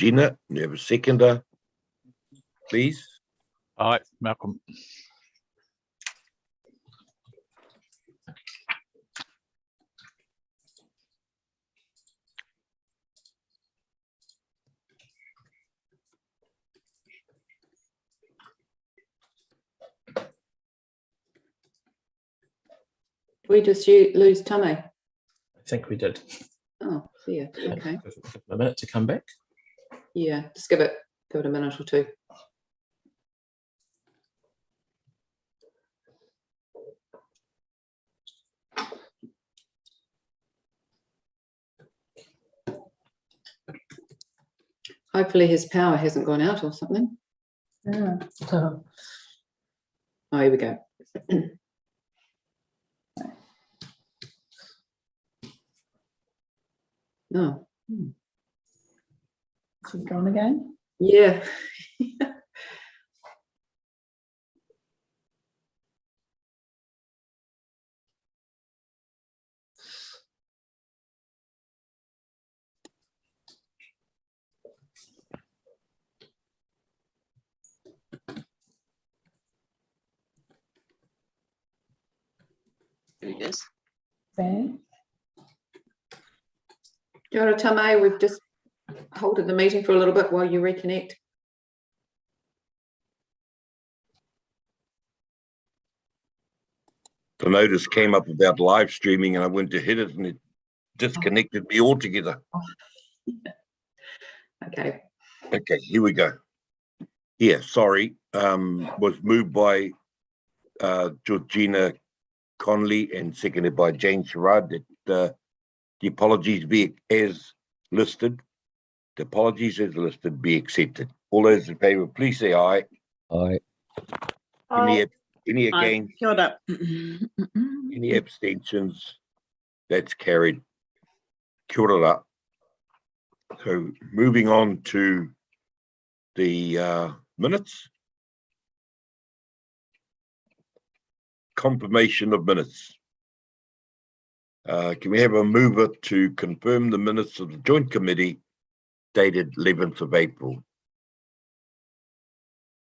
Georgina. You have a seconder, please. Aye, Malcolm. We just lose Tame. I think we did. Oh, yeah. Okay. Give a minute to come back. Yeah, just give it a minute or two. Hopefully his power hasn't gone out or something. Yeah. Oh, here we go. No. Should we go on again? Yeah. There he is. Ben? Kia ora, Tame. We've just halted the meeting for a little bit while you reconnect. The notice came up about live streaming and I went to hit it and it disconnected me altogether. Okay. Okay, here we go. Yeah, sorry. Was moved by Georgina Conley and seconded by Jane Sherrod that the apologies be as listed. The apologies as listed be accepted. All those in favour, please say aye. Aye. Any Aye. against? Kia ora. Any abstentions? That's carried. Kia ora. So moving on to the minutes. Confirmation of minutes. Can we have a mover to confirm the minutes of the joint committee dated 11th of April?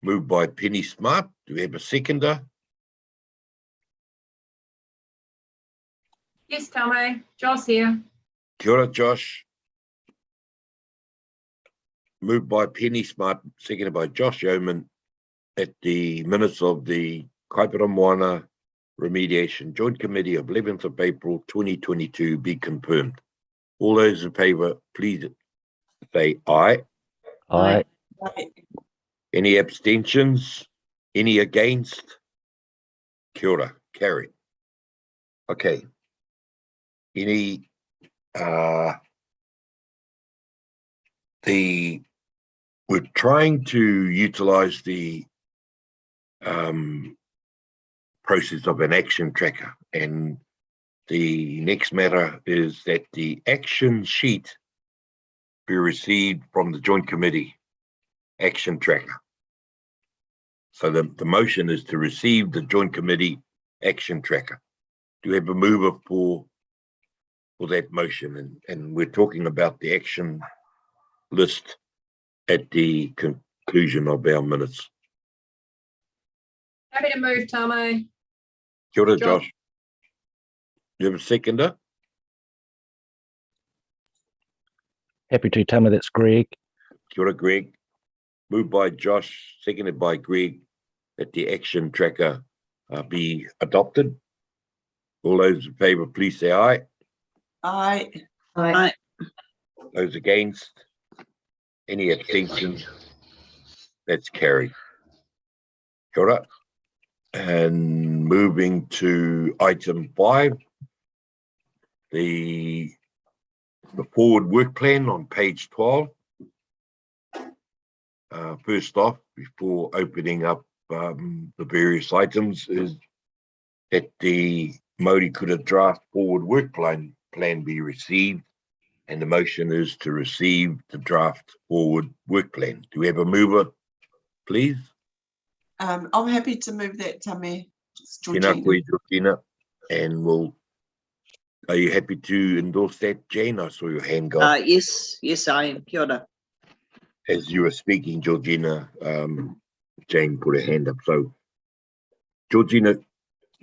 Moved by Penny Smart. Do we have a seconder? Yes, Tame. Josh here. Kia ora, Josh. Moved by Penny Smart, seconded by Josh Yeoman, at the minutes of the Kaipara Moana Remediation Joint Committee of 11th of April 2022 be confirmed. All those in favour, please say aye. Aye. Aye. Any abstentions? Any against? Kia ora, carried. Okay. Any we're trying to utilize the process of an action tracker, and the next matter is that the action sheet be received from the joint committee action tracker. So the motion is to receive the joint committee action tracker. Do we have a mover for that motion? And we're talking about the action list at the conclusion of our minutes. Happy to move, Tame. Kia ora, Josh. Josh. You have a seconder? Happy to, Tama. That's Greg. Kia ora, Greg. Moved by Josh, seconded by Greg, that the action tracker be adopted. All those in favour, please say aye. Aye. Aye. Those against? Any abstentions? That's carried. Kia ora. And moving to item 5, the forward work plan on page 12. First off, before opening up the various items, is that the Māori Kura draft forward work plan be received, and the motion is to receive the draft forward work plan. Do we have a mover, please? I'm happy to move that, Tame. It's Tēnā Georgina. koe, Georgina. And are you happy to endorse that, Jane? I saw your hand go up. Yes, I am. Kia ora. as you were speaking, Georgina, Jane put her hand up. So Georgina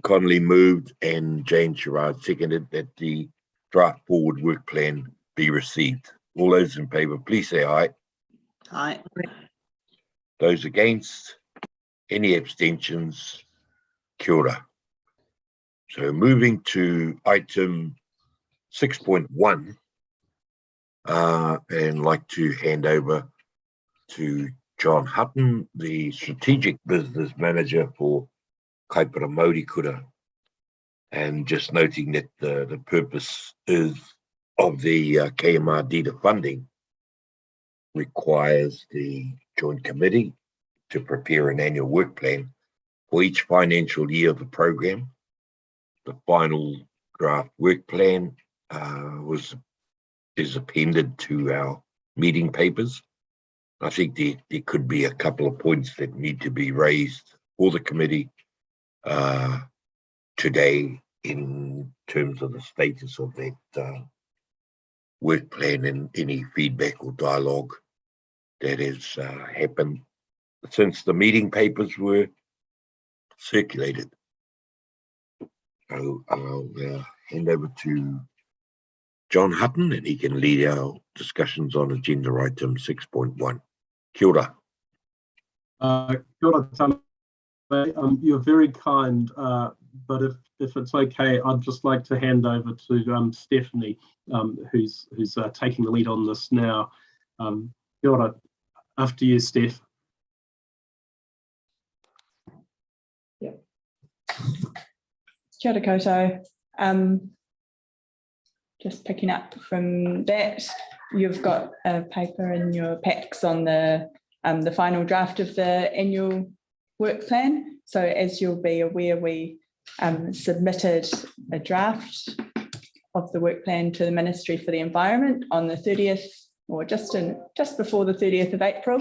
Connolly moved and Jane Sherrard seconded that the draft forward work plan be received. All those in favour, please say aye. Aye. Those against, any abstentions? Kia ora. So moving to item 6.1, and like to hand over to John Hutton, the Strategic Business Manager for Kaipara Māori Kura, and just noting that the purpose is of the KMRJC funding requires the Joint Committee to prepare an annual work plan for each financial year of the program. The final draft work plan is appended to our meeting papers. I think there could be a couple of points that need to be raised for the committee today in terms of the status of that work plan and any feedback or dialogue that has happened since the meeting papers were circulated. So I'll hand over to John Hutton and he can lead our discussions on agenda item 6.1. Kia ora. Kia ora, Tame. You're very kind, but if it's okay, I'd just like to hand over to Stephanie, who's taking the lead on this now. Kia ora. After you, Steph. Kia ora koutou. Just picking up from that, you've got a paper in your packs on the final draft of the annual work plan. So as you'll be aware, we submitted a draft of the work plan to the Ministry for the Environment on the 30th, or just before the 30th of April,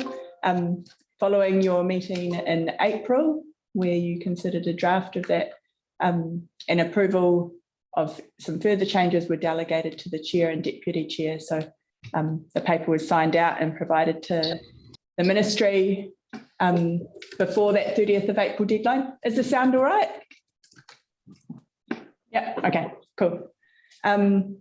following your meeting in April, where you considered a draft of that, and approval of some further changes were delegated to the chair and deputy chair. So the paper was signed out and provided to the ministry before that 30th of April deadline. Is the sound all right? Yeah, okay, cool. The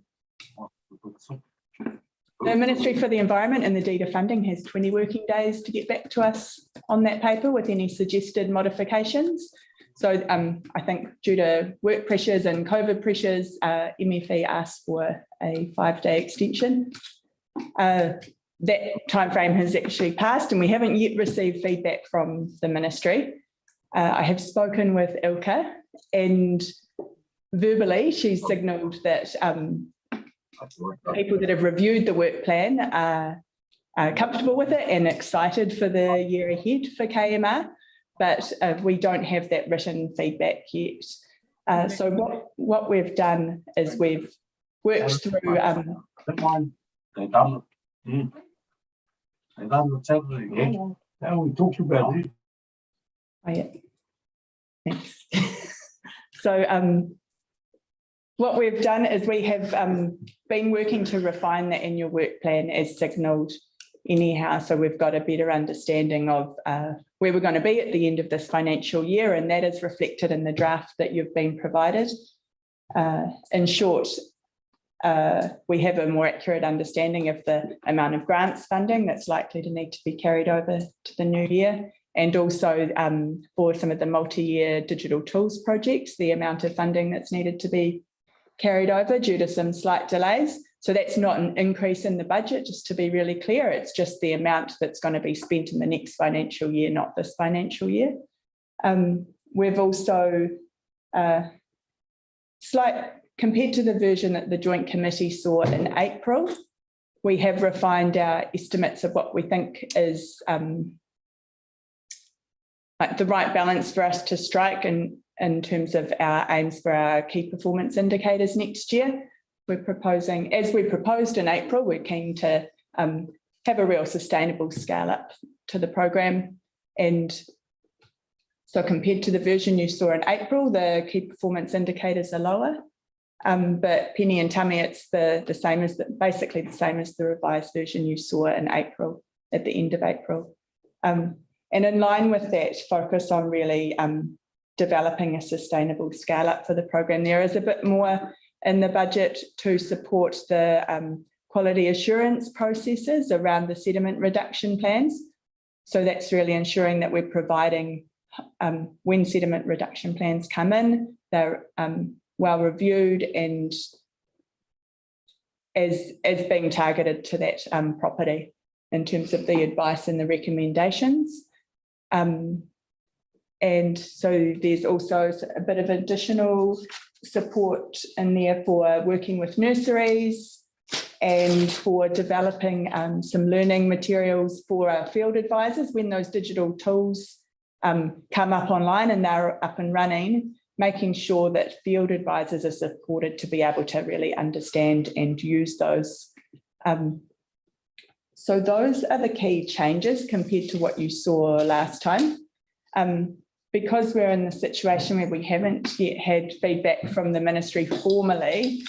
Ministry for the Environment and the deed of funding has 20 working days to get back to us on that paper with any suggested modifications. So I think due to work pressures and COVID pressures, MFE asked for a 5-day extension. That timeframe has actually passed and we haven't yet received feedback from the ministry. I have spoken with Ilka and verbally she's signalled that people that have reviewed the work plan are comfortable with it and excited for the year ahead for KMR. But we don't have that written feedback yet. So what we've done is we've worked through. We talked about it. Oh, yeah. Thanks. So what we've done is we have been working to refine the annual work plan as signalled anyhow. So we've got a better understanding of where we're going to be at the end of this financial year, and that is reflected in the draft that you've been provided. In short, we have a more accurate understanding of the amount of grants funding that's likely to need to be carried over to the new year, and also for some of the multi-year digital tools projects, the amount of funding that's needed to be carried over due to some slight delays. So that's not an increase in the budget, just to be really clear. It's just the amount that's going to be spent in the next financial year, not this financial year. We've also, compared to the version that the Joint Committee saw in April, we have refined our estimates of what we think is like the right balance for us to strike in terms of our aims for our key performance indicators next year. We're proposing, as we proposed in April, we're keen to have a real sustainable scale up to the program. And so compared to the version you saw in April, the key performance indicators are lower. But Penny and Tami, it's the same as basically the same as the revised version you saw in April. at the end of April. And in line with that focus on really developing a sustainable scale up for the program, there is a bit more in the budget to support the quality assurance processes around the sediment reduction plans. So that's really ensuring that we're providing, when sediment reduction plans come in, they're well reviewed and as being targeted to that property in terms of the advice and the recommendations. And so there's also a bit of additional support in there for working with nurseries and for developing some learning materials for our field advisors when those digital tools come up online and they're up and running, making sure that field advisors are supported to be able to really understand and use those. So those are the key changes compared to what you saw last time. Because we're in the situation where we haven't yet had feedback from the ministry formally,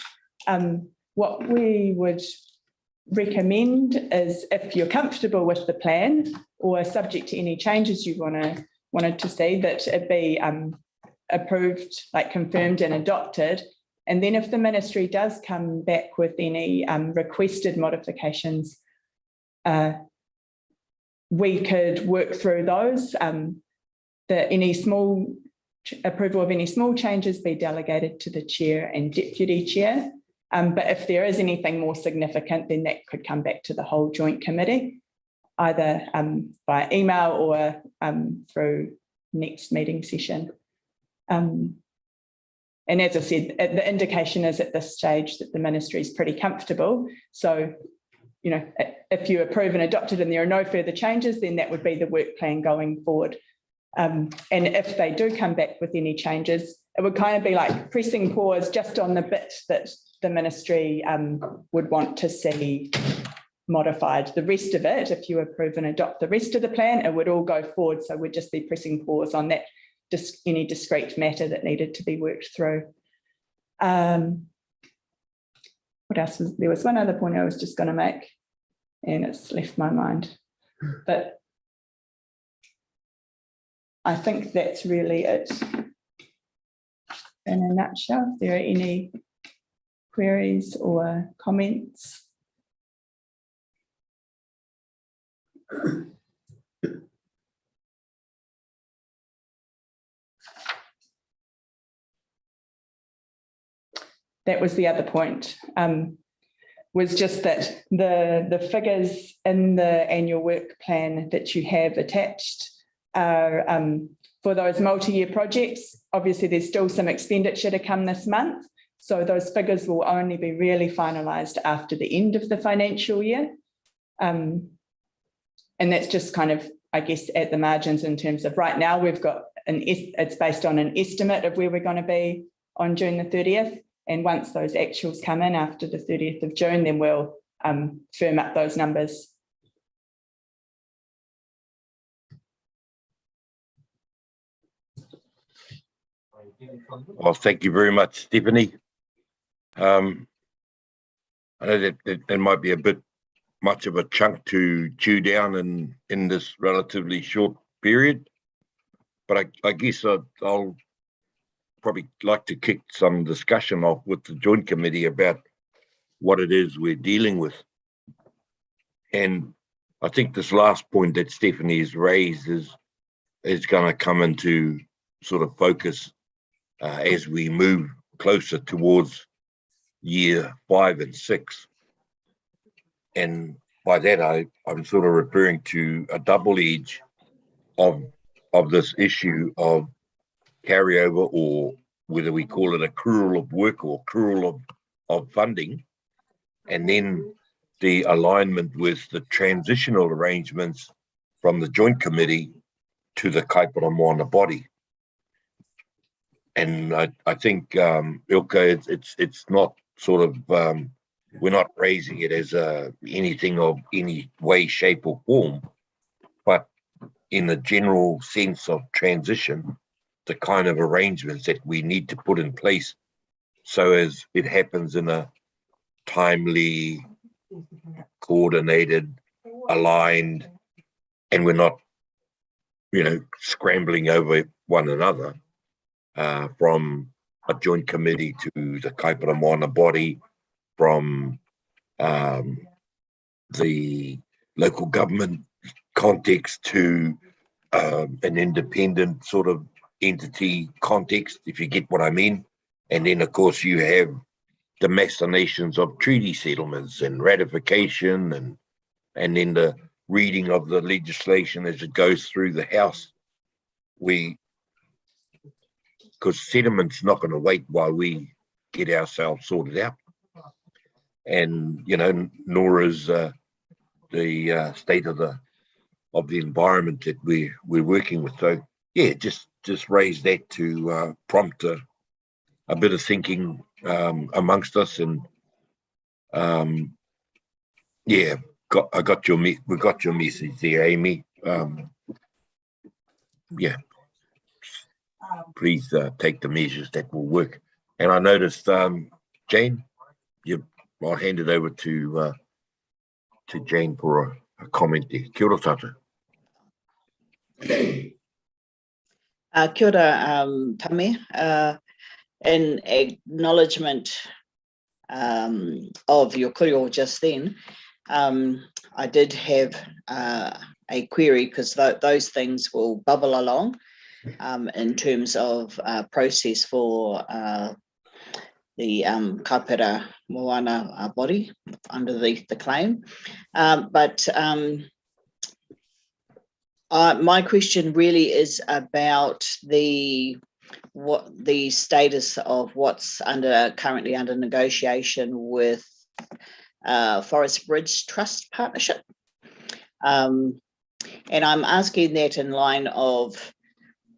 what we would recommend is, if you're comfortable with the plan or subject to any changes you wanted to see, that it be approved, like confirmed and adopted. And then if the ministry does come back with any requested modifications, we could work through those. Any small approval of any small changes be delegated to the chair and deputy chair. But if there is anything more significant, then that could come back to the whole joint committee, either by email or through next meeting session. And as I said, the indication is at this stage that the ministry is pretty comfortable. So, you know, if you approve and adopt it and there are no further changes, then that would be the work plan going forward. And if they do come back with any changes, it would kind of be like pressing pause just on the bit that the ministry would want to see modified. The rest of it, if you approve and adopt the rest of the plan, it would all go forward. So we'd just be pressing pause on that, just any discrete matter that needed to be worked through. What else was there? Was one other point I was just going to make, and it's left my mind. But I think that's really it in a nutshell. If there are any queries or comments? That was the other point, was just that the figures in the annual work plan that you have attached are for those multi-year projects. Obviously, there's still some expenditure to come this month. So those figures will only be really finalised after the end of the financial year. And that's just kind of, I guess, at the margins in terms of right now, we've got it's based on an estimate of where we're going to be on June the 30th. And once those actuals come in after the 30th of June, then we'll firm up those numbers. Well, thank you very much, Stephanie. I know that there might be a bit much of a chunk to chew down in this relatively short period, but I guess I'll probably like to kick some discussion off with the joint committee about what it is we're dealing with. And I think this last point that Stephanie has raised is going to come into sort of focus as we move closer towards year 5 and 6. And by that, I'm sort of referring to a double edge of this issue of carryover, or whether we call it accrual of work or accrual of funding, and then the alignment with the transitional arrangements from the joint committee to the Kaipara Moana body. And I think, Ilka, it's not sort of, we're not raising it as anything of any way, shape or form, but in the general sense of transition, the kind of arrangements that we need to put in place so as it happens in a timely, coordinated aligned, and we're not, scrambling over one another, from a joint committee to the Kaipara Moana body, from the local government context to an independent sort of entity context, if you get what I mean. And then, of course, you have the machinations of treaty settlements and ratification, and then the reading of the legislation as it goes through the House. Because settlement's not going to wait while we get ourselves sorted out. And, nor is the state of the environment that we're working with. So, yeah, just raise that to prompt a bit of thinking amongst us. And, yeah, we got your message there, Amy. Yeah, please take the measures that will work. And I noticed, Jane, I'll hand it over to Jane for a comment there. Kia ora tata. Kia ora, Tame. In acknowledgement of your kōrero just then, I did have a query, because those things will bubble along in terms of process for the Kaipara Moana body under the claim. But my question really is about what the status of what's currently under negotiation with Forest Bridge Trust Partnership. And I'm asking that in line of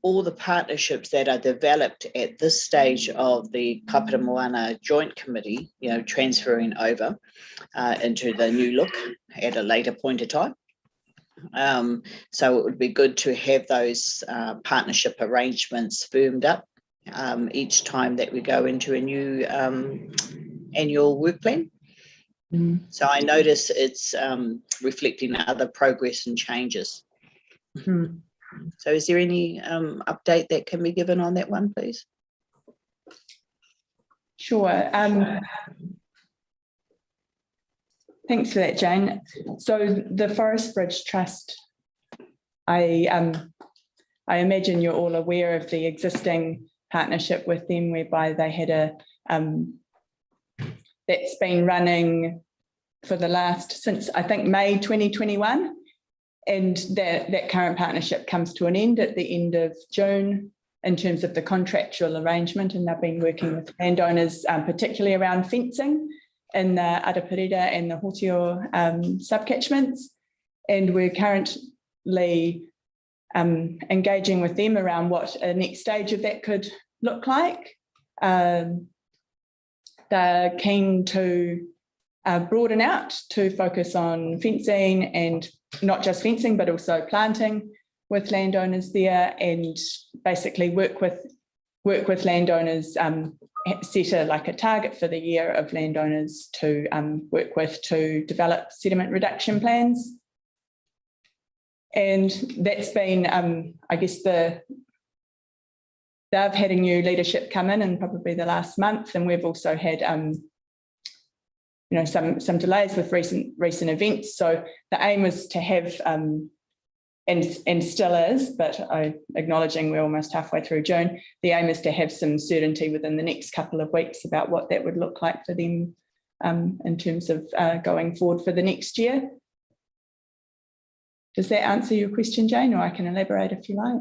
all the partnerships that are developed at this stage of the Kaipara Moana Joint Committee, transferring over into the new look at a later point of time. So it would be good to have those partnership arrangements firmed up each time that we go into a new annual work plan. So I notice it's reflecting other progress and changes. So is there any update that can be given on that one, please? Sure. Thanks for that, Jane. So the Forest Bridge Trust, I imagine you're all aware of the existing partnership with them, whereby they had that's been running for since I think May 2021. And that current partnership comes to an end at the end of June in terms of the contractual arrangement, and they've been working with landowners, particularly around fencing in the Araparira and the Hotio subcatchments. And we're currently engaging with them around what a next stage of that could look like. They're keen to broaden out to focus on fencing, and not just fencing, but also planting with landowners there, and basically work with landowners, set a target for the year of landowners to work with to develop sediment reduction plans. And that's been, I guess, they've had a new leadership come in probably the last month, and we've also had some delays with recent events. So the aim was to have, and still is, but acknowledging we're almost halfway through June, the aim is to have some certainty within the next couple of weeks about what that would look like for them in terms of going forward for the next year. Does that answer your question, Jane, or I can elaborate if you like?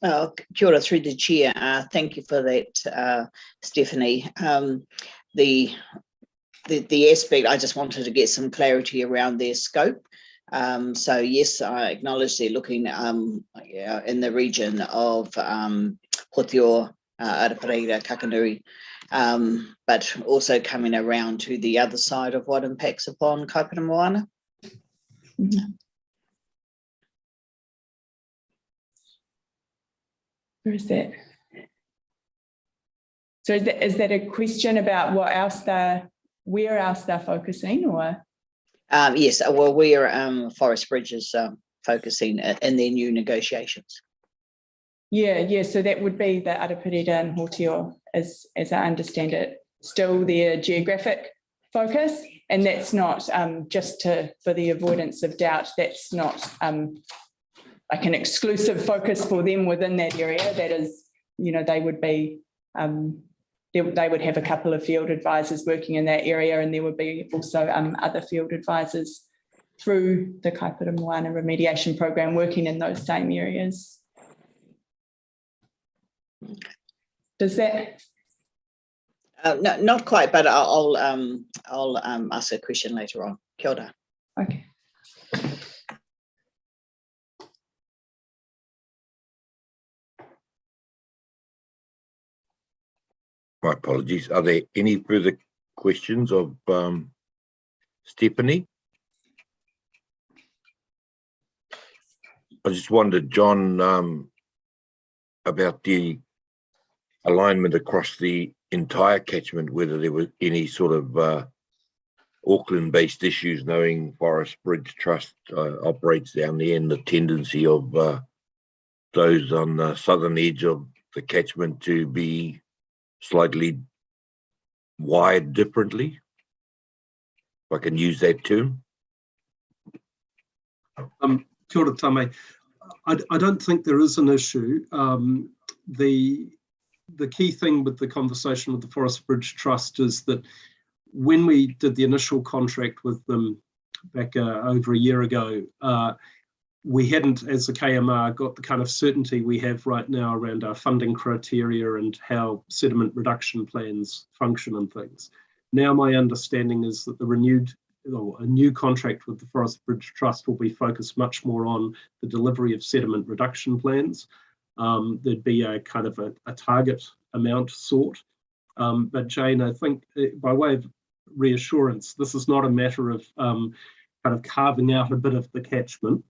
Well, kia ora through the chair. Thank you for that, Stephanie. The aspect, I just wanted to get some clarity around their scope. So yes, I acknowledge they're looking in the region of Hotio, Araparira, Kakanuri, but also coming around to the other side of what impacts upon Kaipara Moana. Where is that? So is that a question about where else they're focusing, or? Yes, well, we are Forest Bridges focusing in their new negotiations. Yeah, so that would be the Arapureta and Hōtio, as I understand it, still their geographic focus, and that's not just for the avoidance of doubt, that's not like an exclusive focus for them within that area. That is, they would be, they would have a couple of field advisors working in that area, and there would be also other field advisors through the Kaipara Moana remediation program working in those same areas. Does that? No, not quite, but I'll ask a question later on. Kia ora. Okay. My apologies. Are there any further questions of Stephanie? I just wondered, John, about the alignment across the entire catchment, whether there was any sort of Auckland-based issues, knowing Forest Bridge Trust operates down there, and the tendency of those on the southern edge of the catchment to be slightly wired differently, if I can use that term. Kia ora Tame. I don't think there is an issue. The key thing with the conversation with the Forest Bridge Trust is that when we did the initial contract with them back over a year ago, we hadn't, as a KMR, got the kind of certainty we have right now around our funding criteria and how sediment reduction plans function and things. Now my understanding is that a new contract with the Forest Bridge Trust will be focused much more on the delivery of sediment reduction plans. There'd be a kind of a target amount sought. But Jane, I think by way of reassurance, this is not a matter of kind of carving out a bit of the catchment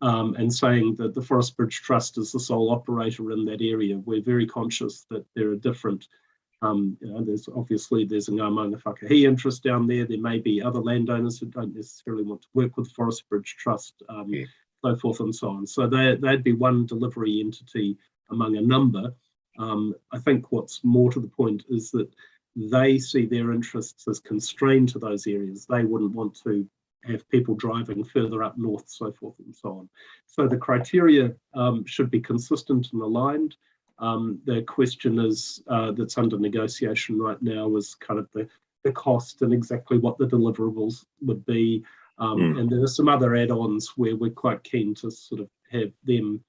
and saying that the Forest Bridge Trust is the sole operator in that area. We're very conscious that there are different, there's a Ngā Maunga Whakahi interest down there. There may be other landowners who don't necessarily want to work with the Forest Bridge Trust, so forth and so on. So they'd be one delivery entity among a number. I think what's more to the point is that they see their interests as constrained to those areas. They wouldn't want to have people driving further up north, so forth and so on. So the criteria should be consistent and aligned. The question is that's under negotiation right now is kind of the cost and exactly what the deliverables would be. And there are some other add-ons where we're quite keen to sort of have them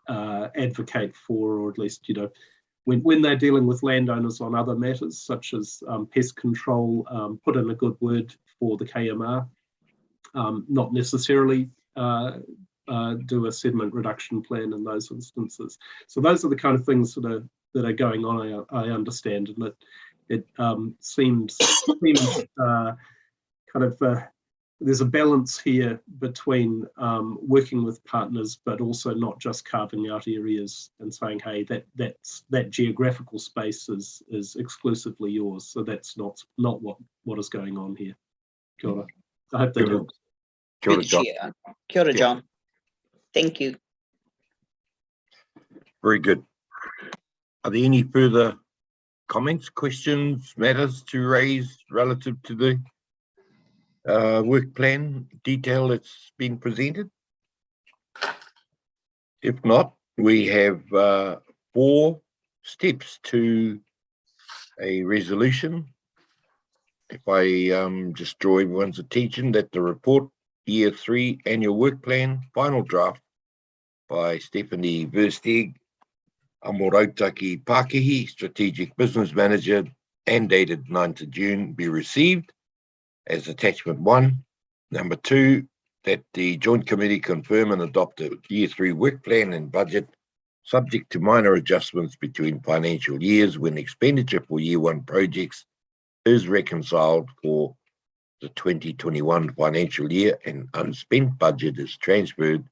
advocate for, or at least, when they're dealing with landowners on other matters, such as pest control, put in a good word for the KMR, not necessarily do a sediment reduction plan in those instances. So those are the kind of things that are going on, I understand, and it seems kind of there's a balance here between working with partners, but also not just carving out areas and saying, hey, that geographical space is exclusively yours. So that's not what is going on here. Kia ora. I hope that helps. Kia ora, John. Kia ora, John. Thank you. Very good. Are there any further comments, questions, matters to raise relative to the work plan detail that's been presented? If not, we have 4 steps to a resolution. If I just draw everyone's attention that the report Year 3 Annual Work Plan final draft by Stephanie Versteeg, Amorautaki Pākihi, Strategic Business Manager, and dated 9th of June be received as attachment 1. Number 2, that the Joint Committee confirm and adopt a Year 3 work plan and budget subject to minor adjustments between financial years when expenditure for Year 1 projects is reconciled for the 2021 financial year and unspent budget is transferred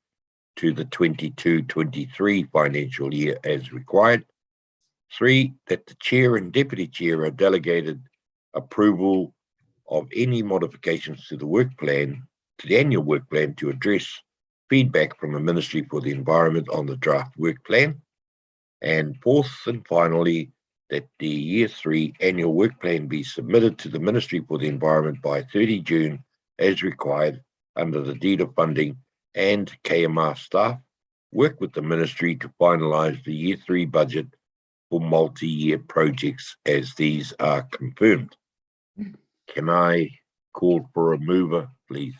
to the 22-23 financial year as required. 3, that the Chair and Deputy Chair are delegated approval of any modifications to the work plan, to the annual work plan, to address feedback from the Ministry for the Environment on the draft work plan. And fourth and finally, that the Year 3 annual work plan be submitted to the Ministry for the Environment by 30 June as required under the deed of funding, and KMR staff work with the Ministry to finalise the Year 3 budget for multi-year projects as these are confirmed. Can I call for a mover, please?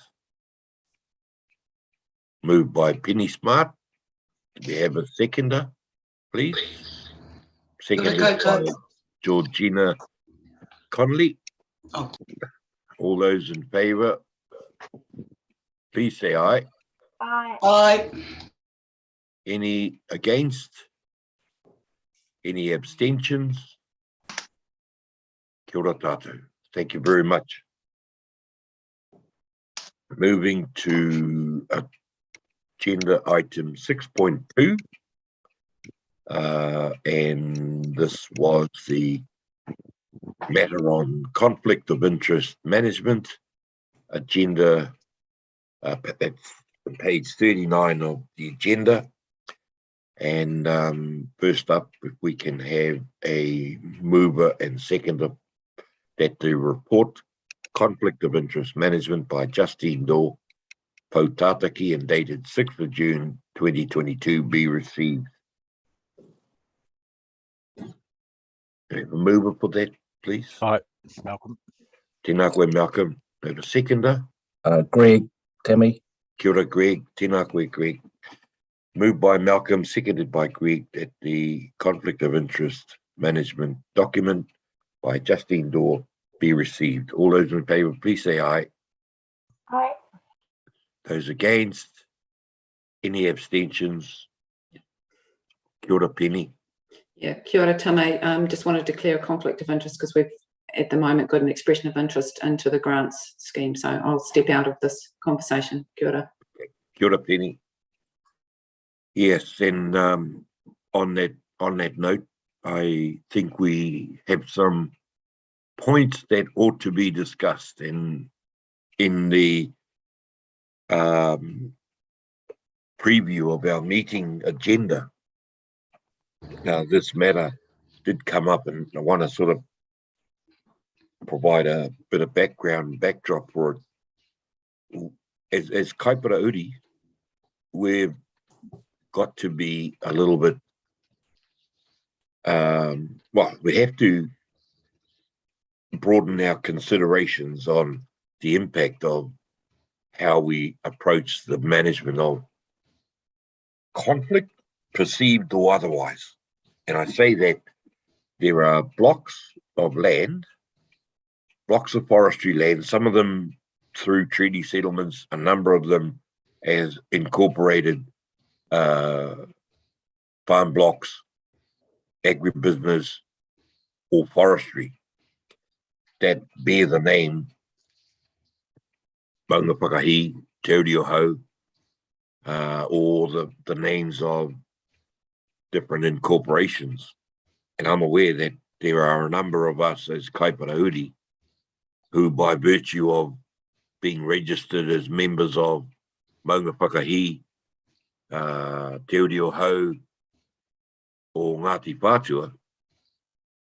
Moved by Penny Smart. Do we have a seconder, please? Seconded by Georgina Connolly. Oh. All those in favour, please say aye. Aye. Any against? Any abstentions? Kia ora tātou. Thank you very much. Moving to agenda item 6.2. And this was the matter on conflict of interest management. Agenda, that's page 39 of the agenda. And first up, if we can have a mover and seconder that the report conflict of interest management by Justine Daw, Poutataki, and dated 6th of June 2022 be received. Have a mover for that, please. Aye, Malcolm. Tēnā koe, Malcolm. Have a seconder. Greg, Tammy. Kia ora, Greg. Tēnā koe, Greg. Moved by Malcolm, seconded by Greg, that the conflict of interest management document by Justine Daw be received. All those in favour, please say aye. Aye. Those against? Any abstentions? Kia ora, Penny. Yeah, kia ora tame. Just want to declare a conflict of interest because we've at the moment got an expression of interest into the grants scheme. So I'll step out of this conversation. Kia ora. Kia ora, Penny. Yes, and on that note, I think we have some points that ought to be discussed in the preview of our meeting agenda. Now, this matter did come up, and I want to sort of provide a bit of backdrop for it. As Kaipara Uri, we've got to be a little bit, well, we have to broaden our considerations on the impact of how we approach the management of conflict, perceived or otherwise. And I say that there are blocks of land, blocks of forestry land, some of them through treaty settlements, a number of them as incorporated farm blocks, agribusiness, or forestry that bear the name Maunga Whakahi, Te Reo Hau, or the names of different incorporations. And I'm aware that there are a number of us as Kaipara Uri who, by virtue of being registered as members of Maunga Whakahi, Te Reo Hau, or Ngāti Whātua,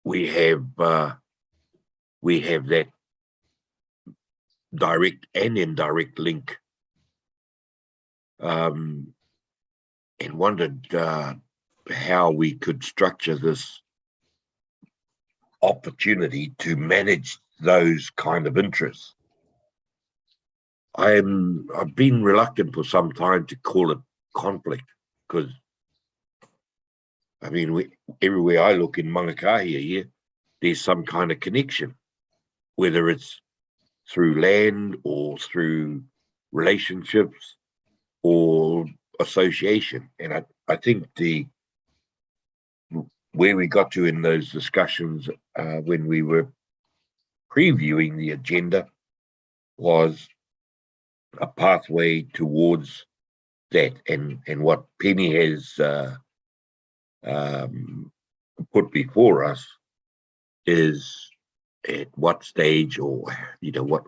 we have that direct and indirect link, and wondered how we could structure this opportunity to manage those kind of interests. I've been reluctant for some time to call it conflict, because I mean, everywhere I look in Mangakahia here, there's some kind of connection, whether it's through land or through relationships or association. And I think where we got to in those discussions when we were previewing the agenda was a pathway towards that. And what Penny has put before us is at what stage, or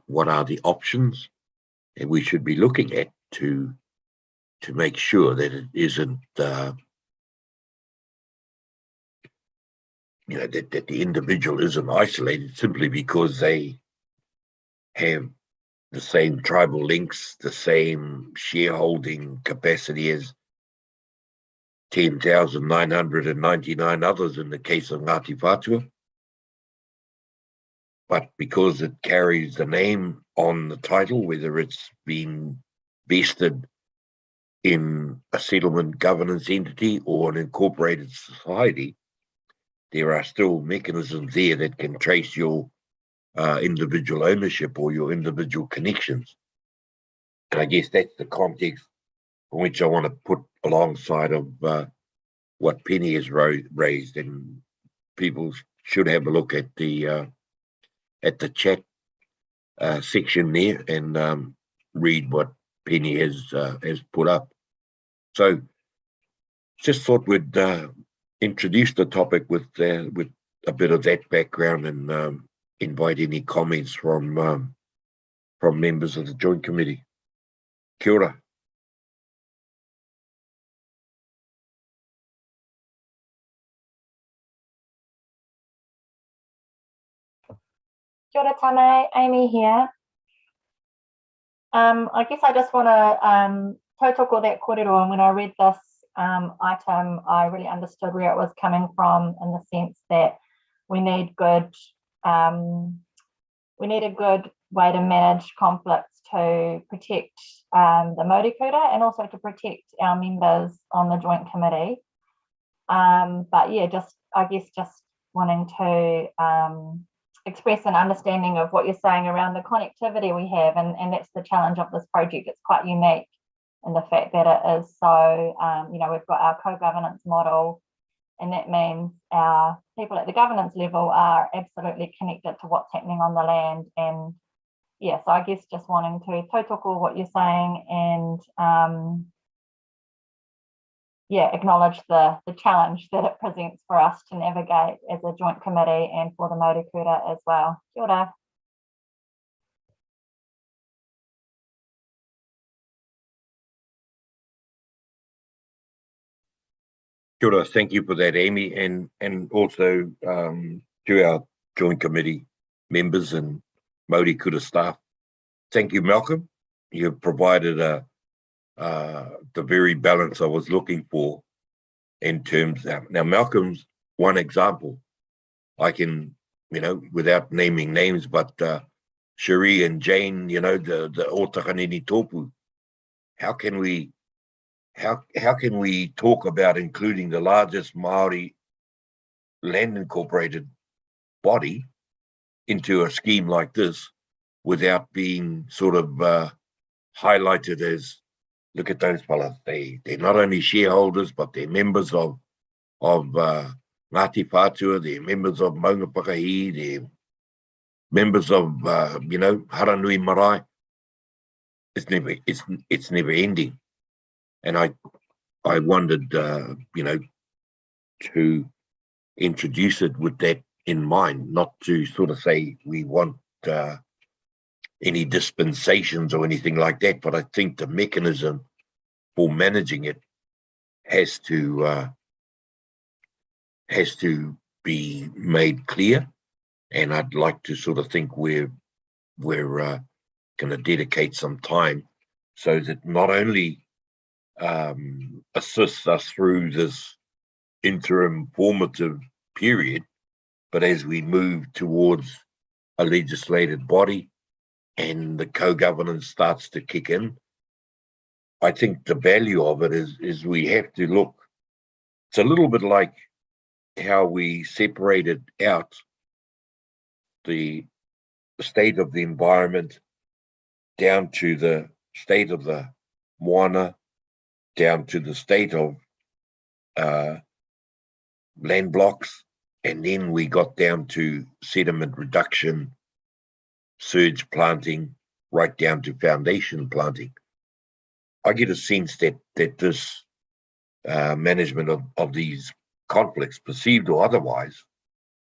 what are the options, and we should be looking at to make sure that it isn't that the individual isn't isolated simply because they have the same tribal links, the same shareholding capacity as 10,999 others in the case of Ngāti Whātua. But because it carries the name on the title, whether it's been vested in a settlement governance entity or an incorporated society, there are still mechanisms there that can trace your individual ownership or your individual connections. And I guess that's the context in which I want to put alongside of what Penny has raised, and people should have a look at the chat section there and read what Penny has put up. So just thought we'd introduce the topic with a bit of that background and invite any comments from members of the Joint Committee. Kia ora. Kia ora tāne, Amy here. I guess I just want to tautoko that kōrero, and when I read this item, I really understood where it was coming from, in the sense that we need a good way to manage conflicts to protect the Māori kura and also to protect our members on the Joint Committee. But yeah, just wanting to express an understanding of what you're saying around the connectivity we have, and that's the challenge of this project. It's quite unique in the fact that it is so, we've got our co-governance model, and that means our people at the governance level are absolutely connected to what's happening on the land. And yeah, so I guess just wanting to tautoko what you're saying and acknowledge the challenge that it presents for us to navigate as a joint committee and for the Māori kura as well. Kia ora. Kia ora, thank you for that, Amy, and also to our Joint Committee members and Māori kura staff. Thank you, Malcolm. You've provided the very balance I was looking for in terms of, now Malcolm's one example. I can, without naming names, but Cherie and Jane, the Otakanini Tōpu, how can we talk about including the largest Māori land incorporated body into a scheme like this without being sort of highlighted as, look at those fellas, they're not only shareholders, but they're members of Ngāti Whātua, they're members of Maunga Pakahi, they're members of Haranui Marae. It's never ending. And I wondered, to introduce it with that in mind, not to sort of say we want any dispensations or anything like that, but I think the mechanism for managing it has to be made clear. And I'd like to sort of think we're going to dedicate some time so that not only assists us through this interim formative period, but as we move towards a legislated body and the co-governance starts to kick in, I think the value of it is we have to look. It's a little bit like how we separated out the state of the environment down to the state of the Moana, down to the state of land blocks, and then we got down to sediment reduction, surge planting, right down to foundation planting. I get a sense that this management of these conflicts, perceived or otherwise,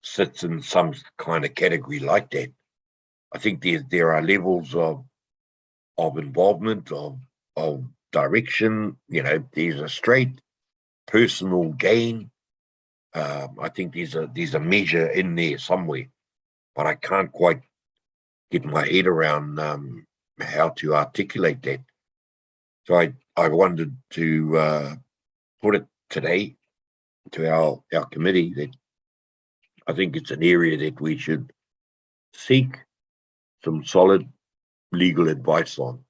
sits in some kind of category like that. I think there are levels of involvement, of direction. You know, there's a straight personal gain. I think there's a measure in there somewhere, but I can't quite get my head around how to articulate that. So I wanted to put it today to our committee that I think it's an area that we should seek some solid legal advice on.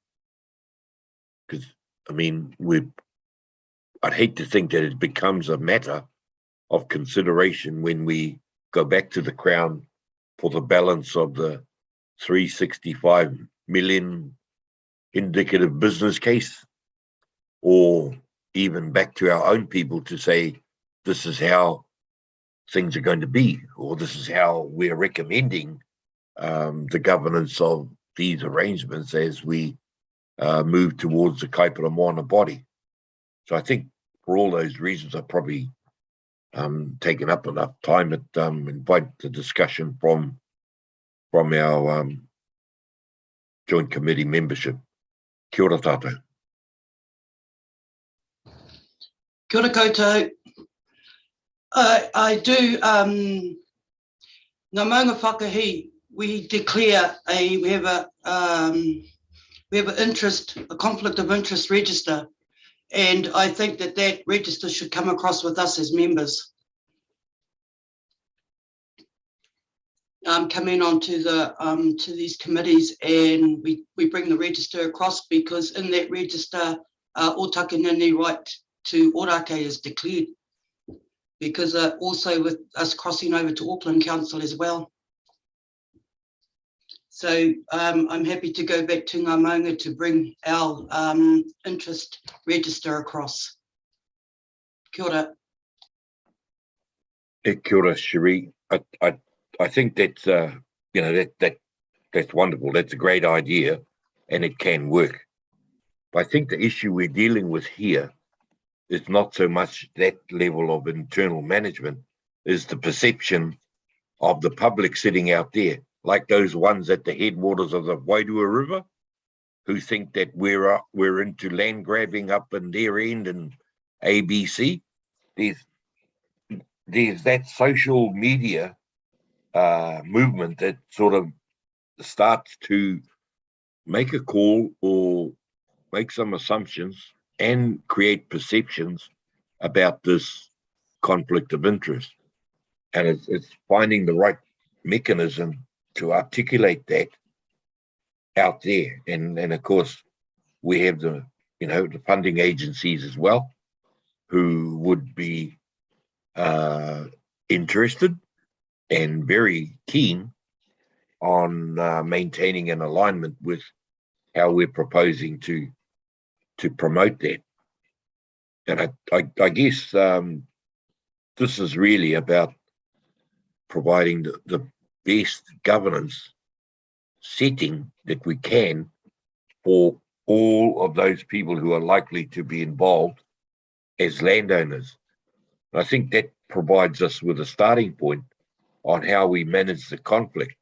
Because, I mean, I'd hate to think that it becomes a matter of consideration when we go back to the Crown for the balance of the 365 million indicative business case, or even back to our own people to say, this is how things are going to be, or this is how we're recommending the governance of these arrangements as we move towards the Kaipara Moana body. So I think for all those reasons, I've probably taken up enough time at invite the discussion from our joint committee membership. Kia ora tātou. Kia ora koutou. I do, ngā maunga whakahi, we declare we have an interest, a conflict of interest register, and I think that register should come across with us as members. Come in onto to these committees, and we bring the register across, because in that register, o takanini right to orake is declared, because also with us crossing over to Auckland Council as well. So I'm happy to go back to ngā maunga to bring our interest register across. Kia ora. Kia ora, Cherie. I think that's you know, that's wonderful. That's a great idea, and it can work. But I think the issue we're dealing with here is not so much that level of internal management, is the perception of the public sitting out there, like those ones at the headwaters of the Wairua River, who think that we're into land grabbing up in their end and ABC. There's that social media movement that sort of starts to make a call or make some assumptions and create perceptions about this conflict of interest. And it's finding the right mechanism to articulate that out there. And of course, we have the funding agencies as well, who would be interested and very keen on maintaining an alignment with how we're proposing to promote that. And I guess this is really about providing the best governance setting that we can for all of those people who are likely to be involved as landowners. I think that provides us with a starting point on how we manage the conflict.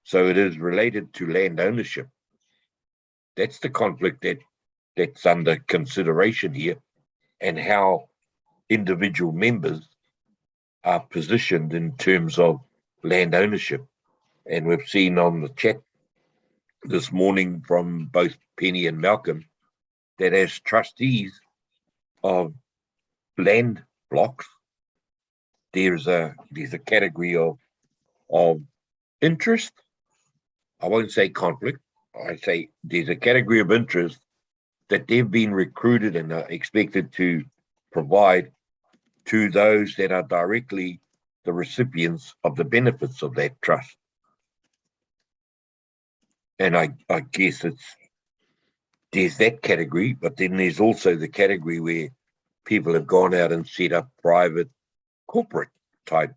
So it is related to land ownership. That's the conflict that's under consideration here, and how individual members are positioned in terms of land ownership. And we've seen on the chat this morning from both Penny and Malcolm that as trustees of land blocks, there's a category of interest. I won't say conflict. I say there's a category of interest that they've been recruited and are expected to provide to those that are directly the recipients of the benefits of that trust. And I guess there's that category, but then there's also the category where people have gone out and set up private corporate type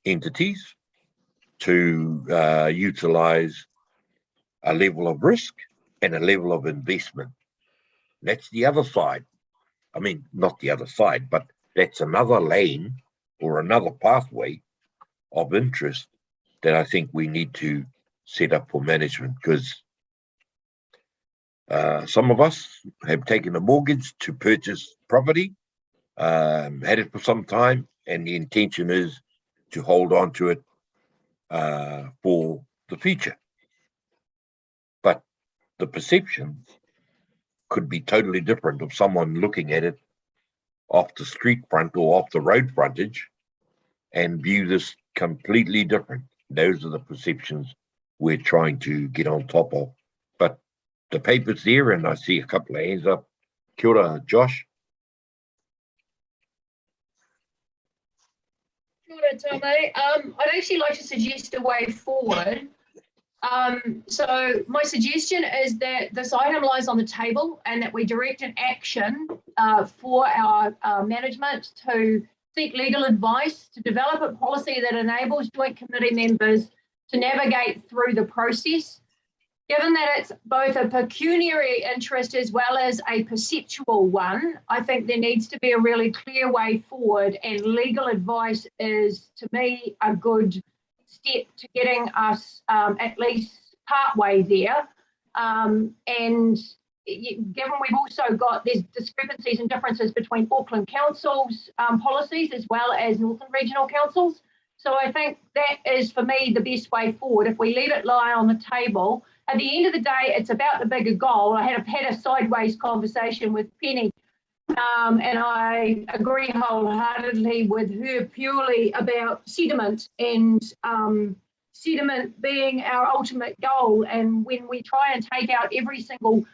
entities to utilize a level of risk and a level of investment. That's the other side. I mean, not the other side, but that's another lane or another pathway of interest that I think we need to set up for management, because some of us have taken a mortgage to purchase property, had it for some time, and the intention is to hold on to it for the future. But the perceptions could be totally different of someone looking at it off the street front or off the road frontage and view this completely different. Those are the perceptions we're trying to get on top of. But the paper's there, and I see a couple of hands up. Kia ora, Josh. Kia ora, Tame. I'd actually like to suggest a way forward. So my suggestion is that this item lies on the table and that we direct an action for our management to seek legal advice, to develop a policy that enables joint committee members to navigate through the process. Given that it's both a pecuniary interest as well as a perceptual one, I think there needs to be a really clear way forward, and legal advice is, to me, a good step to getting us at least partway there. And given we've also got, there's discrepancies and differences between Auckland Council's policies as well as Northern Regional Councils. So I think that is, for me, the best way forward. If we leave it lie on the table, at the end of the day, it's about the bigger goal. I had a sideways conversation with Penny, and I agree wholeheartedly with her purely about sediment and sediment being our ultimate goal. And when we try and take out every single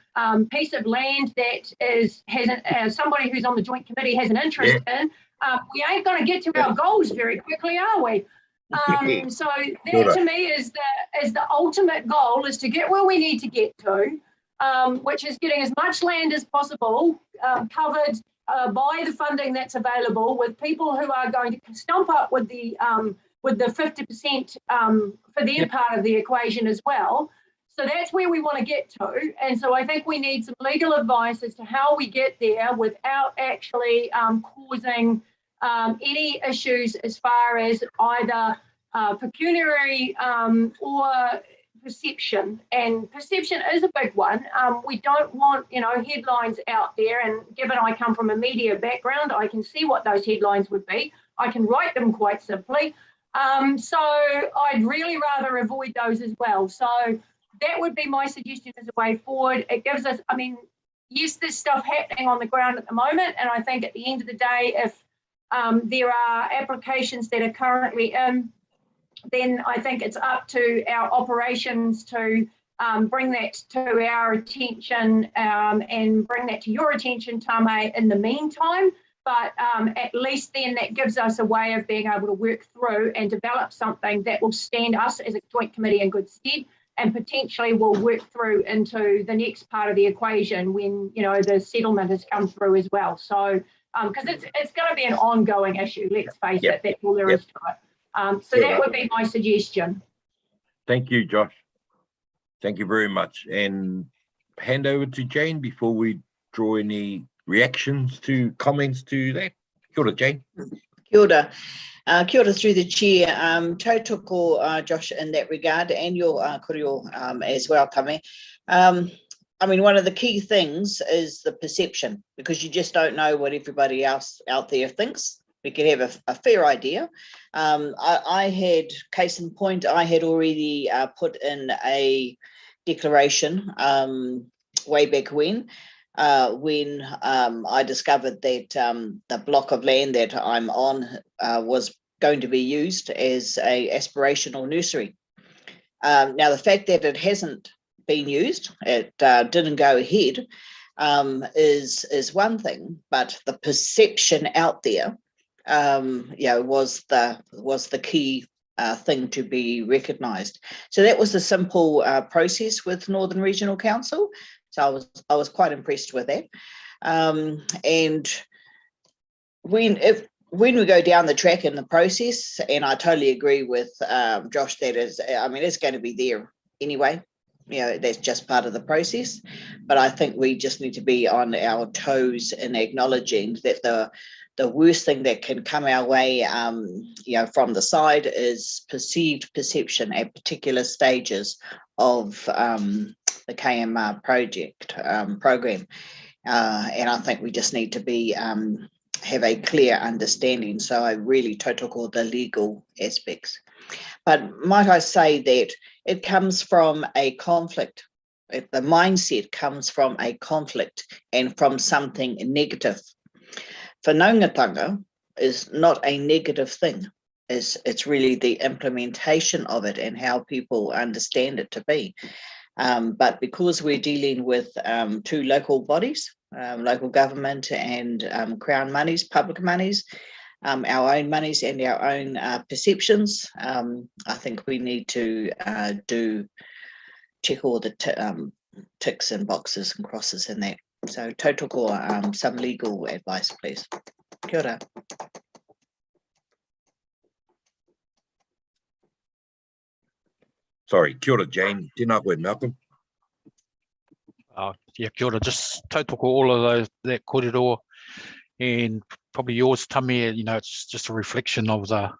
piece of land that has somebody who's on the joint committee has an interest in, we ain't going to get to our goals very quickly, are we? So that to me is the ultimate goal, is to get where we need to get to, which is getting as much land as possible covered by the funding that's available, with people who are going to stump up with the 50% for their part of the equation as well. So that's where we want to get to. And so I think we need some legal advice as to how we get there without actually causing any issues as far as either pecuniary or perception. And perception is a big one. We don't want, headlines out there. And given I come from a media background, I can see what those headlines would be. I can write them quite simply. So I'd really rather avoid those as well. So that would be my suggestion as a way forward. It gives us, yes, there's stuff happening on the ground at the moment. And I think at the end of the day, if there are applications that are currently in, then I think it's up to our operations to bring that to our attention and bring that to your attention, Tame, in the meantime. But at least then that gives us a way of being able to work through and develop something that will stand us as a joint committee in good stead, and potentially will work through into the next part of the equation when, the settlement has come through as well. So, because it's going to be an ongoing issue, let's face it, that's all there is to it. So that would be my suggestion. Thank you, Josh. Thank you very much. And hand over to Jane before we draw any reactions to comments to that. Kia ora, Jane. Kia ora. Kia ora through the chair. Tautoko, Josh, in that regard, and your kōrero as well, Tame. One of the key things is the perception, because you just don't know what everybody else out there thinks. We could have a fair idea. I had, case in point, I had already put in a declaration way back when I discovered that the block of land that I'm on was going to be used as a aspirational nursery. Now, the fact that it hasn't been used, it didn't go ahead, is one thing, but the perception out there, was the key thing to be recognised. So that was the simple process with Northern Regional Council. So I was quite impressed with that. And when we go down the track in the process, and I totally agree with Josh that it's going to be there anyway. that's just part of the process. But I think we just need to be on our toes in acknowledging that the worst thing that can come our way, from the side is perception at particular stages of the KMR program. And I think we just need to be have a clear understanding. So I really tautoko the legal aspects. But might I say that it comes from a conflict. The mindset comes from a conflict and from something negative. Whanaungatanga is not a negative thing. It's really the implementation of it and how people understand it to be. But because we're dealing with two local bodies, local government and Crown monies, public monies, our own monies and our own perceptions, I think we need to check all the ticks and boxes and crosses in that. So tautoko some legal advice, please. Kia ora. Sorry, kia ora, Jane. Tēnā koe, Malcolm. Yeah, kia ora. Just tautoko all of those, that kōrero, and probably yours, Tami, it's just a reflection of the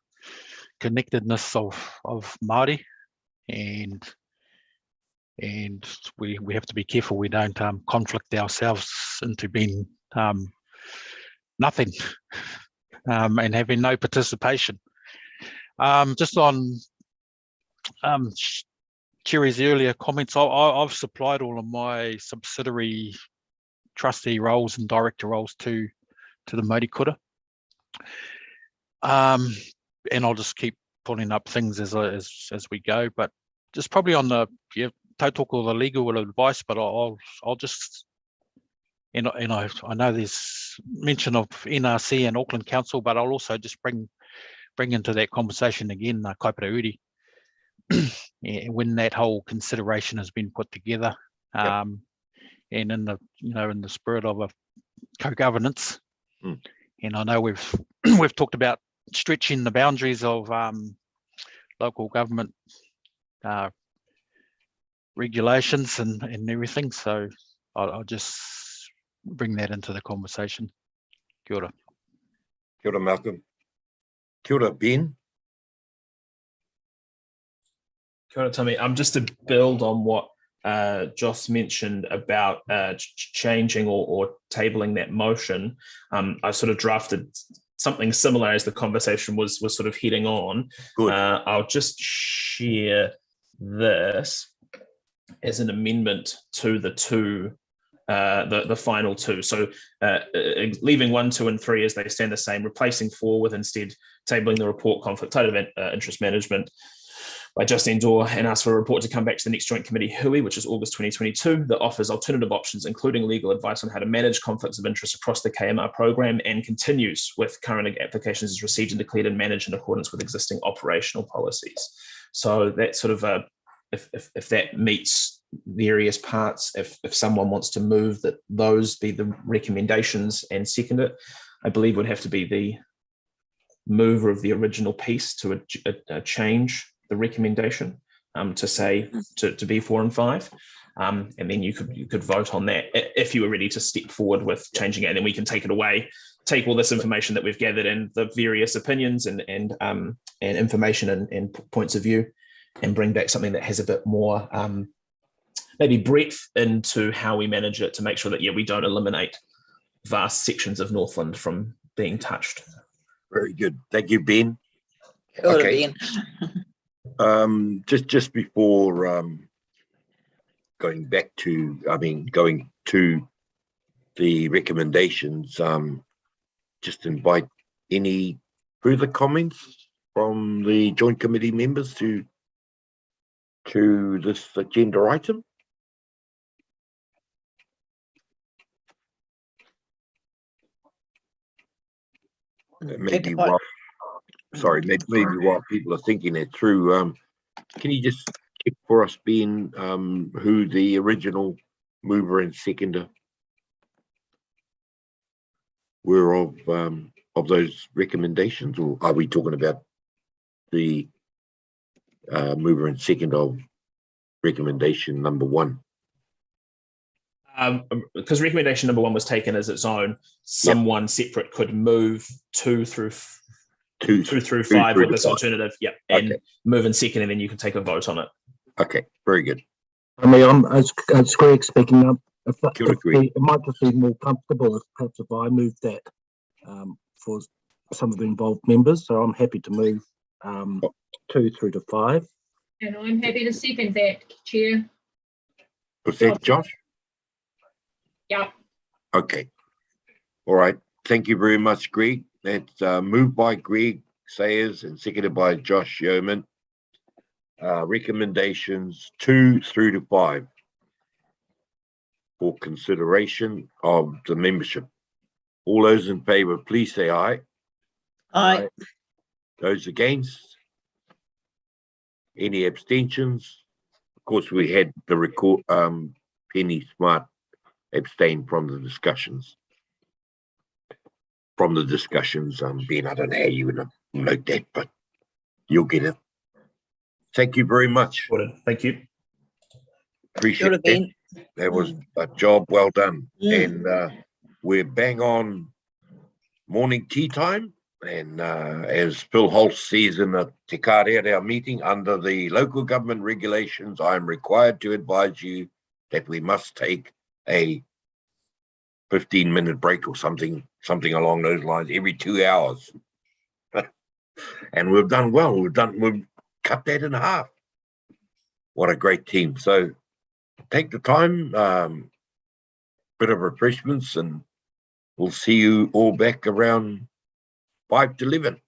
connectedness of Māori, and we have to be careful we don't conflict ourselves into being nothing and having no participation. Just on Cherry's earlier comments, I've supplied all of my subsidiary trustee roles and director roles to the Māori kura. And I'll just keep pulling up things as we go, but just probably on the tautoko the legal advice, but I'll just, and I know there's mention of NRC and Auckland Council, but I'll also just bring into that conversation again Kaipara Uri, when that whole consideration has been put together, and in the in the spirit of a co-governance. And I know we've talked about stretching the boundaries of local government regulations and everything, so I'll just bring that into the conversation. Kia ora. Kia ora, Malcolm. Kia ora, Ben. Kia ora, Tommy. Just to build on what Joss mentioned about changing or tabling that motion, I sort of drafted something similar as the conversation was sort of heading on. Good. I'll just share this as an amendment to the two, the final two. So leaving 1, 2, and 3 as they stand the same, replacing 4 with instead tabling the report conflict of interest management by Justine Dorr, and ask for a report to come back to the next Joint Committee HUI, which is August 2022, that offers alternative options, including legal advice on how to manage conflicts of interest across the KMR program, and continues with current applications as received and declared and managed in accordance with existing operational policies. So that sort of, if that meets various parts, if someone wants to move that those be the recommendations and second it, I believe would have to be the mover of the original piece to change the recommendation to say to be 4 and 5, and then you could vote on that if you were ready to step forward with changing it, and then we can take it away, take all this information that we've gathered and the various opinions and information and points of view, and bring back something that has a bit more maybe breadth into how we manage it, to make sure that we don't eliminate vast sections of Northland from being touched. Very good. Thank you, Ben. Kia ora, Okay. Ben. Just before going to the recommendations, just invite any further comments from the Joint Committee members to this agenda item. Maybe while people are thinking it through, can you just check for us, Ben, who the original mover and seconder were of those recommendations, or are we talking about the mover and second of recommendation number 1? Because recommendation number 1 was taken as its own, someone separate could move 2 through 5 with this alternative. Yep, and Okay. move in second, and then you can take a vote on it. Okay, very good. I mean, as Greg speaking up, Kia ora, Greg. it might just be more comfortable if perhaps if I move that for some of the involved members. So I'm happy to move 2 through to 5. And I'm happy to second that, Chair. Was that Josh? Yep. Okay. All right. Thank you very much, Greg. That's moved by Greg Sayers and seconded by Josh Yeoman. Recommendations 2 through to 5 for consideration of the membership. All those in favour, please say aye. Aye. Those against? Any abstentions? Of course, we had the record. Penny Smart abstained from the discussions. Ben, I don't know how you would note that, but you'll get it. Thank you very much. Thank you. Appreciate it. That was a job well done. And we're bang on morning tea time. And as Phil Holtz says in the Te Kārere meeting, under the local government regulations, I am required to advise you that we must take a 15-minute break or something along those lines every 2 hours. And we've done well. We've cut that in half. What a great team. So take the time, bit of refreshments, and we'll see you all back around 5 to 11.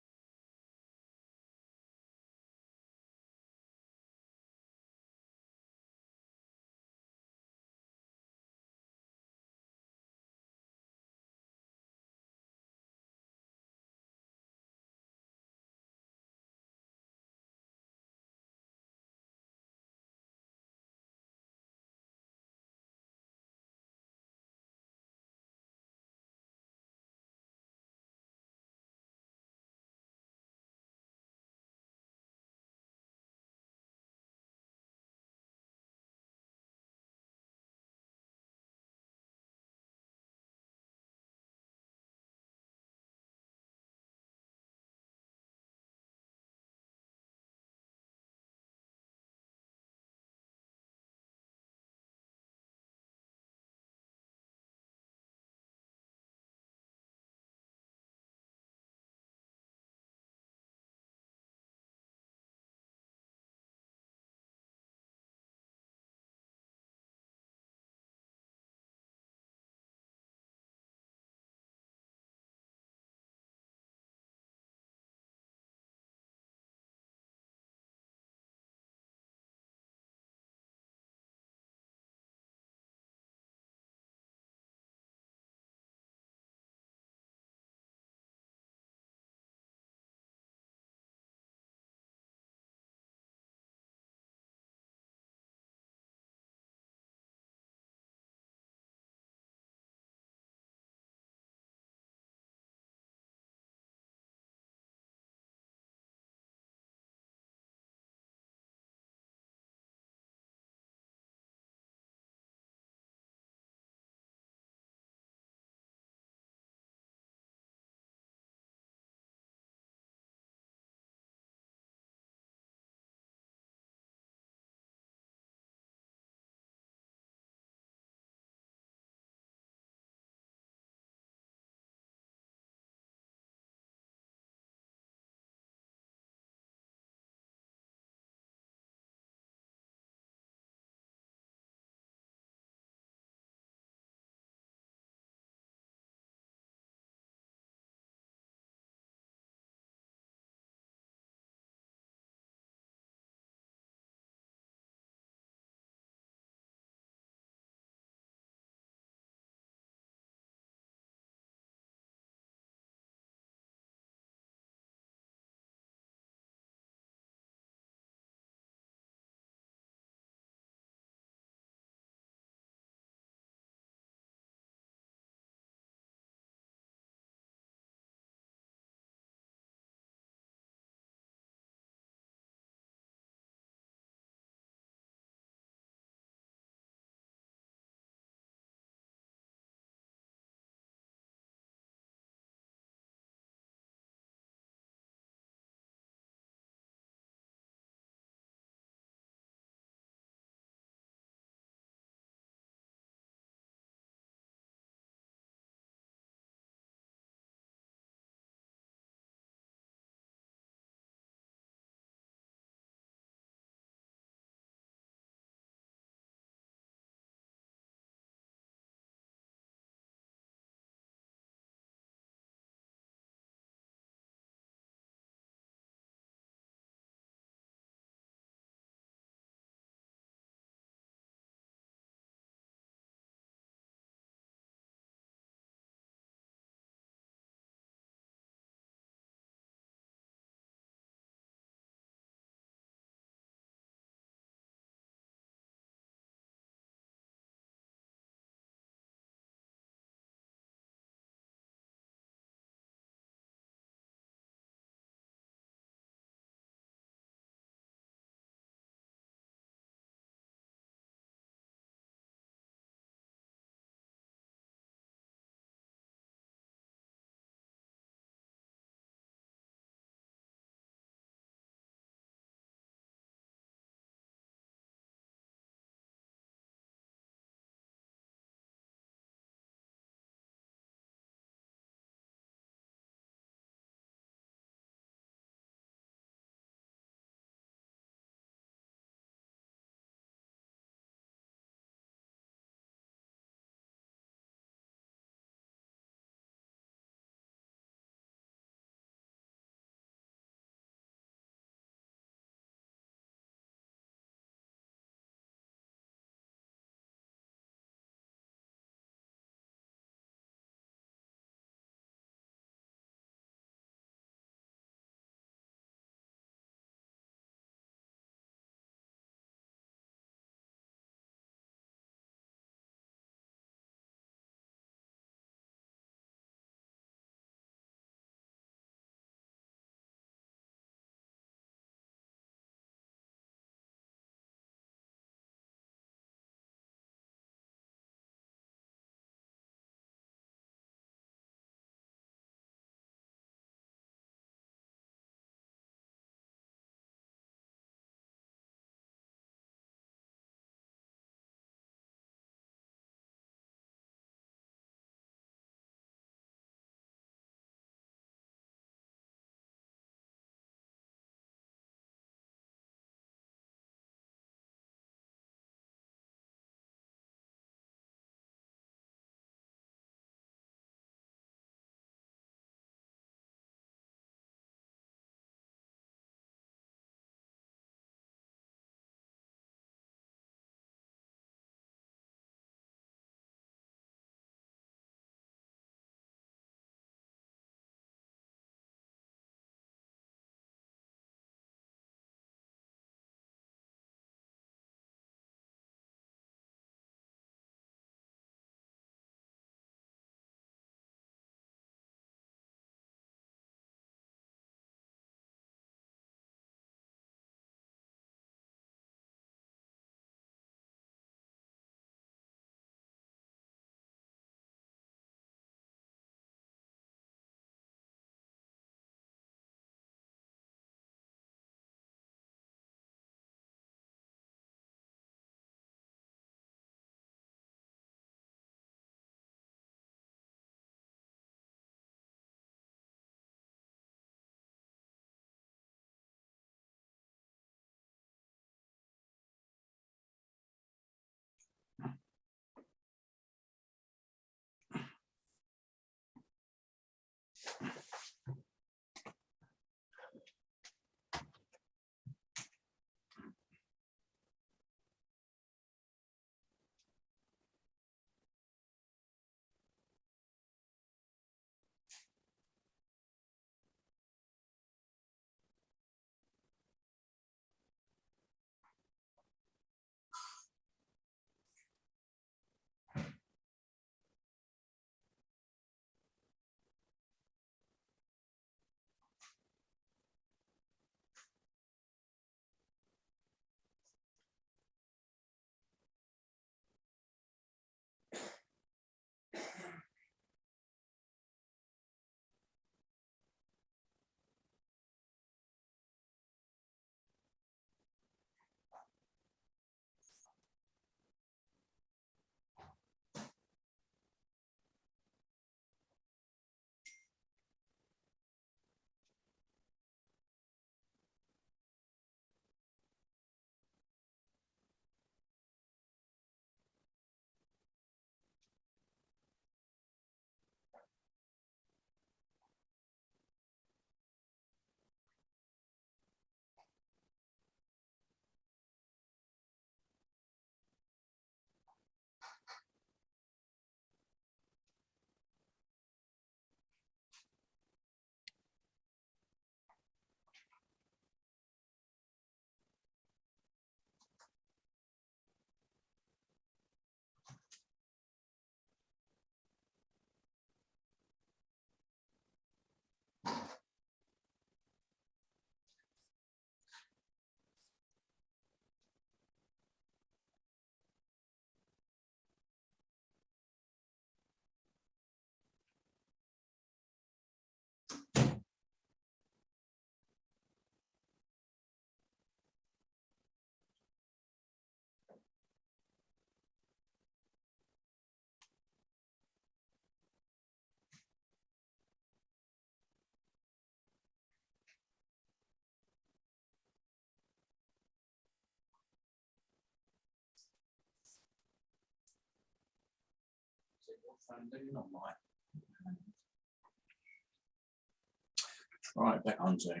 Right, back on Zoom.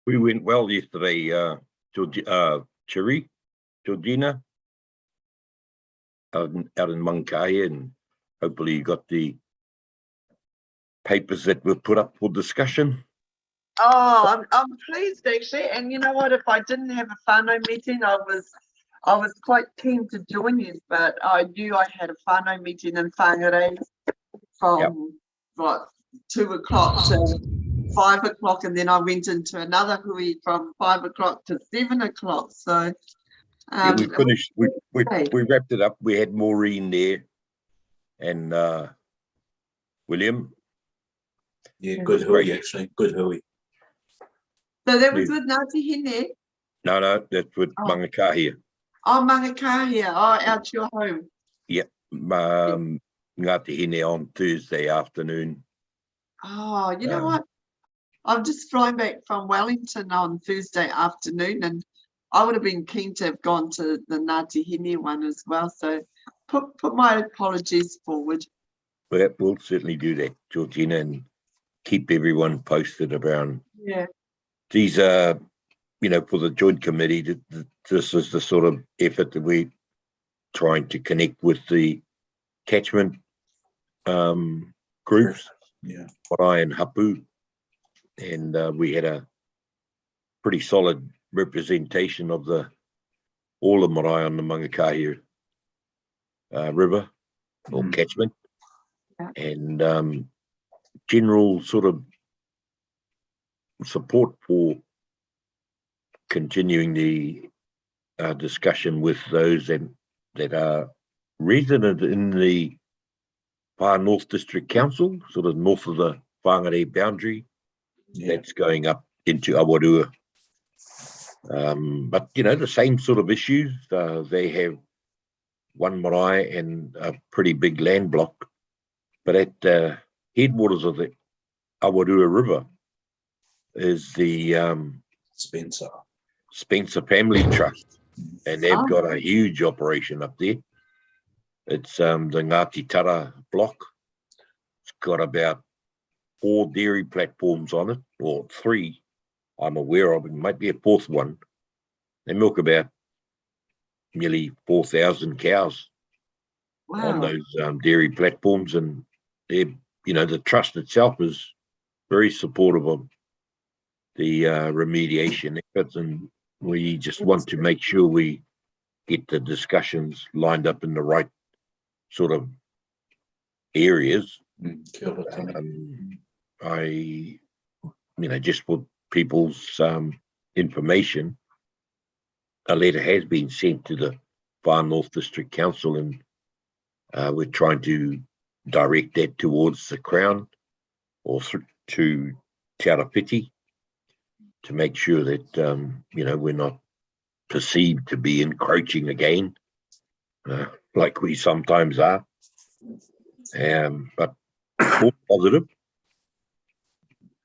We went well yesterday, Georgina, out in Mankai, and hopefully you got the papers that were put up for discussion. Oh, I'm pleased actually, and you know what? If I didn't have a whānau meeting, I was quite keen to join you, but I knew I had a whānau meeting in Whangarei from what 2 o'clock to 5 o'clock, and then I went into another hui from 5 o'clock to 7 o'clock. So Yeah, we finished. We wrapped it up. We had Maureen there, and William. Yeah, good hui actually. Good hui. So that was with Ngāti Hine? No, that's with Mangakahia. Oh, Mangakahia. Oh, out to your home. Yeah, Ngāti Hine on Thursday afternoon. Oh, you know what? I'm just flying back from Wellington on Thursday afternoon, and I would have been keen to have gone to the Ngāti Hine one as well. So put my apologies forward. Well, we'll certainly do that, Georgina, and keep everyone posted around. Yeah. These are, you know, for the joint committee, this is the sort of effort that we're trying to connect with the catchment groups, Yeah. Marae and Hapu, and we had a pretty solid representation of all of Marae on the Mangakahi River or catchment, and general sort of support for continuing the discussion with those that are resident in the Far North District Council, sort of north of the Whangarei boundary. Yeah. That's going up into Awarua. But, you know, the same sort of issues. They have one marae and a pretty big land block. But at the headwaters of the Awarua River is the Spencer Family Trust. And they've got a huge operation up there. It's the Ngāti Tara block. It's got about 4 dairy platforms on it, or 3 I'm aware of. It might be a 4th one. They milk about nearly 4,000 cows on those dairy platforms, and they're, you know, the trust itself is very supportive of the remediation efforts, and we just want to make sure we get the discussions lined up in the right sort of areas. You know, just for people's information, a letter has been sent to the Far North District Council, and we're trying to direct that towards the Crown or to Te Arawhiti to make sure that, you know, we're not perceived to be encroaching again, like we sometimes are. But all positive.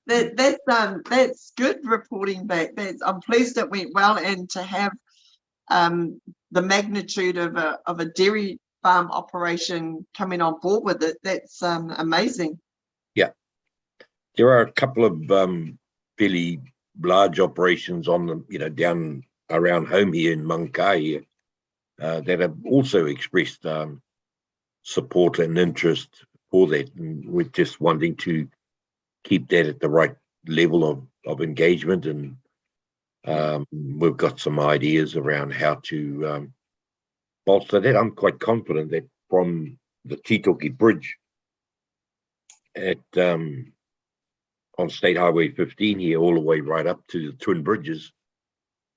That's good reporting back. I'm pleased it went well, and to have the magnitude of a dairy farm operation coming on board with it, that's amazing. Yeah, there are a couple of fairly large operations on the, you know, down around home here in Mangakahi that have also expressed support and interest for that, and we're just wanting to keep that at the right level of engagement, and we've got some ideas around how to bolster that. I'm quite confident that from the Titoki Bridge at on State Highway 15 here, all the way right up to the Twin Bridges,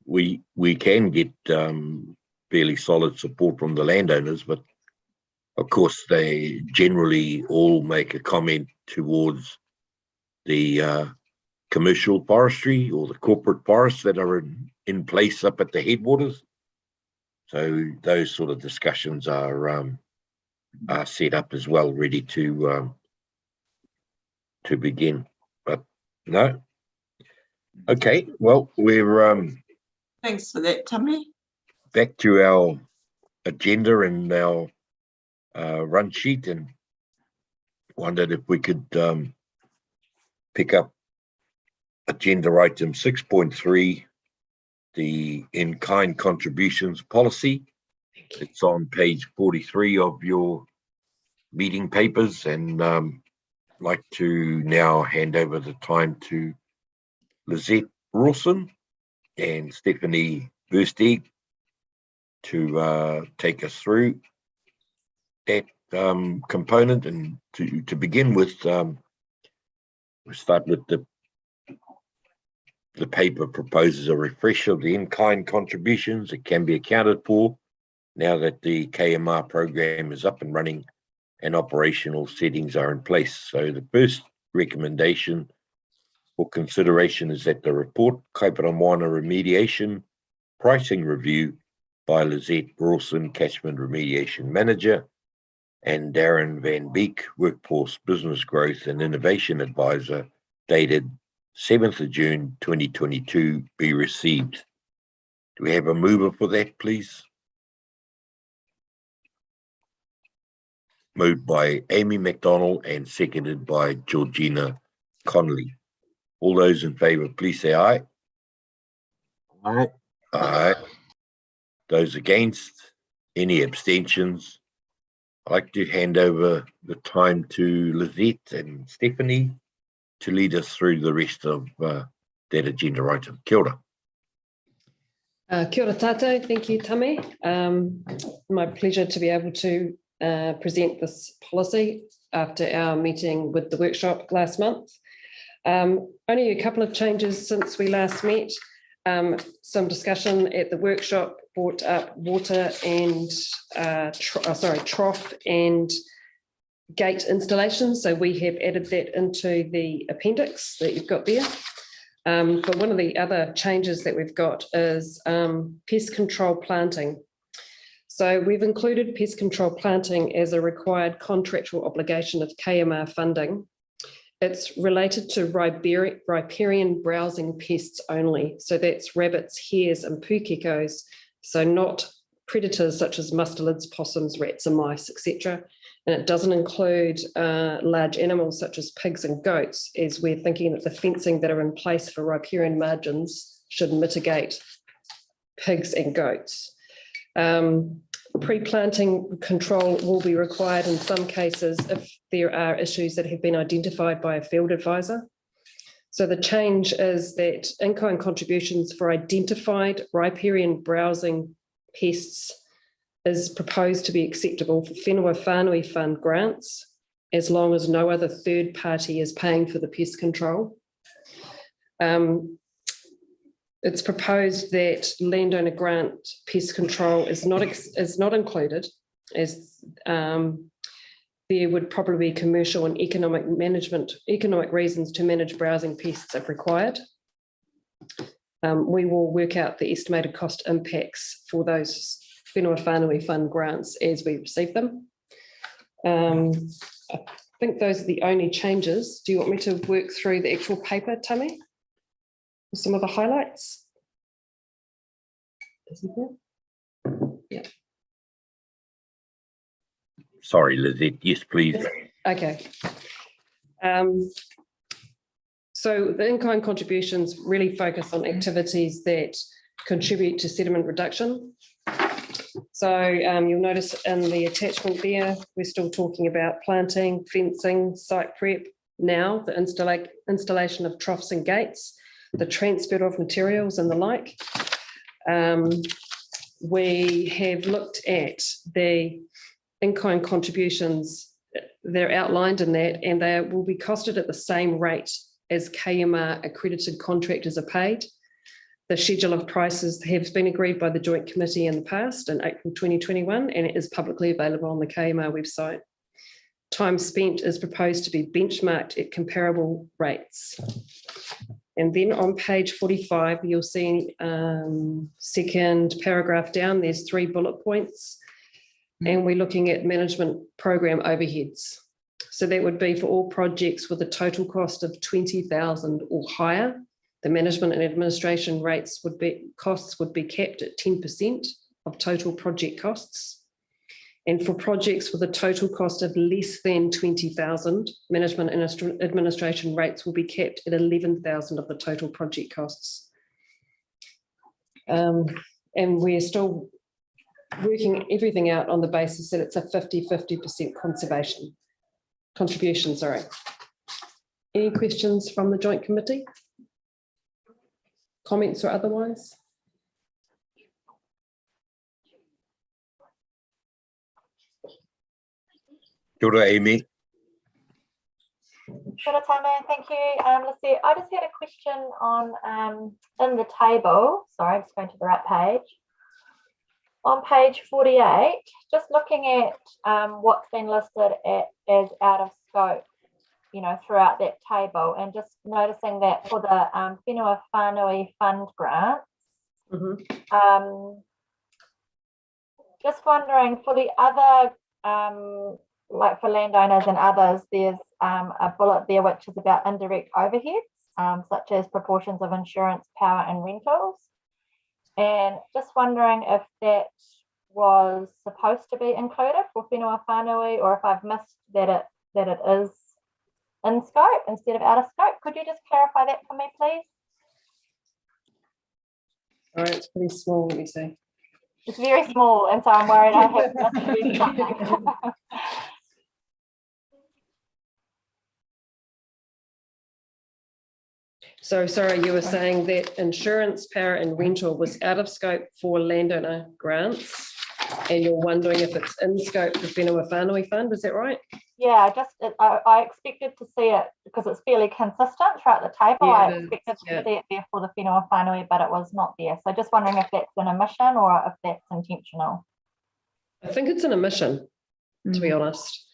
we can get fairly solid support from the landowners, but of course they generally all make a comment towards the commercial forestry or the corporate forests that are in place up at the headwaters. So those sort of discussions are set up as well, ready to begin. But no, okay. Well, we're Thanks for that, Tammy. back to our agenda and our run sheet, and wondered if we could pick up agenda item 6.3, the in-kind contributions policy. It's on page 43 of your meeting papers, and like to now hand over the time to Lizette Rawson and Stephanie Versteeg to take us through that component. And to begin with, we'll start with the paper proposes a refresh of the in-kind contributions that can be accounted for now that the KMR program is up and running and operational settings are in place. So the first recommendation for consideration is that the report, Kaipara Moana Remediation Pricing Review by Lizette Rawson, Catchment Remediation Manager, and Darren Van Beek, Workforce Business Growth and Innovation Advisor, dated 7th of June 2022, be received. Do we have a mover for that, please? Moved by Amy McDonald and seconded by Georgina Connolly. All those in favour, please say aye. Aye. Aye. Those against? Any abstentions? I'd like to hand over the time to Lizette and Stephanie to lead us through the rest of that agenda item. Kia ora. Kia ora tātou, thank you, Tame. My pleasure to be able to present this policy after our meeting with the workshop last month. Only a couple of changes since we last met. Some discussion at the workshop brought up water and trough and gate installations. So we have added that into the appendix that you've got there. But one of the other changes that we've got is pest control planting. So we've included pest control planting as a required contractual obligation of KMR funding. It's related to riparian browsing pests only. So that's rabbits, hares, and pukekos. So not predators such as mustelids, possums, rats, and mice, etc. And it doesn't include large animals such as pigs and goats, as we're thinking that the fencing that are in place for riparian margins should mitigate pigs and goats. Pre-planting control will be required in some cases if there are issues that have been identified by a field advisor. So the change is that in-kind contributions for identified riparian browsing pests is proposed to be acceptable for Whenua Whānui Fund grants, as long as no other third party is paying for the pest control. It's proposed that landowner grant pest control is not included, as there would probably be commercial and economic reasons to manage browsing pests if required. We will work out the estimated cost impacts for those Whenua Whānui Fund grants as we receive them. I think those are the only changes. Do you want me to work through the actual paper, Tame? Some of the highlights. Yeah. Sorry, Lizette. Yes, please. Okay. So the in-kind contributions really focus on activities that contribute to sediment reduction. So you'll notice in the attachment there, we're still talking about planting, fencing, site prep now, the installation of troughs and gates, the transport of materials and the like. We have looked at the in-kind contributions, they're outlined in that, and they will be costed at the same rate as KMR accredited contractors are paid. The schedule of prices has been agreed by the Joint Committee in the past in April 2021, and it is publicly available on the KMR website. Time spent is proposed to be benchmarked at comparable rates. And then on page 45, you'll see second paragraph down, there's 3 bullet points, and we're looking at management program overheads. So that would be for all projects with a total cost of 20,000 or higher. The management and administration costs would be capped at 10% of total project costs. And for projects with a total cost of less than 20,000, management and administration rates will be capped at 11,000 of the total project costs. And we're still working everything out on the basis that it's a 50-50% contribution. Any questions from the Joint Committee? Comments or otherwise? Kia ora, Amy. Kia ora, Tame, thank you. Let's see, I just had a question on in the table. Sorry, I'm just going to the right page. On page 48, just looking at what's been listed as out of scope, you know, throughout that table, and just noticing that for the Whenua Whānui Fund grants, just wondering for the other, like for landowners and others, there's a bullet there which is about indirect overheads, such as proportions of insurance, power and rentals. And just wondering if that was supposed to be included for whenua whānui, or if I've missed that it is in scope instead of out of scope. Could you just clarify that for me, please? All right, it's pretty small, let me see. It's very small, and so I'm worried I have misread something. So sorry, you were saying that insurance, power and rental was out of scope for landowner grants, and you're wondering if it's in scope for whenua whānui fund, is that right? Yeah, I expected to see it because it's fairly consistent throughout the table. Yeah, I expected to see it there for the whenua whānui, but it was not there. So just wondering if that's an omission or if that's intentional. I think it's an omission, to be honest.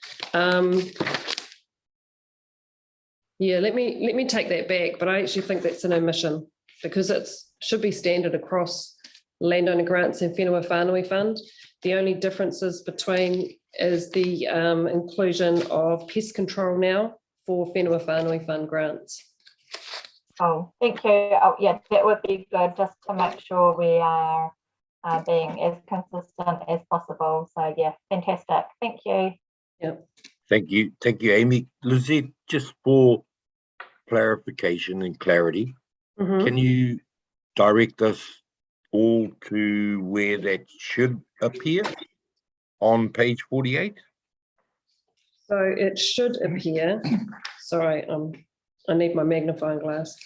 Yeah, let me take that back, but I actually think that's an omission because it should be standard across landowner grants and whenua whānui fund. The only differences between is the inclusion of pest control now for whenua whānui fund grants. Oh, thank you. Oh, yeah, that would be good just to make sure we are being as consistent as possible. So yeah, fantastic. Thank you. Yeah. Thank you, Amy. Lizette, just for clarification and clarity, can you direct us all to where that should appear on page 48? So it should appear, sorry, I need my magnifying glass.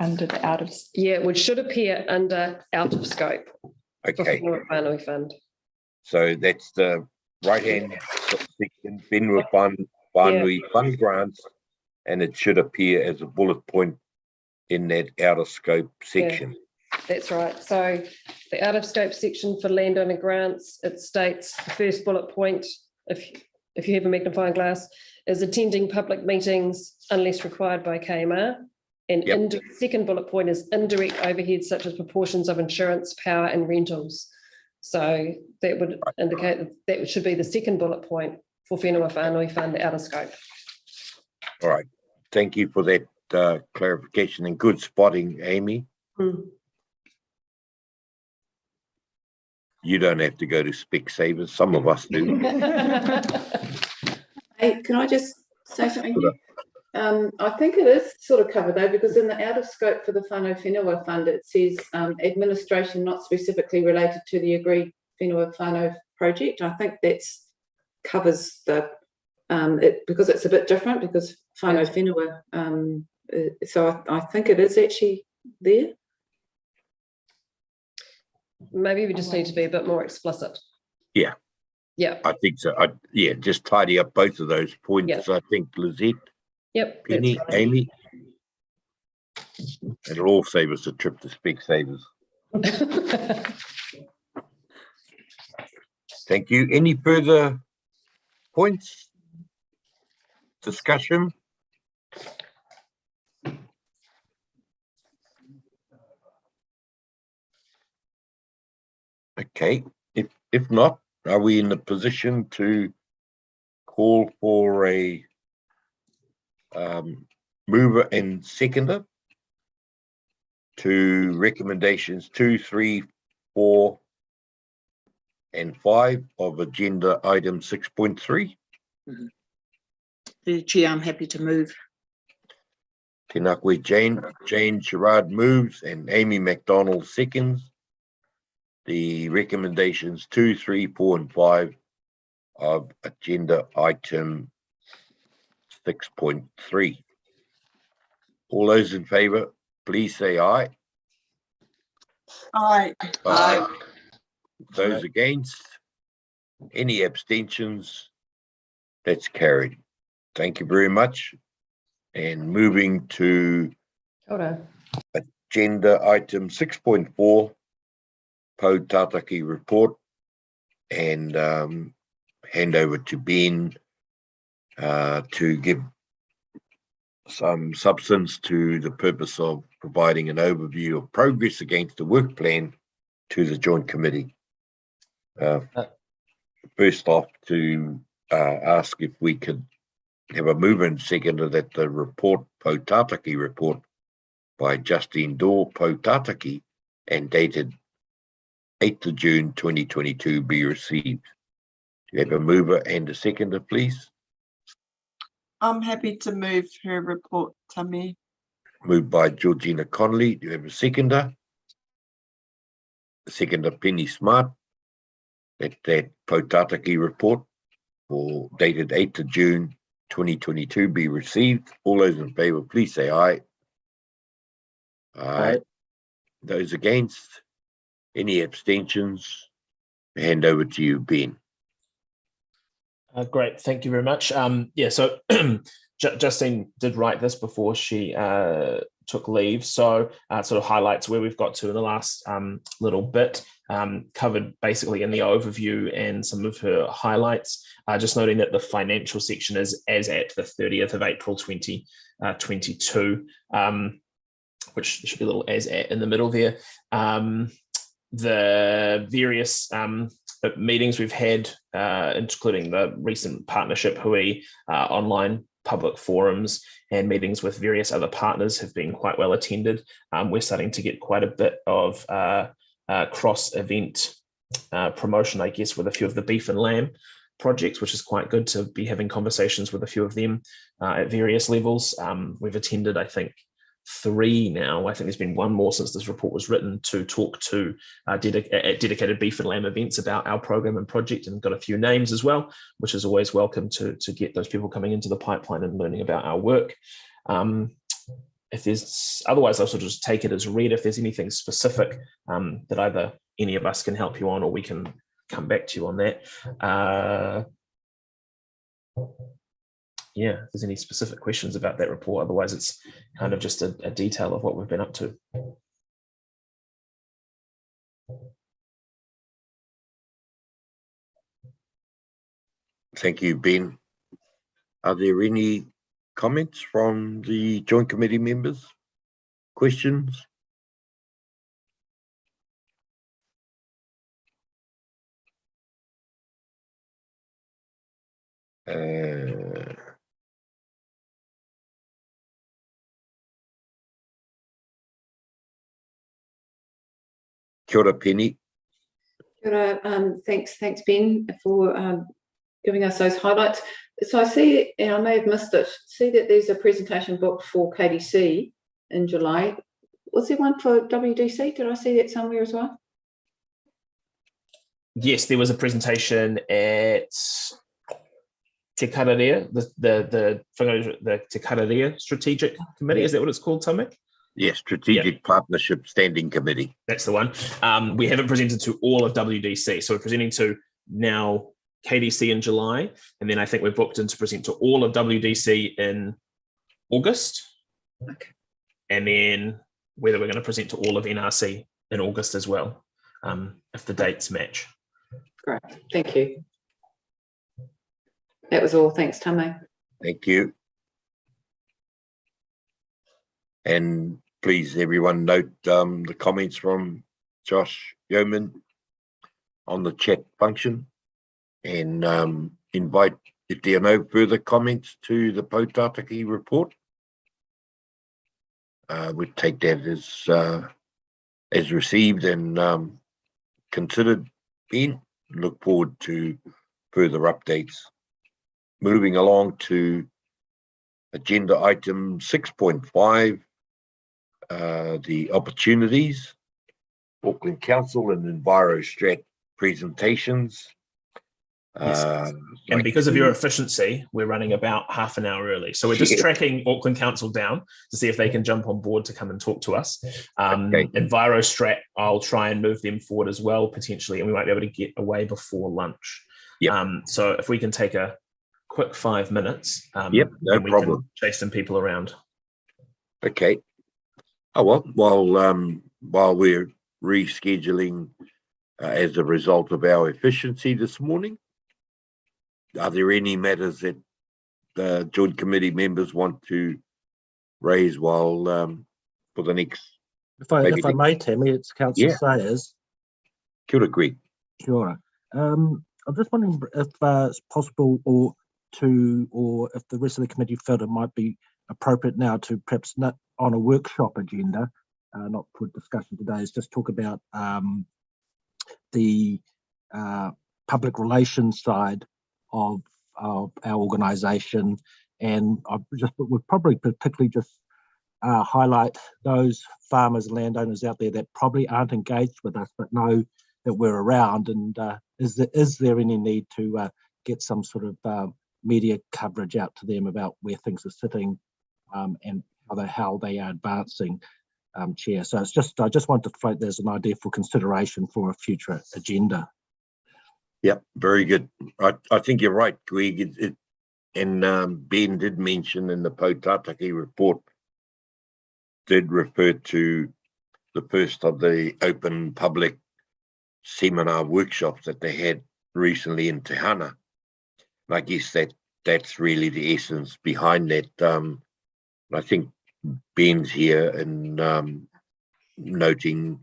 Under the out of. Yeah, which should appear under out of scope. Okay. For whenua whānui fund. So that's the right-hand section, whenua whānui fund grants, and it should appear as a bullet point in that out of scope section. Yeah, that's right. So the out of scope section for landowner grants, it states the first bullet point, if you have a magnifying glass, is attending public meetings unless required by KMR. And second bullet point is indirect overheads such as proportions of insurance, power and rentals. So that would indicate that should be the second bullet point for whenua whānui fund out of scope. All right. Thank you for that clarification and good spotting, Amy. You don't have to go to Specsavers. Some of us do. Hey, can I just say something? I think it is sort of covered though, because in the out of scope for the whenua fund, it says administration not specifically related to the agreed whenua project. I think that's covers the because it's a bit different because whenua. So I think it is actually there. Maybe we just need to be a bit more explicit. Yeah. Yeah. I think so. Yeah, just tidy up both of those points. I think Lizette. Yep. Penny, Amy. It'll all save us a trip to Specsavers. Thank you. Any further points? Discussion? Okay. If not, are we in a position to call for a mover and seconder to recommendations 2, 3, 4, and 5 of agenda item 6.3? The Chair, I'm happy to move. Tēnā koe, Jane Sherrard moves and Amy McDonald seconds the recommendations 2, 3, 4, and 5 of agenda item 6.3. All those in favour, please say aye. Aye. Aye. Those against? Any abstentions? That's carried. Thank you very much. And moving to agenda item 6.4, Pou Tātaki report, and hand over to Ben to give some substance to the purpose of providing an overview of progress against the work plan to the Joint Committee. First off, to ask if we could have a mover and seconder that the report, Pou Tātaki report, by Justine Dorr Poutataki and dated 8th of June 2022 be received. Do you have a mover and a seconder, please? I'm happy to move her report, Tami. Moved by Georgina Connolly. Do you have a seconder? A seconder, Penny Smart. That Poutataki report for dated 8th of June 2022 be received. All those in favour, please say aye. Aye. Those against? Any abstentions? Hand over to you, Ben. Great, thank you very much. Yeah, so Justine did write this before she took leave, so sort of highlights where we've got to in the last little bit, covered basically in the overview and some of her highlights, just noting that the financial section is as at the 30th of April 2022, which should be a little as at in the middle there. The various meetings we've had, including the recent partnership Hui online public forums and meetings with various other partners, have been quite well attended. We're starting to get quite a bit of cross-event promotion, I guess, with a few of the beef and lamb projects, which is quite good to be having conversations with a few of them at various levels. We've attended, I think, 3 now. I think there's been 1 more since this report was written to talk to dedicated beef and lamb events about our program and project, and got a few names as well, which is always welcome to get those people coming into the pipeline and learning about our work. If there's otherwise, I'll sort of just take it as read. If there's anything specific that either any of us can help you on, or we can come back to you on that. Yeah, if there's any specific questions about that report, otherwise it's kind of just a detail of what we've been up to. Thank you, Ben. Are there any comments from the Joint Committee members? Questions? Kia ora, Penny. Kia ora, thanks Ben, for giving us those highlights. So I see, and I may have missed it, see that there's a presentation booked for KDC in July. Was there one for WDC? Did I see that somewhere as well? Yes, there was a presentation at Te Kararea, the Te Kararea Strategic Committee. Is that what it's called, Tommy? Yes, Strategic Partnership Standing Committee. That's the one. We haven't presented to all of WDC, so we're presenting to now KDC in July, and then I think we're booked in to present to all of WDC in August. Okay. And then whether we're going to present to all of NRC in August as well, if the dates match. Great, thank you. That was all. Thanks, Tame. Thank you. And please, everyone, note the comments from Josh Yeoman on the chat function, and invite, if there are no further comments to the Poutataki report, we'd take that as received and considered. Ben, look forward to further updates. Moving along to agenda item 6.5, the opportunities, Auckland Council and EnviroStrat presentations. Yes. And because of your efficiency, we're running about half an hour early. So we're just tracking Auckland Council down to see if they can jump on board to come and talk to us. Okay. EnviroStrat, I'll try and move them forward as well, potentially, and we might be able to get away before lunch. Yep. So if we can take a quick 5 minutes, yep, no we problem. can chase some people around. Okay. Oh, well, while we're rescheduling as a result of our efficiency this morning, are there any matters that the Joint Committee members want to raise while for the next? If I may, Tammy, it's Councillor Sayers. Kia ora, Greg. Kia ora. I'm just wondering if it's possible, or if the rest of the committee felt it might be appropriate now to perhaps not on a workshop agenda, not for discussion today, is just talk about the public relations side of our organisation, and I just would probably particularly just highlight those farmers, landowners out there that probably aren't engaged with us but know that we're around, and is there any need to get some sort of media coverage out to them about where things are sitting and how they are advancing, Chair. So it's just, I just want to float there's an idea for consideration for a future agenda. Yeah, very good. I think you're right, Greg. And Ben did mention in the Poutātaki report, did refer to the first of the open public seminar workshops that they had recently in Te Hana. I guess that's really the essence behind that. I think Ben's here and noting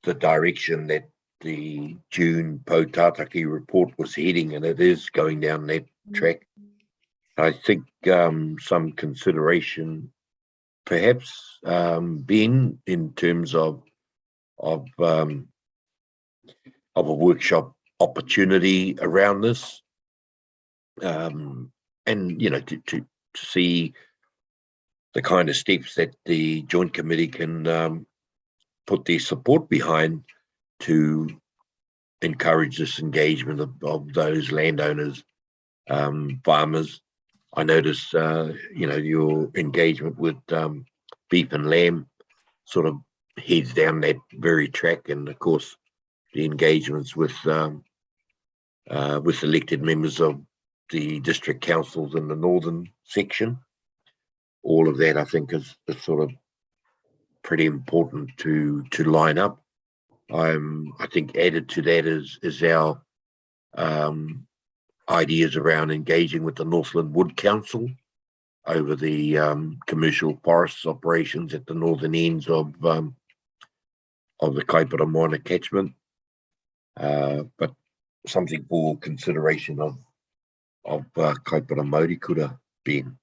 the direction that the June Poutātaki report was heading, and it is going down that track. I think some consideration, perhaps, Ben, in terms of a workshop opportunity around this, and to see the kind of steps that the Joint Committee can put their support behind to encourage this engagement of those landowners, farmers. I notice, your engagement with beef and lamb sort of heads down that very track, and of course the engagements with elected members of the district councils in the northern section. All of that, I think, is sort of pretty important to line up. I think added to that is our ideas around engaging with the Northland Wood Council over the commercial forests operations at the northern ends of the Kaipara Moana catchment, but something for consideration of Kaipara Māori Kura, Ben.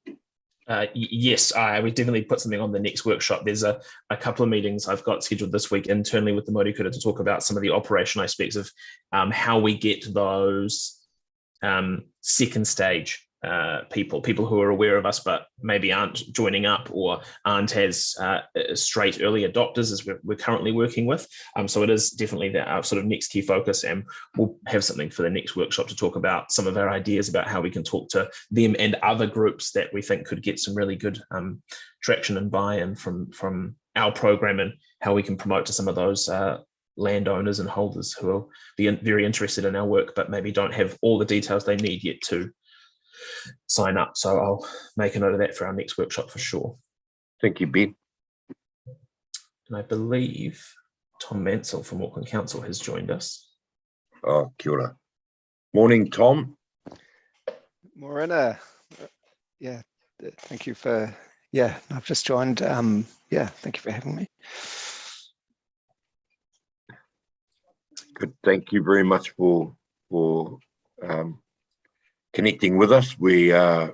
Yes, we definitely put something on the next workshop. There's a couple of meetings I've got scheduled this week internally with the Māori Kura to talk about some of the operational aspects of how we get those second stage people who are aware of us but maybe aren't joining up or aren't as straight early adopters as we're currently working with. So it is definitely our sort of next key focus, and we'll have something for the next workshop to talk about some of our ideas about how we can talk to them and other groups that we think could get some really good traction and buy-in from our program, and how we can promote to some of those landowners and holders who will be very interested in our work but maybe don't have all the details they need yet to sign up. So I'll make a note of that for our next workshop for sure. Thank you, Ben. And I believe Tom Mansell from Auckland Council has joined us. Oh, kia ora. Morning, Tom. Morena. Yeah, thank you for, I've just joined. Thank you for having me. Good, thank you very much for connecting with us. We are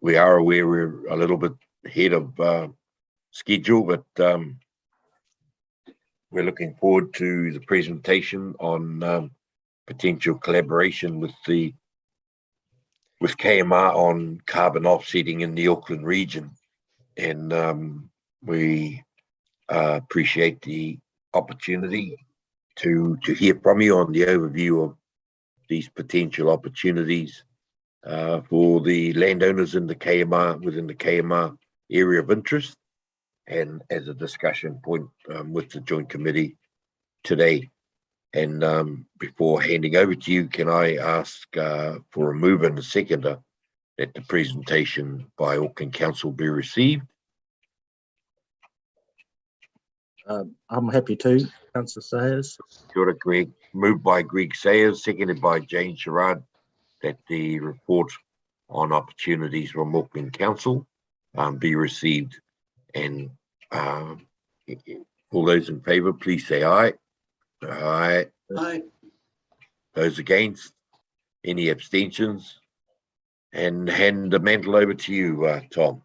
aware we're a little bit ahead of schedule, but we're looking forward to the presentation on potential collaboration with KMR on carbon offsetting in the Auckland region, and we appreciate the opportunity to hear from you on the overview of these potential opportunities for the landowners in the KMR, within the KMR area of interest, and as a discussion point with the Joint Committee today. And before handing over to you, can I ask for a mover and a seconder that the presentation by Auckland Council be received? I'm happy to, Councillor Sayers. Kia ora, Greg. Moved by Greg Sayers, seconded by Jane Sherrard, that the report on opportunities from Auckland Council be received. And all those in favour, please say aye. Aye. Aye. Those against? Any abstentions? And hand the mantle over to you, Tom.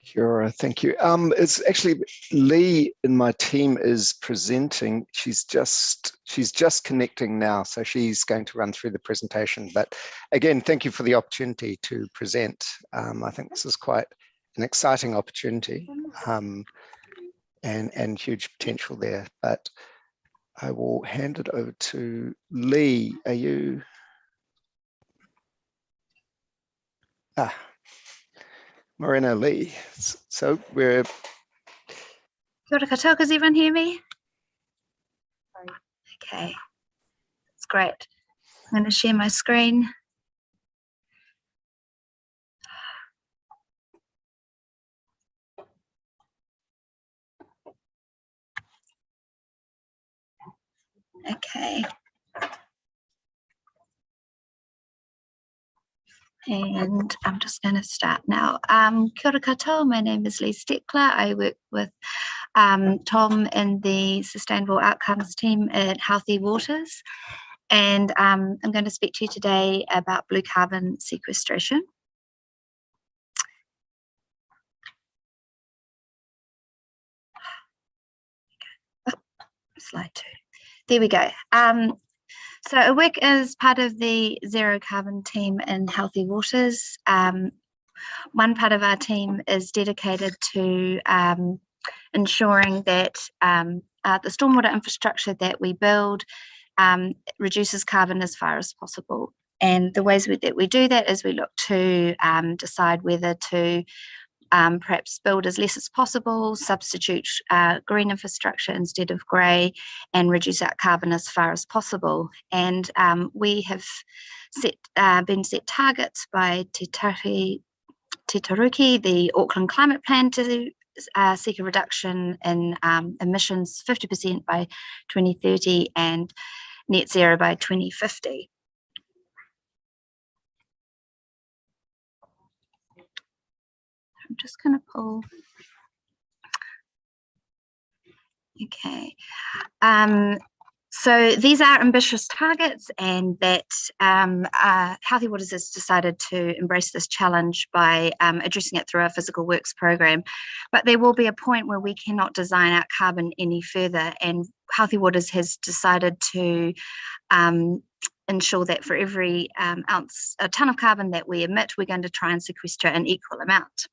Kia ora, thank you. It's actually Lee in my team is presenting. She's just connecting now, so she's going to run through the presentation. But again, thank you for the opportunity to present. I think this is quite an exciting opportunity and huge potential there. But I will hand it over to Lee. Are you? Morena Lee. So we're. Kia ora koutou, does everyone hear me? Okay, that's great. I'm going to share my screen. Okay. And I'm just going to start now. Kia ora koutou, my name is Lee Steckler. I work with Tom in the Sustainable Outcomes team at Healthy Waters. And I'm going to speak to you today about blue carbon sequestration. Oh, slide 2. There we go. So I work as part of the zero carbon team in Healthy Waters. One part of our team is dedicated to ensuring that the stormwater infrastructure that we build reduces carbon as far as possible. And the ways that we do that is we look to decide whether to perhaps build as less as possible, substitute green infrastructure instead of grey, and reduce our carbon as far as possible. And we have been set targets by Te Taruki, the Auckland Climate Plan, to seek a reduction in emissions 50% by 2030 and net zero by 2050. I'm just going to pull. Okay. So these are ambitious targets, and that Healthy Waters has decided to embrace this challenge by addressing it through our physical works program. But there will be a point where we cannot design out carbon any further, and Healthy Waters has decided to ensure that for every a tonne of carbon that we emit, we're going to try and sequester an equal amount.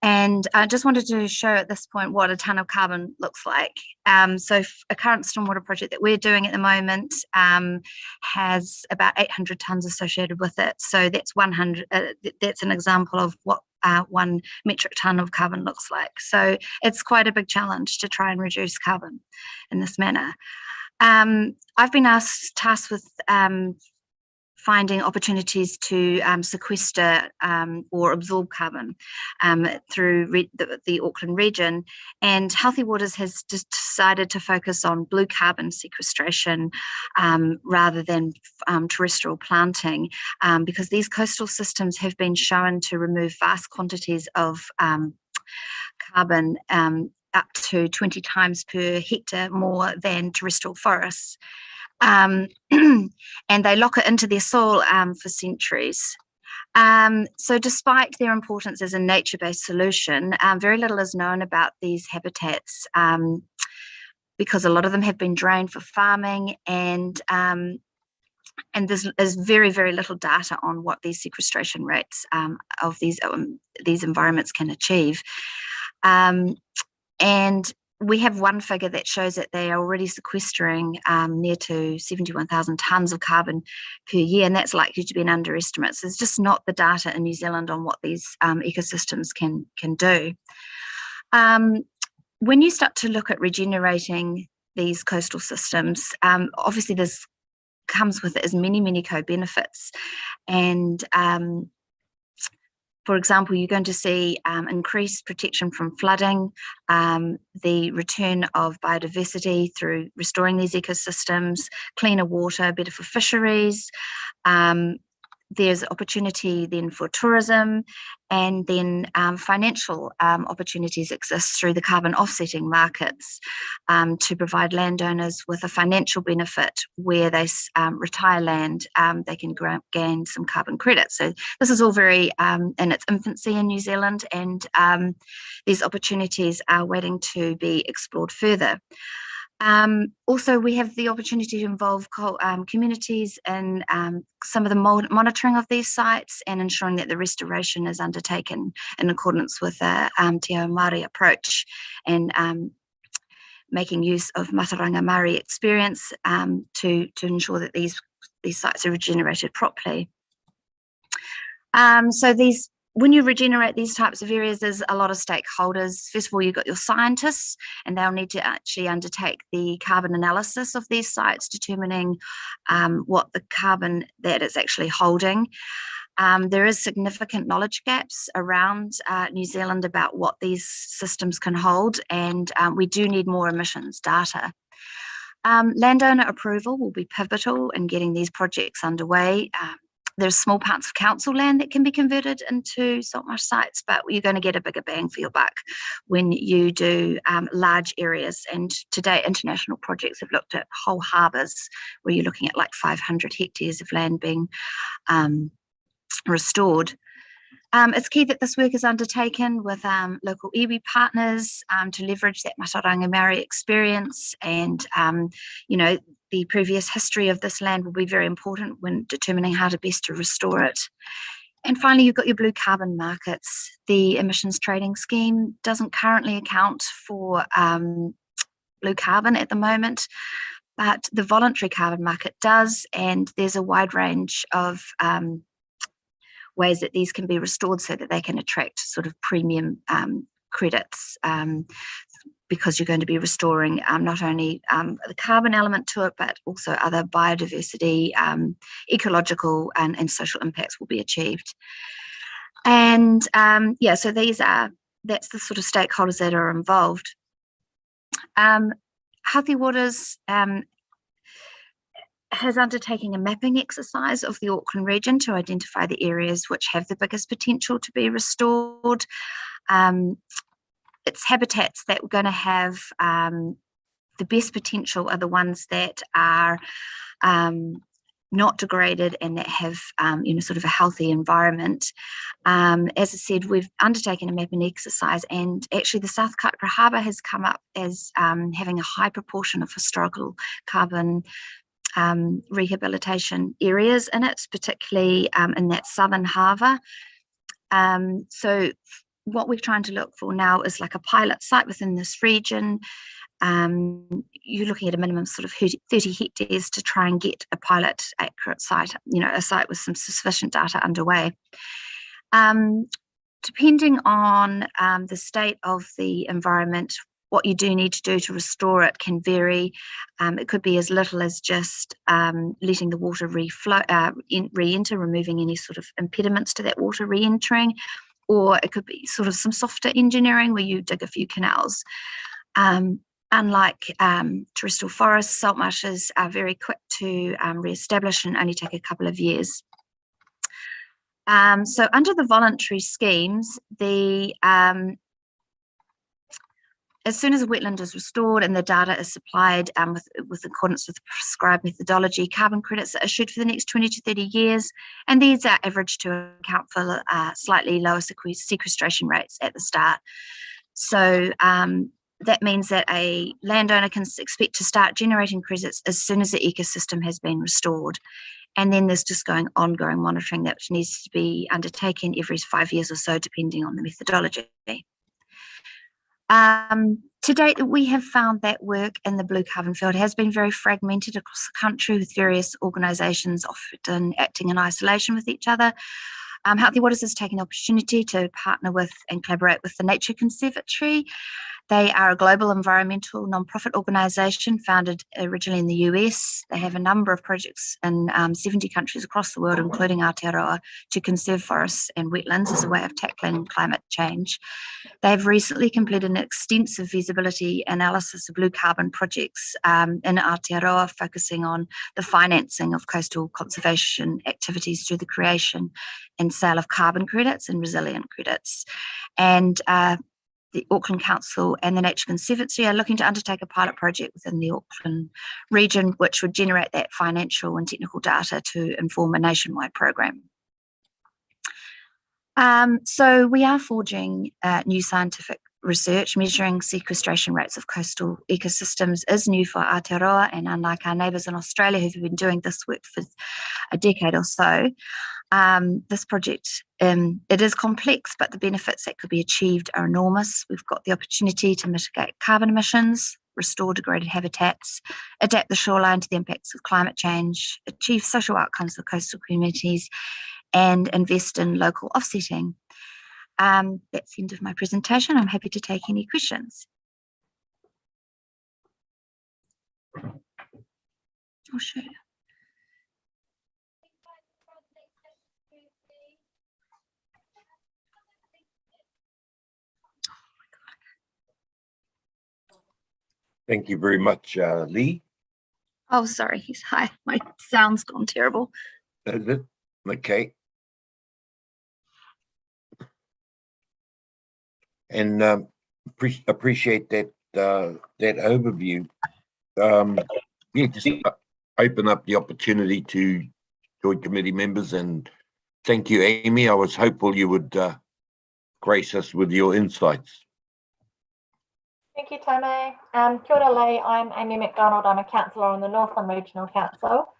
And I just wanted to show at this point what a tonne of carbon looks like. So a current stormwater project that we're doing at the moment has about 800 tonnes associated with it. So that's 100. That's an example of what 1 metric tonne of carbon looks like. So it's quite a big challenge to try and reduce carbon in this manner. I've been tasked with finding opportunities to sequester or absorb carbon through the Auckland region, and Healthy Waters has decided to focus on blue carbon sequestration rather than terrestrial planting, because these coastal systems have been shown to remove vast quantities of carbon, up to 20 times per hectare more than terrestrial forests. And they lock it into their soil for centuries. So despite their importance as a nature-based solution, very little is known about these habitats because a lot of them have been drained for farming, and there's very, very little data on what these sequestration rates of these environments can achieve. And we have one figure that shows that they are already sequestering near to 71,000 tonnes of carbon per year, and that's likely to be an underestimate. So there's just not the data in New Zealand on what these ecosystems can do. When you start to look at regenerating these coastal systems, obviously this comes with it as many, many co-benefits. And for example, you're going to see increased protection from flooding, the return of biodiversity through restoring these ecosystems, cleaner water, better for fisheries, there's opportunity then for tourism, and then financial opportunities exist through the carbon offsetting markets to provide landowners with a financial benefit where they retire land, they can gain some carbon credits. So this is all very in its infancy in New Zealand, and these opportunities are waiting to be explored further. Also, we have the opportunity to involve communities in some of the monitoring of these sites and ensuring that the restoration is undertaken in accordance with a Te Ao Māori approach, and making use of Mataranga Māori experience to ensure that these sites are regenerated properly. So when you regenerate these types of areas, there's a lot of stakeholders. First of all, you've got your scientists, and they'll need to actually undertake the carbon analysis of these sites, determining what the carbon that it's actually holding. There is significant knowledge gaps around New Zealand about what these systems can hold, and we do need more emissions data. Landowner approval will be pivotal in getting these projects underway. There's small parts of council land that can be converted into saltmarsh sites, but you're going to get a bigger bang for your buck when you do large areas. And today, international projects have looked at whole harbours where you're looking at like 500 hectares of land being restored. It's key that this work is undertaken with local iwi partners to leverage that Mataranga Māori experience, and the previous history of this land will be very important when determining how to best to restore it. And finally, you've got your blue carbon markets. The emissions trading scheme doesn't currently account for blue carbon at the moment, but the voluntary carbon market does, and there's a wide range of ways that these can be restored so that they can attract sort of premium credits, because you're going to be restoring not only the carbon element to it, but also other biodiversity, ecological and social impacts will be achieved. And so that's the sort of stakeholders that are involved. Healthy Waters has undertaken a mapping exercise of the Auckland region to identify the areas which have the biggest potential to be restored. Its habitats that we're going to have the best potential are the ones that are not degraded and that have sort of a healthy environment. As I said, we've undertaken a mapping exercise, and actually the South Kaipara Harbour has come up as having a high proportion of historical carbon rehabilitation areas in it, particularly in that southern harbour. So what we're trying to look for now is like a pilot site within this region. You're looking at a minimum sort of 30 hectares to try and get a pilot accurate site, a site with some sufficient data underway. Depending on the state of the environment, what you do need to do to restore it can vary. It could be as little as just letting the water re-enter, removing any sort of impediments to that water re-entering, or it could be sort of some softer engineering where you dig a few canals. Unlike terrestrial forests, salt marshes are very quick to re-establish and only take a couple of years. So under the voluntary schemes, as soon as a wetland is restored and the data is supplied with accordance with the prescribed methodology, carbon credits are issued for the next 20 to 30 years, and these are averaged to account for slightly lower sequestration rates at the start. So that means that a landowner can expect to start generating credits as soon as the ecosystem has been restored. And then there's just ongoing monitoring that needs to be undertaken every 5 years or so, depending on the methodology. To date, we have found that work in the blue carbon field has been very fragmented across the country, with various organisations often acting in isolation with each other. Healthy Waters has taken the opportunity to partner with and collaborate with the Nature Conservatory They are a global environmental nonprofit organisation founded originally in the US. They have a number of projects in 70 countries across the world, including Aotearoa, to conserve forests and wetlands as a way of tackling climate change. They've recently completed an extensive feasibility analysis of blue carbon projects in Aotearoa, focusing on the financing of coastal conservation activities through the creation and sale of carbon credits and resilient credits. And the Auckland Council and the Nature Conservancy are looking to undertake a pilot project within the Auckland region, which would generate that financial and technical data to inform a nationwide program. So we are forging new scientific research. Measuring sequestration rates of coastal ecosystems is new for Aotearoa, and unlike our neighbours in Australia who've been doing this work for a decade or so, this project, it is complex, but the benefits that could be achieved are enormous. We've got the opportunity to mitigate carbon emissions, restore degraded habitats, adapt the shoreline to the impacts of climate change, achieve social outcomes for coastal communities, and invest in local offsetting. That's the end of my presentation. I'm happy to take any questions. Oh, sure. Thank you very much, Lee. Oh, sorry. Hi, my sound's gone terrible. Is it? Okay. And appreciate that that overview. Yeah, just open up the opportunity to joint committee members, and thank you, Amy. I was hopeful you would grace us with your insights. Thank you, Tommy. Kia ora, Lee. I'm Amy McDonald. I'm a councillor on the Northland Regional Council.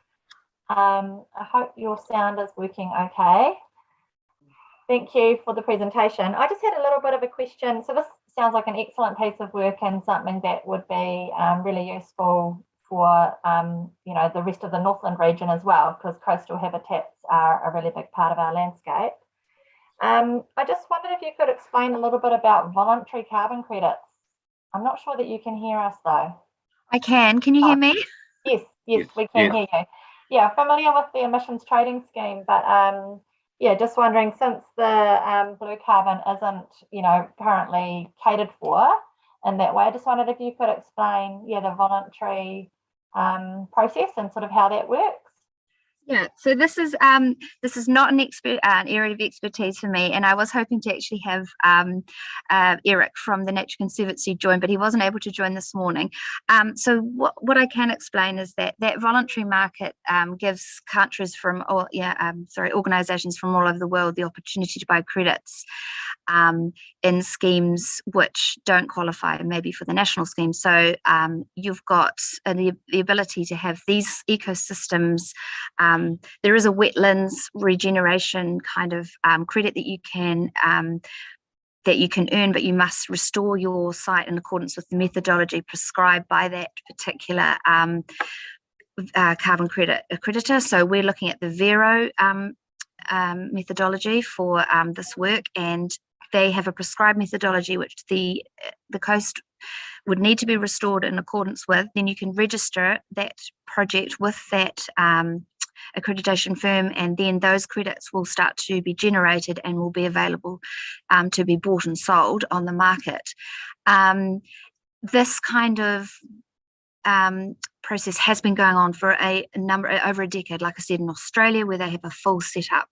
I hope your sound is working okay. Thank you for the presentation. I just had a little bit of a question. So this sounds like an excellent piece of work and something that would be really useful for you know, the rest of the Northland region as well, because coastal habitats are a really big part of our landscape. I just wondered if you could explain a little bit about voluntary carbon credits. I'm not sure that you can hear us though. I can. Can you hear me? Yes, we can hear you. Yeah, familiar with the emissions trading scheme, but yeah, just wondering, since the blue carbon isn't, you know, currently catered for in that way, I just wondered if you could explain, yeah, the voluntary process and sort of how that works. Yeah, so this is not an area of expertise for me, and I was hoping to actually have Eric from the Nature Conservancy join, but he wasn't able to join this morning. So what I can explain is that voluntary market gives countries from organisations from all over the world the opportunity to buy credits in schemes which don't qualify maybe for the national scheme. So you've got the ability to have these ecosystems. There is a wetlands regeneration kind of credit that you can earn, but you must restore your site in accordance with the methodology prescribed by that particular carbon credit accreditor. So we're looking at the Vero methodology for this work, and they have a prescribed methodology which the coast would need to be restored in accordance with. Then you can register that project with that accreditation firm, and then those credits will start to be generated and will be available to be bought and sold on the market. This kind of process has been going on for over a decade, like I said, in Australia, where they have a full setup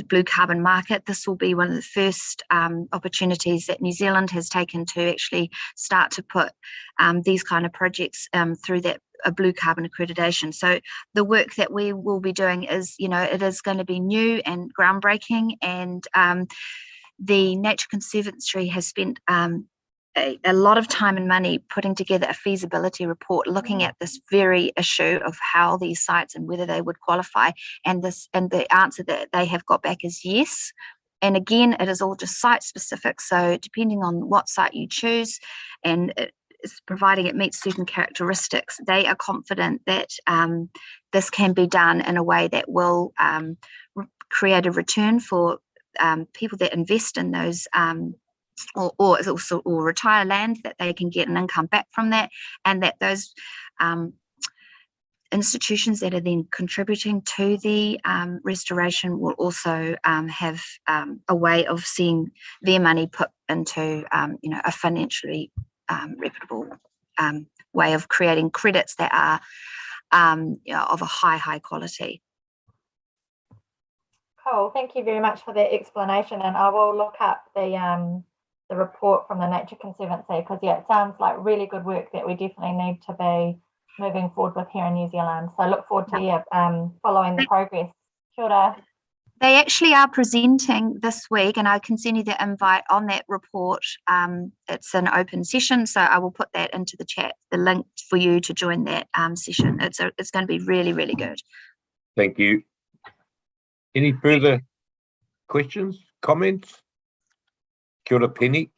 blue carbon market. This will be one of the first opportunities that New Zealand has taken to actually start to put these kind of projects through that blue carbon accreditation. So the work that we will be doing is, it is going to be new and groundbreaking, and the Nature Conservancy has spent a lot of time and money putting together a feasibility report looking at this very issue of how these sites and whether they would qualify, and the answer that they have got back is yes. And again, it is all just site specific, so depending on what site you choose and providing it meets certain characteristics, they are confident that this can be done in a way that will create a return for people that invest in those or is also or retire land, that they can get an income back from that, and that those institutions that are then contributing to the restoration will also have a way of seeing their money put into a financially reputable way of creating credits that are of a high quality. Cool, thank you very much for that explanation, and I will look up the report from the Nature Conservancy, because yeah, it sounds like really good work that we definitely need to be moving forward with here in New Zealand. So I look forward to following the progress. Kia ora. They actually are presenting this week, and I can send you the invite on that report. It's an open session, so I will put that into the chat, the link for you to join that session. It's going to be really, really good. Thank you. Any further questions, comments? Kia ora, Penny.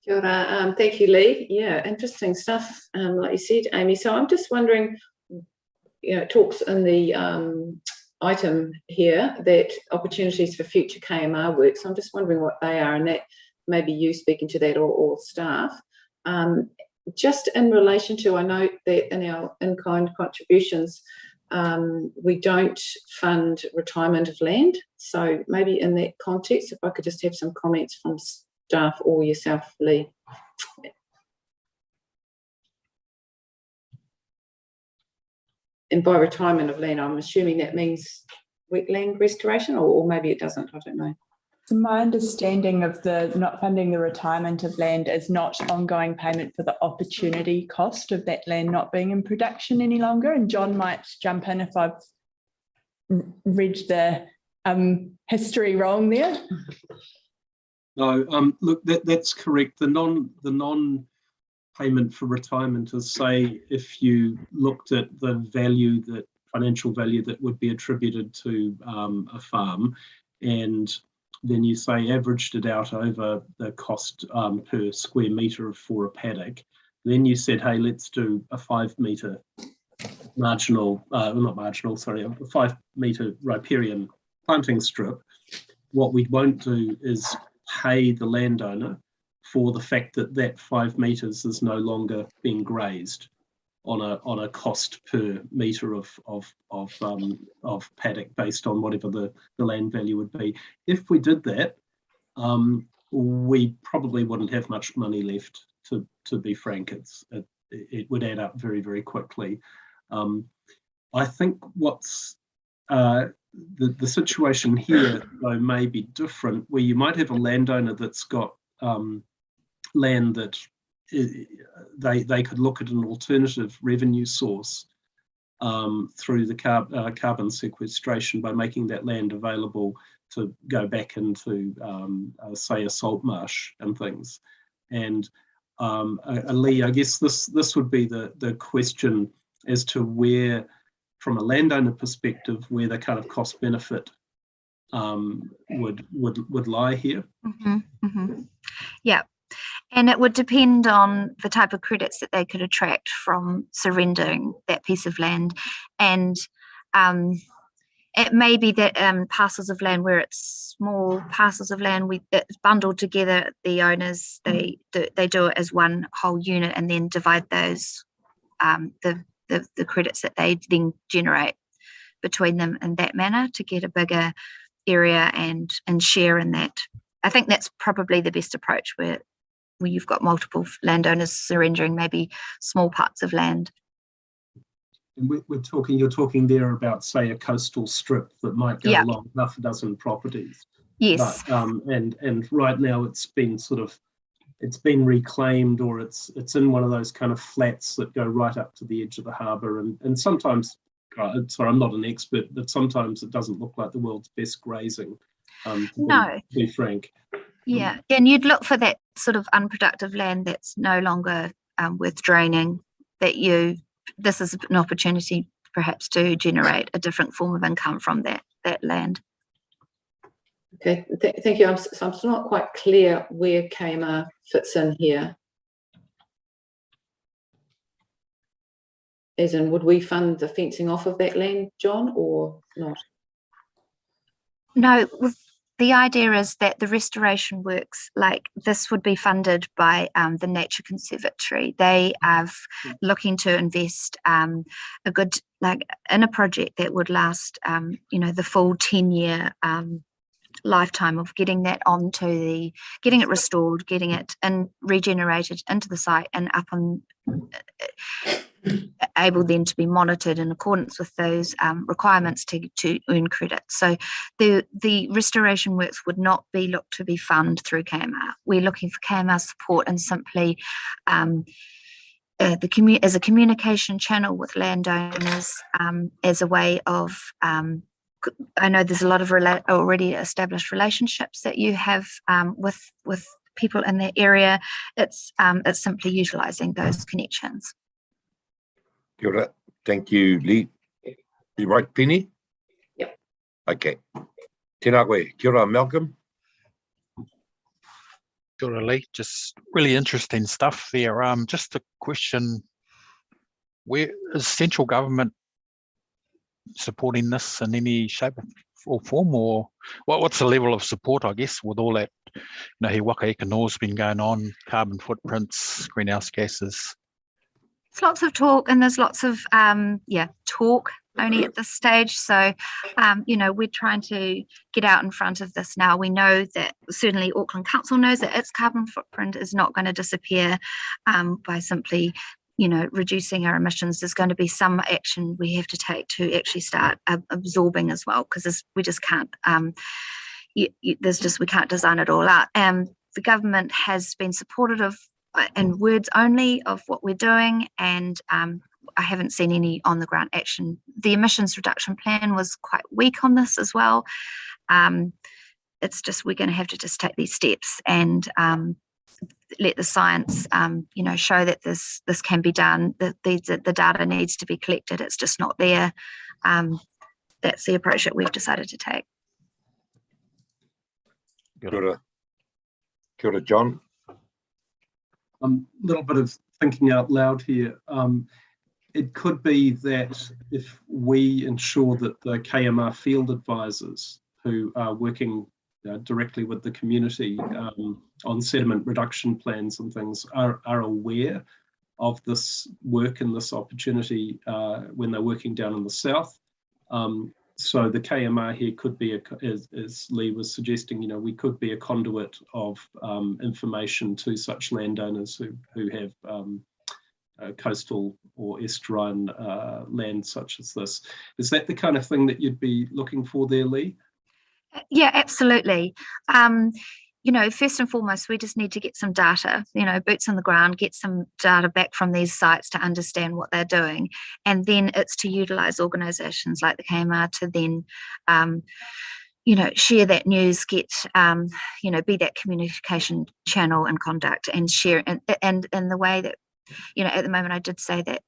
Kia ora. Thank you, Lee. Yeah, interesting stuff, like you said, Amy. So I'm just wondering, it talks in the item here that opportunities for future KMR work. So I'm just wondering what they are, and that maybe you speaking to that or staff. Just in relation to, I note that in our in-kind contributions, we don't fund retirement of land. So maybe in that context, if I could just have some comments from staff or yourself, Lee. And by retirement of land, I'm assuming that means wetland restoration, or maybe it doesn't, I don't know. So my understanding of the not funding the retirement of land is not ongoing payment for the opportunity cost of that land not being in production any longer. And John might jump in if I've read the history wrong there. No, look, that's correct. The non payment for retirement is, say, if you looked at the value, that financial value that would be attributed to a farm, and then you say averaged it out over the cost per square metre for a paddock. Then you said, hey, let's do a 5 metre marginal, not marginal, sorry, a 5 metre riparian planting strip. What we won't do is pay the landowner for the fact that that 5 metres is no longer being grazed on a cost per metre of paddock based on whatever the land value would be. If we did that, we probably wouldn't have much money left, to be frank. It would add up very, very quickly. I think what's the situation here, though, may be different, where you might have a landowner that's got land that they could look at an alternative revenue source through the carbon sequestration by making that land available to go back into, say, a salt marsh and things. And Lee, I guess this would be the question as to where, from a landowner perspective, where the kind of cost benefit would lie here. Mm-hmm, mm-hmm. Yeah. And it would depend on the type of credits that they could attract from surrendering that piece of land. And it may be that parcels of land where it's small parcels of land, it's bundled together, the owners, they do it as one whole unit and then divide those, the credits that they then generate between them in that manner to get a bigger area and share in that. I think that's probably the best approach, where you've got multiple landowners surrendering maybe small parts of land. And you're talking there about, say, a coastal strip that might go along half a dozen properties. Yes. But, and right now it's been reclaimed, or it's in one of those kind of flats that go right up to the edge of the harbour, and sometimes, sorry, I'm not an expert, but sometimes it doesn't look like the world's best grazing. To be frank. Yeah, and you'd look for that sort of unproductive land that's no longer worth draining, this is an opportunity perhaps to generate a different form of income from that land. Okay, thank you. I'm still not quite clear where KMR fits in here. As in, would we fund the fencing off of that land, John, or not? No, the idea is that the restoration works, like this would be funded by the Nature Conservatory. They are looking to invest a good, like in a project that would last, you know, the full 10-year lifetime of getting that onto getting it restored, getting it and regenerated into the site and up on, able then to be monitored in accordance with those requirements to earn credit. So the restoration works would not be looked to be funded through KMR. We're looking for KMR support and simply as a communication channel with landowners, as a way of I know there's a lot of already established relationships that you have with people in the area. It's simply utilising those connections. Kia ora. Thank you, Lee. You right, Penny? Yep. Okay. Tēnā koe. Kia ora, Malcolm. Kia ora, Lee. Just really interesting stuff there. Just a question: where is central government supporting this in any shape or form, or what's the level of support, I guess, with all that, you know, he waka eka no's been going on, carbon footprints, greenhouse gases? There's lots of talk, and there's lots of talk only at this stage. So you know, we're trying to get out in front of this now. We know that certainly Auckland Council knows that its carbon footprint is not going to disappear by simply, you know, reducing our emissions. There's going to be some action we have to take to actually start absorbing as well, because we just can't we can't design it all out. The government has been supportive of, in words only, of what we're doing, and I haven't seen any on the ground action. The emissions reduction plan was quite weak on this as well. It's just, we're going to have to just take these steps and let the science, you know, show that this can be done. The data needs to be collected. It's just not there. That's the approach that we've decided to take. Kia ora. Kia ora, John. Little bit of thinking out loud here. It could be that if we ensure that the KMR field advisors who are working directly with the community on sediment reduction plans and things are aware of this work and this opportunity when they're working down in the south. So the KMR here could be, as Lee was suggesting, you know, we could be a conduit of information to such landowners who have coastal or estuarine land such as this. Is that the kind of thing that you'd be looking for there, Lee? Yeah, absolutely. You know, first and foremost, we just need to get some data, you know, boots on the ground, get some data back from these sites to understand what they're doing. And then it's to utilise organisations like the KMR to then, you know, share that news, get, you know, be that communication channel and conduct and share. And in the way that, you know, at the moment I did say that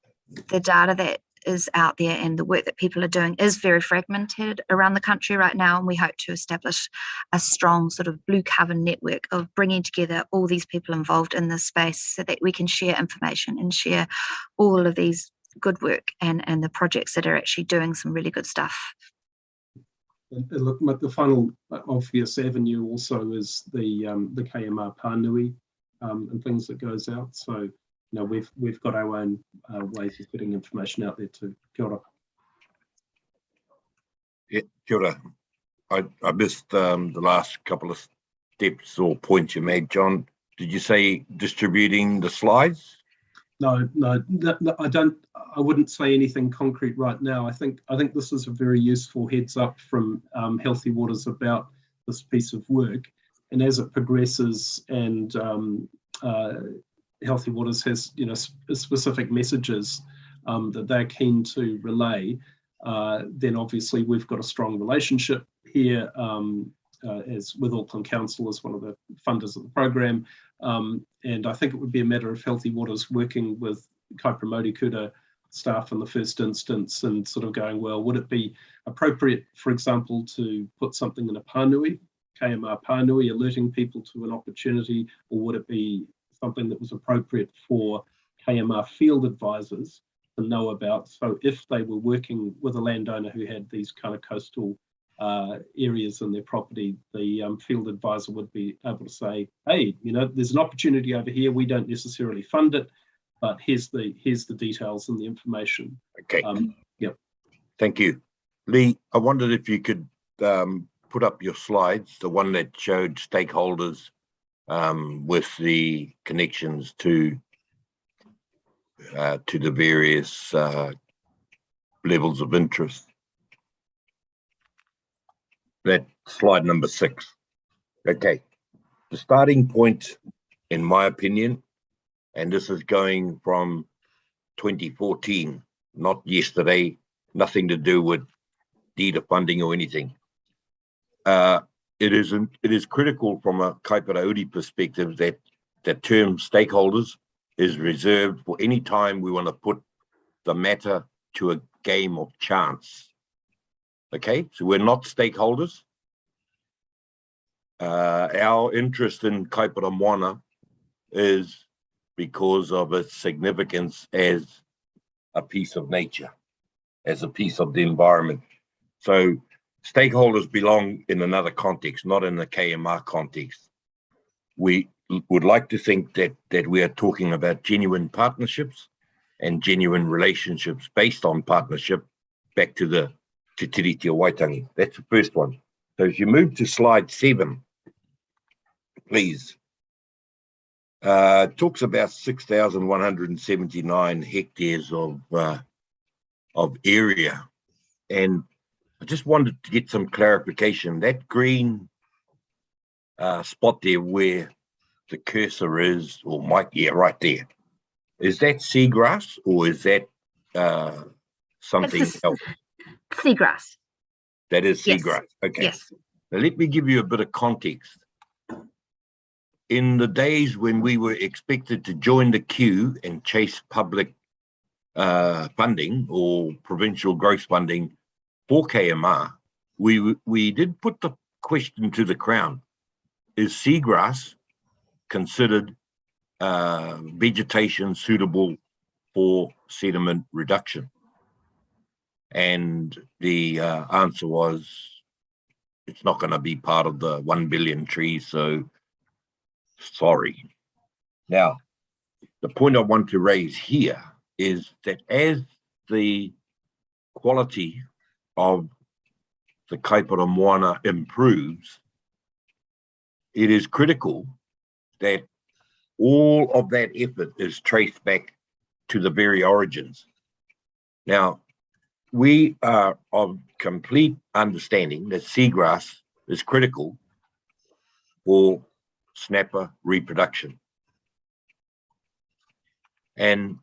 the data that is out there and the work that people are doing is very fragmented around the country right now, and we hope to establish a strong sort of blue carbon network of bringing together all these people involved in this space so that we can share information and share all of these good work and the projects that are actually doing some really good stuff. And look, the final obvious avenue also is the KMR Pānui and things that goes out. So, you know, we've got our own ways of getting information out there too. Kia ora. Yeah, kia ora. I missed the last couple of steps or points you made, John. Did you say distributing the slides? No, I don't. I wouldn't say anything concrete right now. I think this is a very useful heads up from Healthy Waters about this piece of work, and as it progresses and Healthy Waters has, you know, specific messages that they're keen to relay, then obviously we've got a strong relationship here as with Auckland Council as one of the funders of the program, and I think it would be a matter of Healthy Waters working with Kaipara Motikuta staff in the first instance and sort of going, well, would it be appropriate, for example, to put something in a pānui, KMR Pānui, alerting people to an opportunity, or would it be something that was appropriate for KMR field advisors to know about? So if they were working with a landowner who had these kind of coastal areas in their property, the field advisor would be able to say, hey, there's an opportunity over here. We don't necessarily fund it, but here's the details and the information. Okay. Yep. Thank you. Lee, I wondered if you could put up your slides, the one that showed stakeholders with the connections to the various levels of interest. That slide number 6. Okay. The starting point, in my opinion, and this is going from 2014, not yesterday, nothing to do with DEDA funding or anything. It is critical from a Kaipara perspective that the term stakeholders is reserved for any time we want to put the matter to a game of chance. Okay, so we're not stakeholders. Our interest in Kaipara Moana is because of its significance as a piece of nature, as a piece of the environment. So stakeholders belong in another context, not in the KMR context. We would like to think that we are talking about genuine partnerships and genuine relationships based on partnership back to the Te Tiriti o Waitangi. That's the first one. So if you move to slide 7, please. It talks about 6,179 hectares of area. And I just wanted to get some clarification. That green spot there where the cursor is, or right there. Is that seagrass or is that something else? Seagrass. That is Yes. seagrass. Okay. Yes. Now let me give you a bit of context. In the days when we were expected to join the queue and chase public funding or provincial growth funding for KMR, we did put the question to the Crown: is seagrass considered vegetation suitable for sediment reduction? And the answer was, it's not going to be part of the 1 billion trees, so sorry. Now, the point I want to raise here is that as the quality of the Kaipara Moana improves, it is critical that all of that effort is traced back to the very origins. Now, we are of complete understanding that seagrass is critical for snapper reproduction. And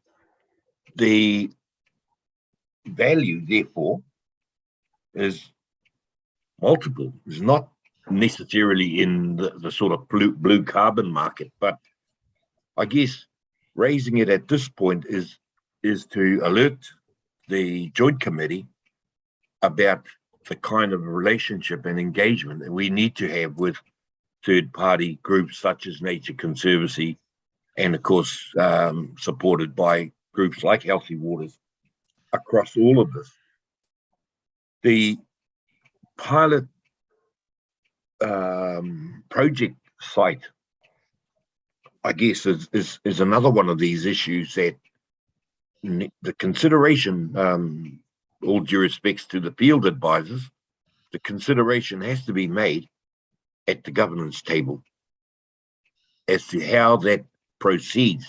the value, therefore, is multiple. It's not necessarily in the sort of blue carbon market, but I guess raising it at this point is to alert the Joint Committee about the kind of relationship and engagement that we need to have with third-party groups such as Nature Conservancy, and of course supported by groups like Healthy Waters across all of this. The pilot project site, I guess, is another one of these issues that the consideration, all due respects to the field advisors, the consideration has to be made at the governance table as to how that proceeds.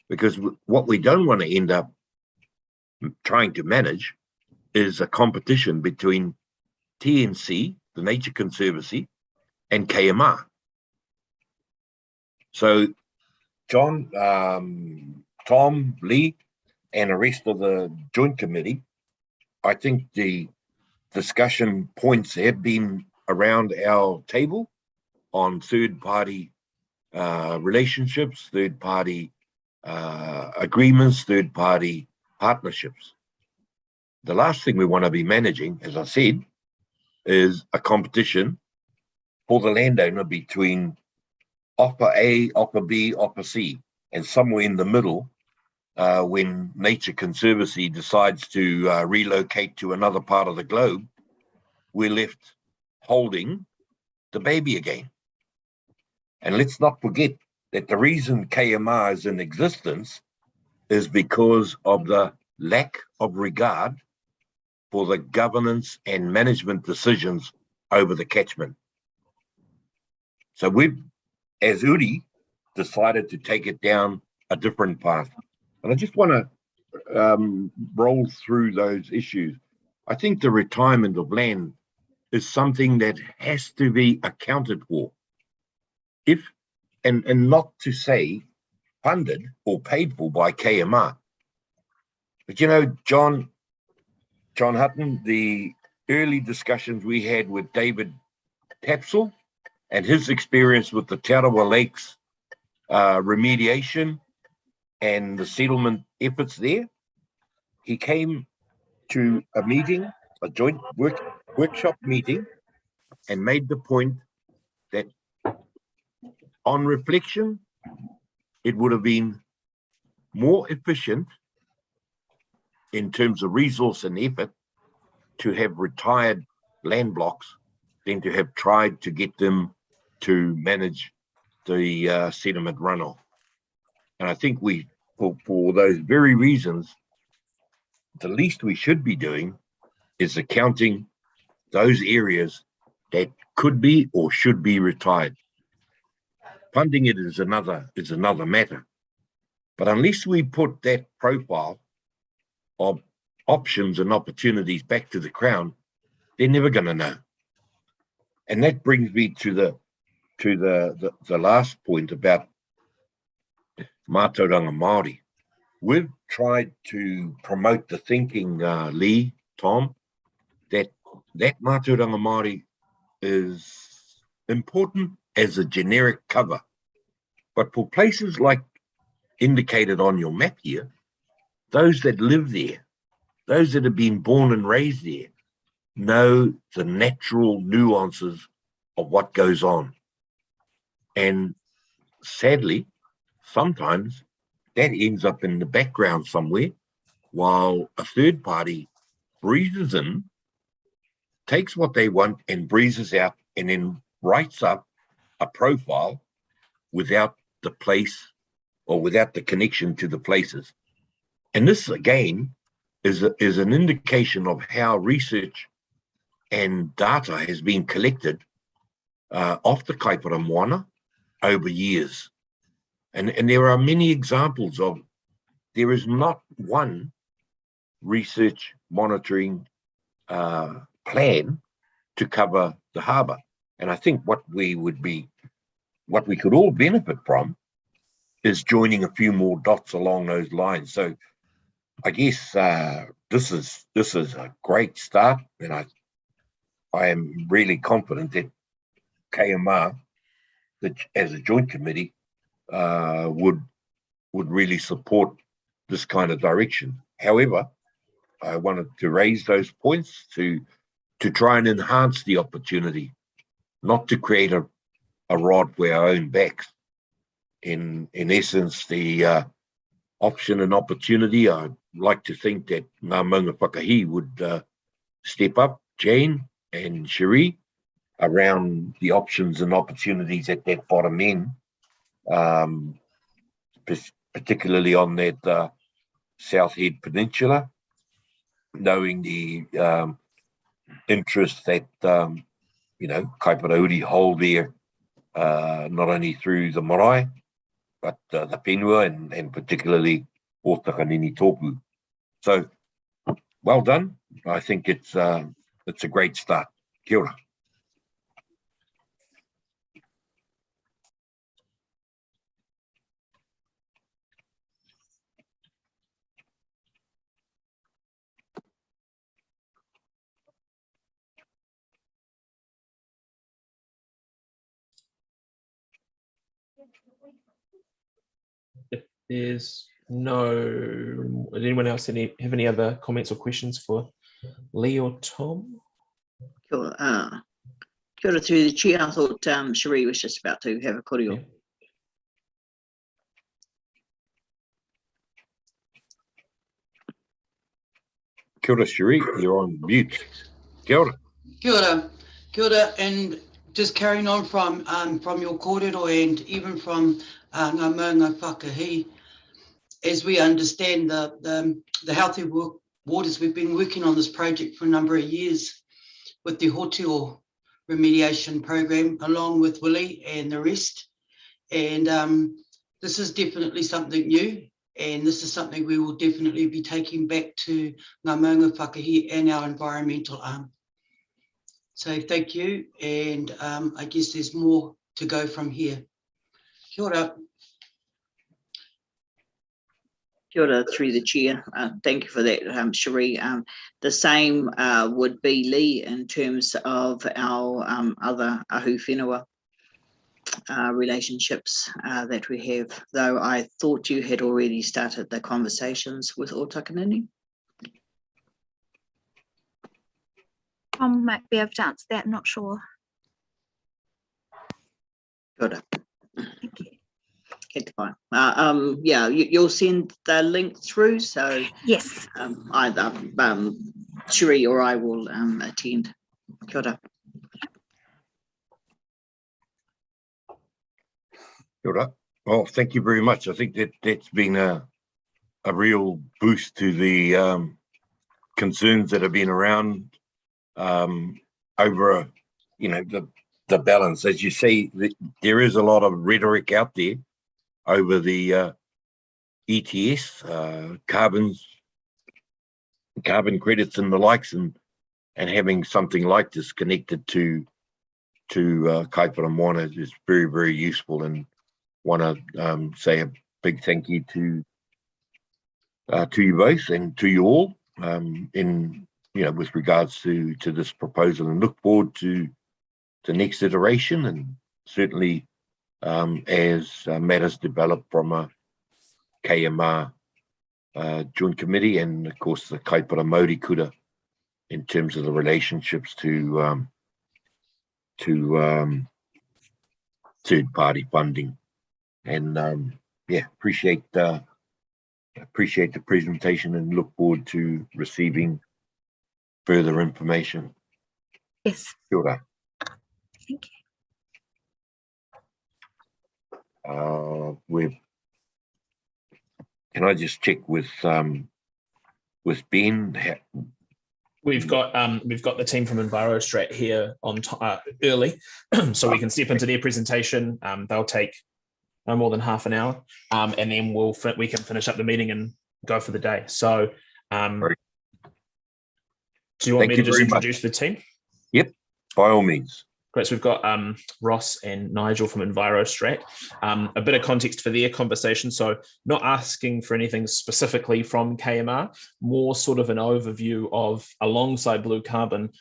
Because what we don't want to end up trying to manage is a competition between TNC, the Nature Conservancy, and KMR. So John, Tom, Lee, and the rest of the Joint Committee, I think the discussion points have been around our table on third-party relationships, third-party agreements, third-party partnerships. The last thing we want to be managing, as I said, is a competition for the landowner between offer A, offer B, offer C, and somewhere in the middle, when Nature Conservancy decides to relocate to another part of the globe, we're left holding the baby again. And let's not forget that the reason KMR is in existence is because of the lack of regard for the governance and management decisions over the catchment. So we've, as Uri, decided to take it down a different path. And I just want to roll through those issues. I think the retirement of land is something that has to be accounted for. If, and not to say funded or paid for by KMR. But you know, John Hutton, the early discussions we had with David Tapsell and his experience with the Tarawa Lakes remediation and the settlement efforts there, he came to a meeting, a joint workshop meeting, and made the point that on reflection, it would have been more efficient in terms of resource and effort to have retired land blocks than to have tried to get them to manage the sediment runoff. And I think we, for those very reasons, the least we should be doing is accounting those areas that could be or should be retired. Funding it is another matter. But unless we put that profile of options and opportunities back to the Crown, they're never going to know. And that brings me to the last point about Mātauranga Māori. We've tried to promote the thinking, Lee, Tom, that Mātauranga Māori is important as a generic cover. But for places like indicated on your map here, those that live there, those that have been born and raised there, know the natural nuances of what goes on. And sadly, sometimes that ends up in the background somewhere, while a third party breezes in, takes what they want and breezes out, and then writes up a profile without the place or without the connection to the places. And this, again, is an indication of how research and data has been collected off the Kaipara Moana over years. And there are many examples of, there is not one research monitoring plan to cover the harbour. And I think what we could all benefit from is joining a few more dots along those lines. So I guess this is a great start, and I am really confident that KMR, that as a joint committee, would really support this kind of direction. However, I wanted to raise those points to try and enhance the opportunity, not to create a rod for our own backs. In essence, the option and opportunity, I'd like to think that Ngā Maunga Whakahi would step up, Jane and Cherie, around the options and opportunities at that bottom end, particularly on that South Head Peninsula, knowing the interest that Kaipara Uri hold there, not only through the marae, but the whenua and particularly Ōtakanini Tōpū. So, well done. I think it's a great start. Kia ora. If there's no, does anyone else have any other comments or questions for Lee or Tom? Kia ora through the chair. I thought Cherie was just about to have a koreo. Yeah. Kia ora, Cherie, you're on mute. Kia ora. Kia ora, and just carrying on from your kōrero and even from ngā maunga whakahi, as we understand the healthy waters, we've been working on this project for a number of years with the Hoteo remediation program, along with Willie and the rest. And this is definitely something new, and this is something we will definitely be taking back to ngā maunga whakahi and our environmental arm. So thank you, and I guess there's more to go from here. Kia ora. Kia ora, through the chair. Thank you for that, Cherie. The same would be Lee in terms of our other ahu whenua relationships that we have, though I thought you had already started the conversations with Ōtakanini. Tom might be able to answer that, I'm not sure. Good. Thank you. Yeah, you'll send the link through, so yes, either Cherie or I will attend. Kia ora. Kia ora. Well, thank you very much. I think that's been a real boost to the concerns that have been around over, the balance. As you say, there is a lot of rhetoric out there over the ETS, carbon credits and the likes, and having something like this connected to Kaipara Moana is very, very useful, and want to say a big thank you to you both and to you all with regards to this proposal, and look forward to the next iteration, and certainly as matters develop from a KMR joint committee, and of course the Kaipara Māori Kura in terms of the relationships to third-party funding. And appreciate the presentation, and look forward to receiving further information. Yes. Kia ora. Thank you. Can I just check with Ben? We've got the team from EnviroStrat here on early, so we can step into their presentation. They'll take no more than half an hour, and then we can finish up the meeting and go for the day. So, do you want me to just introduce the team? Yep, by all means. Great. So we've got Ross and Nigel from EnviroStrat. A bit of context for their conversation. So not asking for anything specifically from KMR, more sort of an overview of, alongside blue carbon,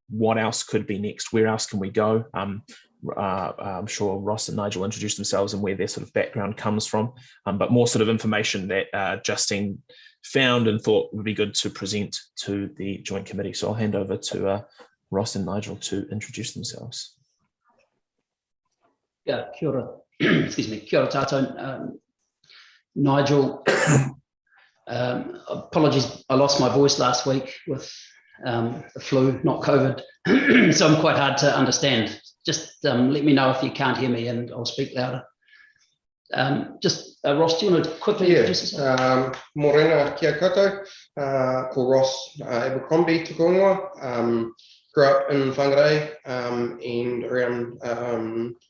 what else could be next? Where else can we go? I'm sure Ross and Nigel introduce themselves and where their sort of background comes from, but more sort of information that Justine found and thought would be good to present to the joint committee. So I'll hand over to Ross and Nigel to introduce themselves. Yeah, kia ora. Excuse me, kia ora tātou. Nigel, apologies, I lost my voice last week with the flu, not COVID, so I'm quite hard to understand. Just let me know if you can't hear me and I'll speak louder. Ross, do you want to quickly introduce yourself? Morena kia koutou, ko Ross Abercrombie te kongoa. Grew up in Whangarei and around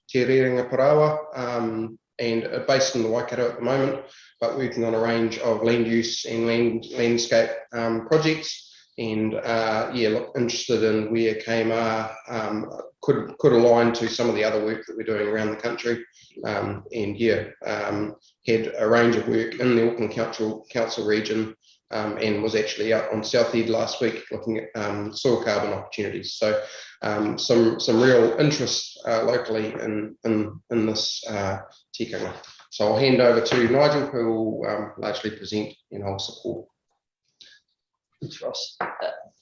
Te Rerenga Parawa, and based in the Waikato at the moment, but working on a range of land use and landscape projects. And look, interested in where KMR could align to some of the other work that we're doing around the country. Had a range of work in the Auckland Council region, and was actually out on South Head last week looking at soil carbon opportunities. So some real interest locally in this tikanga. So I'll hand over to Nigel, who will largely present and I'll support. Thanks, Ross.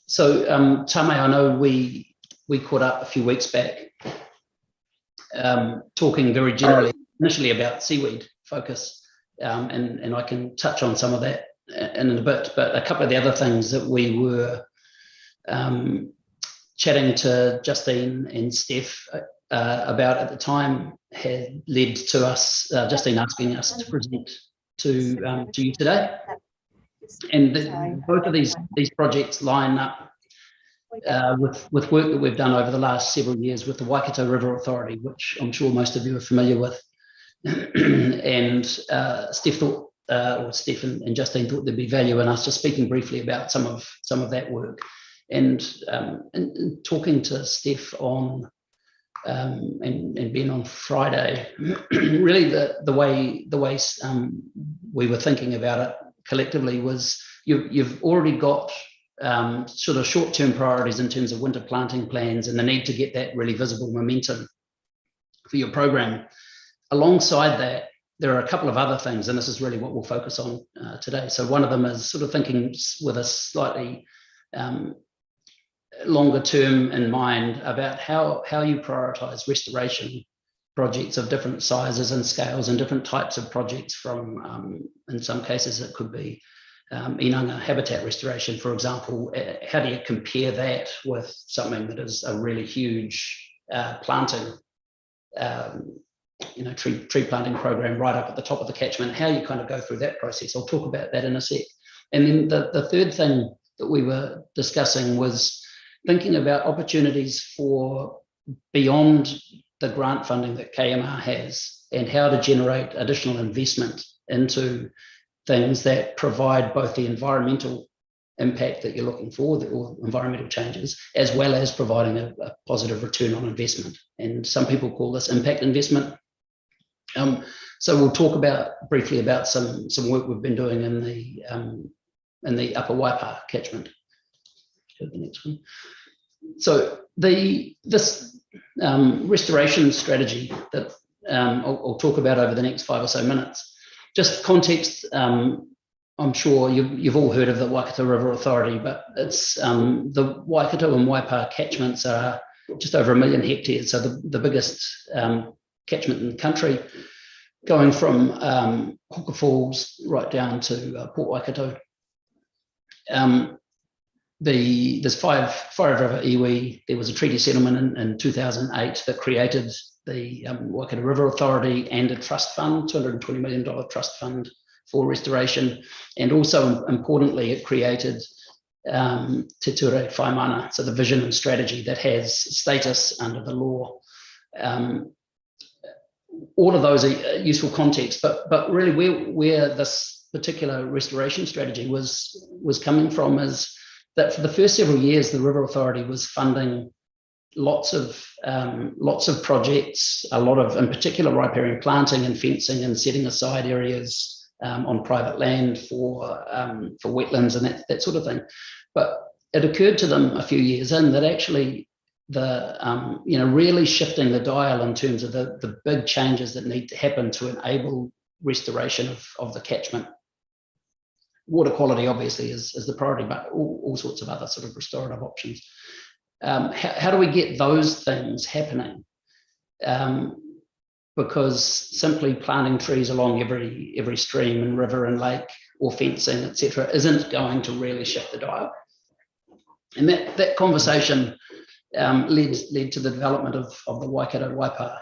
So Tame, I know we caught up a few weeks back, talking very generally initially about seaweed focus, and I can touch on some of that in a bit, but a couple of the other things that we were chatting to Justine and Steph about at the time had led to us, Justine asking us to present to you today. And both of these projects line up with work that we've done over the last several years with the Waikato River Authority, which I'm sure most of you are familiar with. And Steph thought, or Steph and Justine thought there'd be value in us just speaking briefly about some of that work. And talking to Steph on and Ben on Friday, really the way we were thinking about it collectively was you've already got sort of short-term priorities in terms of winter planting plans and the need to get that really visible momentum for your program. Alongside that, there are a couple of other things, and this is really what we'll focus on today. So one of them is sort of thinking with a slightly longer term in mind about how you prioritize restoration projects of different sizes and scales and different types of projects from, in some cases, it could be inanga habitat restoration, for example. How do you compare that with something that is a really huge planting, tree planting program right up at the top of the catchment? How you kind of go through that process. I'll talk about that in a sec. And then the third thing that we were discussing was thinking about opportunities for beyond the grant funding that KMR has and how to generate additional investment into things that provide both the environmental impact that you're looking for, or environmental changes, as well as providing a positive return on investment. And some people call this impact investment. So we'll talk briefly about some work we've been doing in the Upper Waipa catchment. Go to the next one. So this restoration strategy that I'll talk about over the next 5 or so minutes. Just context, I'm sure you've all heard of the Waikato River Authority, but it's the Waikato and Waipa catchments are just over 1 million hectares, so the biggest catchment in the country, going from Hooker Falls right down to Port Waikato. There's five river iwi. There was a treaty settlement in 2008 that created the Waikato River Authority and a trust fund, $220 million trust fund for restoration. And also importantly, it created Te Ture Whai Mana, so the vision and strategy that has status under the law. All of those are useful context, but really where this particular restoration strategy was coming from is that for the first several years, the River Authority was funding lots of projects, a lot of, in particular, riparian planting and fencing and setting aside areas on private land for wetlands and that sort of thing. But it occurred to them a few years in that actually really shifting the dial in terms of the big changes that need to happen to enable restoration of the catchment. Water quality obviously is the priority, but all sorts of other sort of restorative options. How do we get those things happening? Because simply planting trees along every stream and river and lake or fencing, etc., isn't going to really shift the dial. And that conversation led to the development of the Waikato Waipa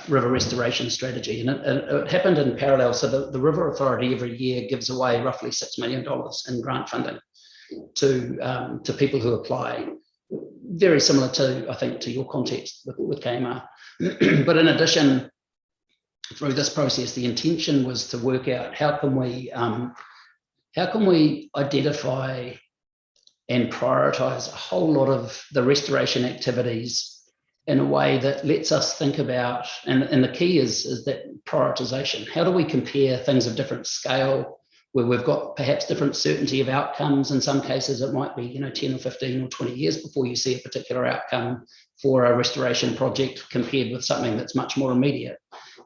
river restoration strategy, and it happened in parallel. So the River Authority every year gives away roughly $6 million in grant funding to people who apply. Very similar to, I think, to your context with KMR. But in addition, through this process, the intention was to work out how can we identify and prioritize a whole lot of the restoration activities in a way that lets us think about, and the key is that prioritization. How do we compare things of different scale, where we've got perhaps different certainty of outcomes? In some cases, it might be 10 or 15 or 20 years before you see a particular outcome for a restoration project compared with something that's much more immediate.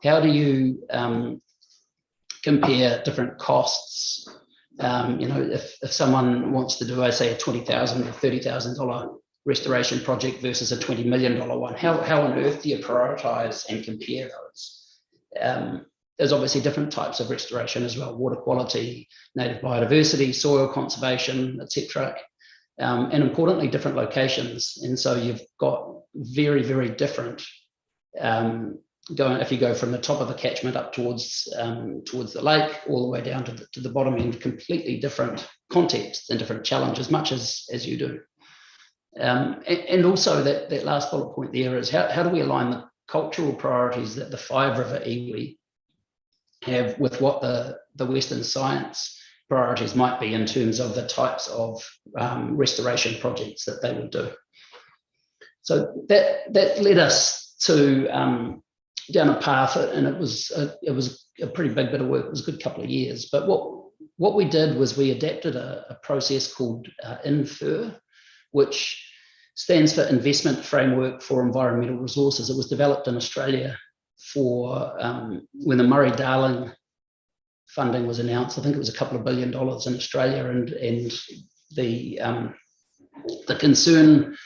How do you compare different costs? If someone wants to do, say, a $20,000 or $30,000 restoration project versus a $20 million one, how on earth do you prioritize and compare those? There's obviously different types of restoration as well: water quality, native biodiversity, soil conservation, etc. and importantly, different locations. And so you've got very, very different, if you go from the top of the catchment up towards the lake, all the way down to the bottom end, completely different contexts and different challenges, much as you do. And also that last bullet point there is how do we align the cultural priorities that the Five River iwi have with what the Western science priorities might be in terms of the types of restoration projects that they would do. So that led us to down a path, and it was a pretty big bit of work. It was a good couple of years. But what we did was we adapted a process called INFIR, which stands for Investment Framework for Environmental Resources. It was developed in Australia for when the Murray-Darling funding was announced. I think it was a couple of $2 billion in Australia, and the concern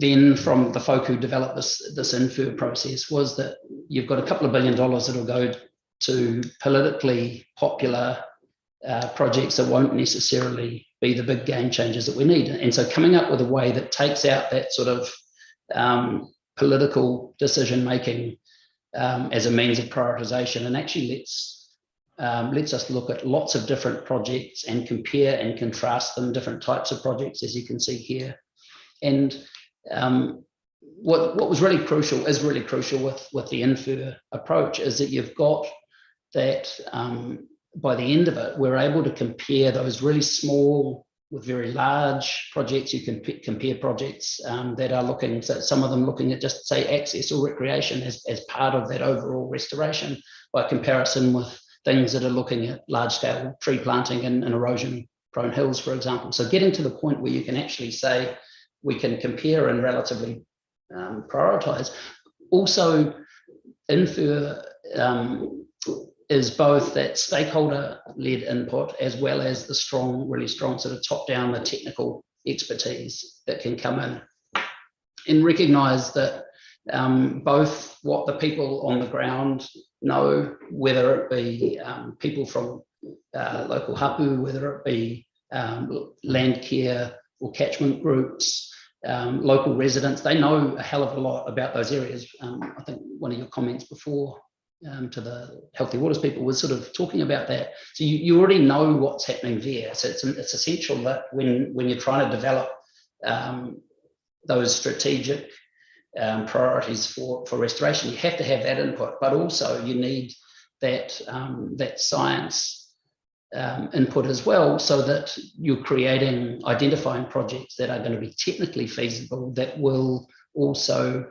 then from the folk who developed this INFIR process was that you've got a couple of $2 billion that'll go to politically popular projects that won't necessarily be the big game changers that we need. And so coming up with a way that takes out that sort of political decision making as a means of prioritization, and actually lets us look at lots of different projects and compare and contrast them, different types of projects, as you can see here. And what was really crucial with the INFIR approach is that you've got that by the end of it, we're able to compare those really small with very large projects. You can compare projects that are looking, so some of them looking at just say access or recreation as part of that overall restoration, by comparison with things that are looking at large scale tree planting and erosion prone hills, for example. So getting to the point where you can actually say we can compare and relatively prioritize. Also, INFIR is both that stakeholder-led input as well as the really strong sort of top-down, the technical expertise that can come in, and recognise that both what the people on the ground know, whether it be people from local hapu, whether it be land care or catchment groups, local residents, they know a hell of a lot about those areas. I think one of your comments before to the Healthy Waters people was sort of talking about that. So you already know what's happening there. So it's essential that when you're trying to develop those strategic priorities for restoration, you have to have that input, but also you need that science input as well, so that you're identifying projects that are going to be technically feasible, that will also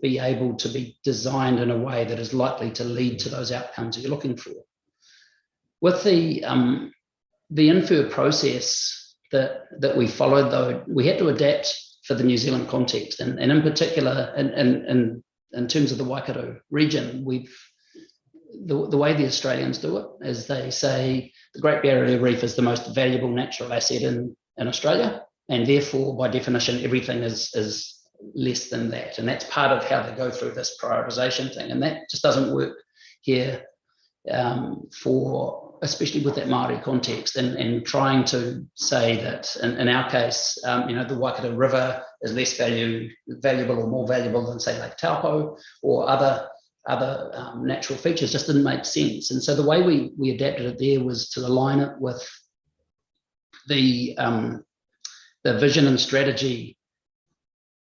be able to be designed in a way that is likely to lead to those outcomes that you're looking for. With the INFIR process that we followed, though, we had to adapt for the New Zealand context, and in particular, in terms of the Waikato region, the way the Australians do it is they say the Great Barrier Reef is the most valuable natural asset in Australia, and therefore, by definition, everything is less than that. And that's part of how they go through this prioritization thing. And that just doesn't work here especially with that Māori context, and trying to say that in our case, the Waikato River is less valuable or more valuable than, say, Lake Taupo or other natural features just didn't make sense. And so the way we adapted it there was to align it with the vision and strategy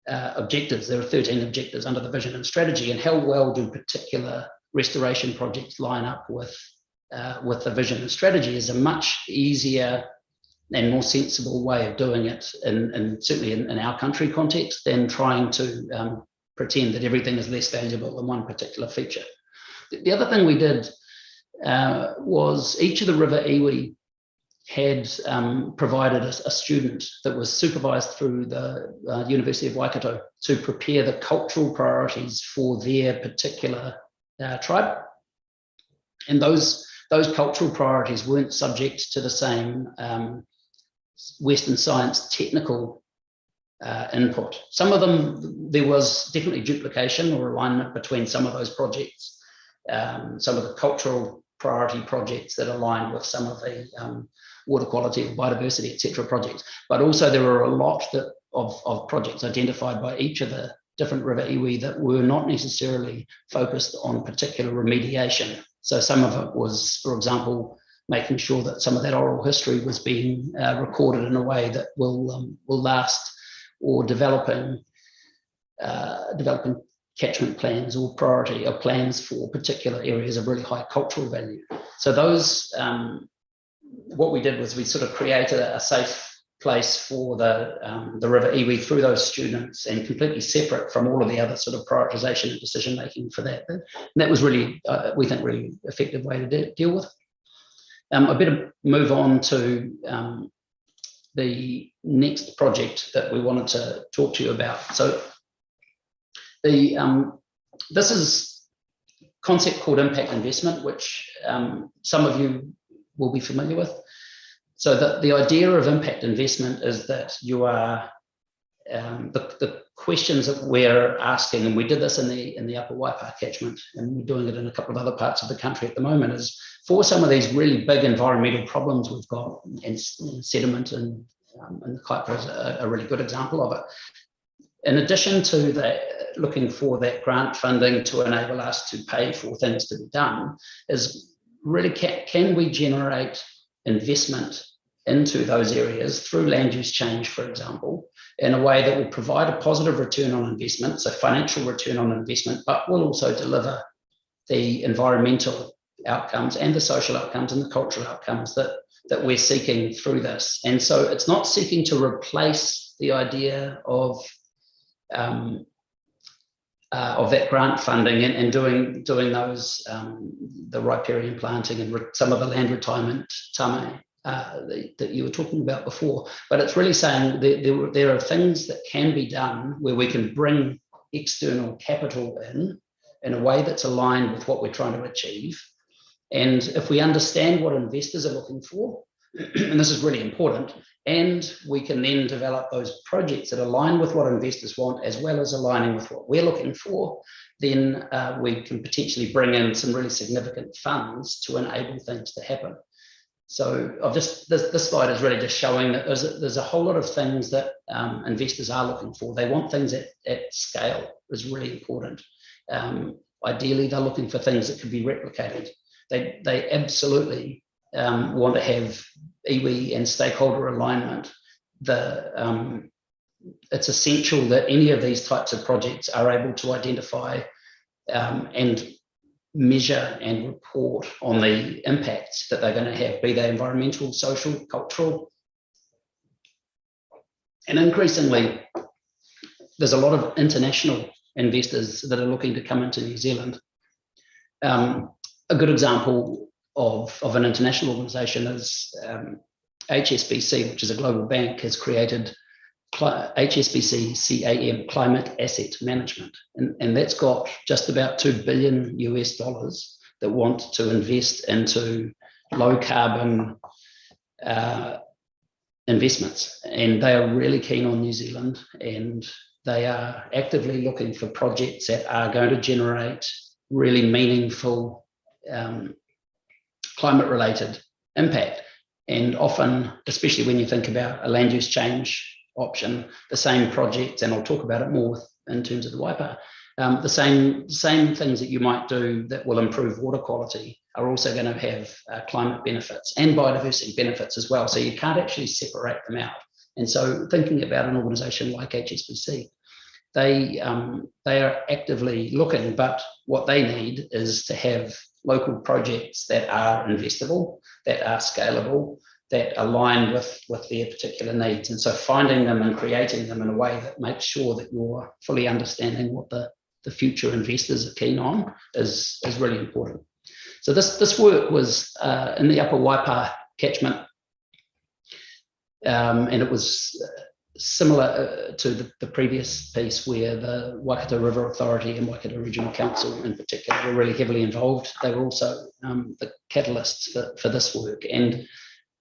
objectives. There are 13 objectives under the vision and strategy, and how well do particular restoration projects line up with the vision and strategy is a much easier and more sensible way of doing it, and certainly in our country context, than trying to pretend that everything is less valuable than one particular feature. The other thing we did was each of the river iwi had provided a student that was supervised through the University of Waikato to prepare the cultural priorities for their particular tribe. And those cultural priorities weren't subject to the same Western science technical input. Some of them, there was definitely duplication or alignment between some of those projects. Some of the cultural priority projects that align with some of the water quality and biodiversity, etc. projects. But also there were a lot of projects identified by each of the different river iwi that were not necessarily focused on particular remediation. So some of it was, for example, making sure that some of that oral history was being recorded in a way that will last, or developing catchment plans or priority or plans for particular areas of really high cultural value. So those, what we did was we sort of created a safe place for the river iwi through those students, and completely separate from all of the other sort of prioritization and decision making for that. And that was really, we think, really effective way to deal with. I better move on to the next project that we wanted to talk to you about. So this is a concept called impact investment, which some of you will be familiar with. So the idea of impact investment is that you are, the questions that we're asking, and we did this in the Upper Waipa catchment, and we're doing it in a couple of other parts of the country at the moment, is for some of these really big environmental problems we've got, and sediment and the Kaipara is a really good example of it. In addition to that, looking for that grant funding to enable us to pay for things to be done, is really can we generate investment into those areas through land use change, for example, in a way that will provide a positive return on investment, so financial return on investment, but will also deliver the environmental outcomes and the social outcomes and the cultural outcomes that we're seeking through this. And so it's not seeking to replace the idea of that grant funding and doing those the riparian planting and some of the land retirement tame that you were talking about before. But it's really saying there are things that can be done where we can bring external capital in a way that's aligned with what we're trying to achieve. And if we understand what investors are looking for, and this is really important, and we can then develop those projects that align with what investors want, as well as aligning with what we're looking for, then we can potentially bring in some really significant funds to enable things to happen. So this slide is really just showing that there's a whole lot of things that investors are looking for. They want things at scale, is really important. Ideally, they're looking for things that can be replicated. They absolutely want to have iwi and stakeholder alignment. It's essential that any of these types of projects are able to identify and measure and report on the impacts that they're going to have, be they environmental, social, cultural. And increasingly, there's a lot of international investors that are looking to come into New Zealand. A good example of an international organisation is HSBC, which is a global bank, has created HSBC CAM, Climate Asset Management. And that's got just about $2 billion that want to invest into low carbon investments. And they are really keen on New Zealand, and they are actively looking for projects that are going to generate really meaningful climate related impact. And often, especially when you think about a land use change option, the same projects, and I'll talk about it more in terms of the Waipa, the same things that you might do that will improve water quality are also going to have climate benefits and biodiversity benefits as well. So you can't actually separate them out. And so thinking about an organisation like HSBC, they are actively looking, but what they need is to have local projects that are investable, that are scalable, that align with their particular needs. And so finding them and creating them in a way that makes sure that you're fully understanding what the future investors are keen on is really important. So this work was in the Upper Waipa catchment, and it was similar to the previous piece where the Waikato River Authority and Waikato Regional Council in particular were really heavily involved. They were also the catalysts for this work. And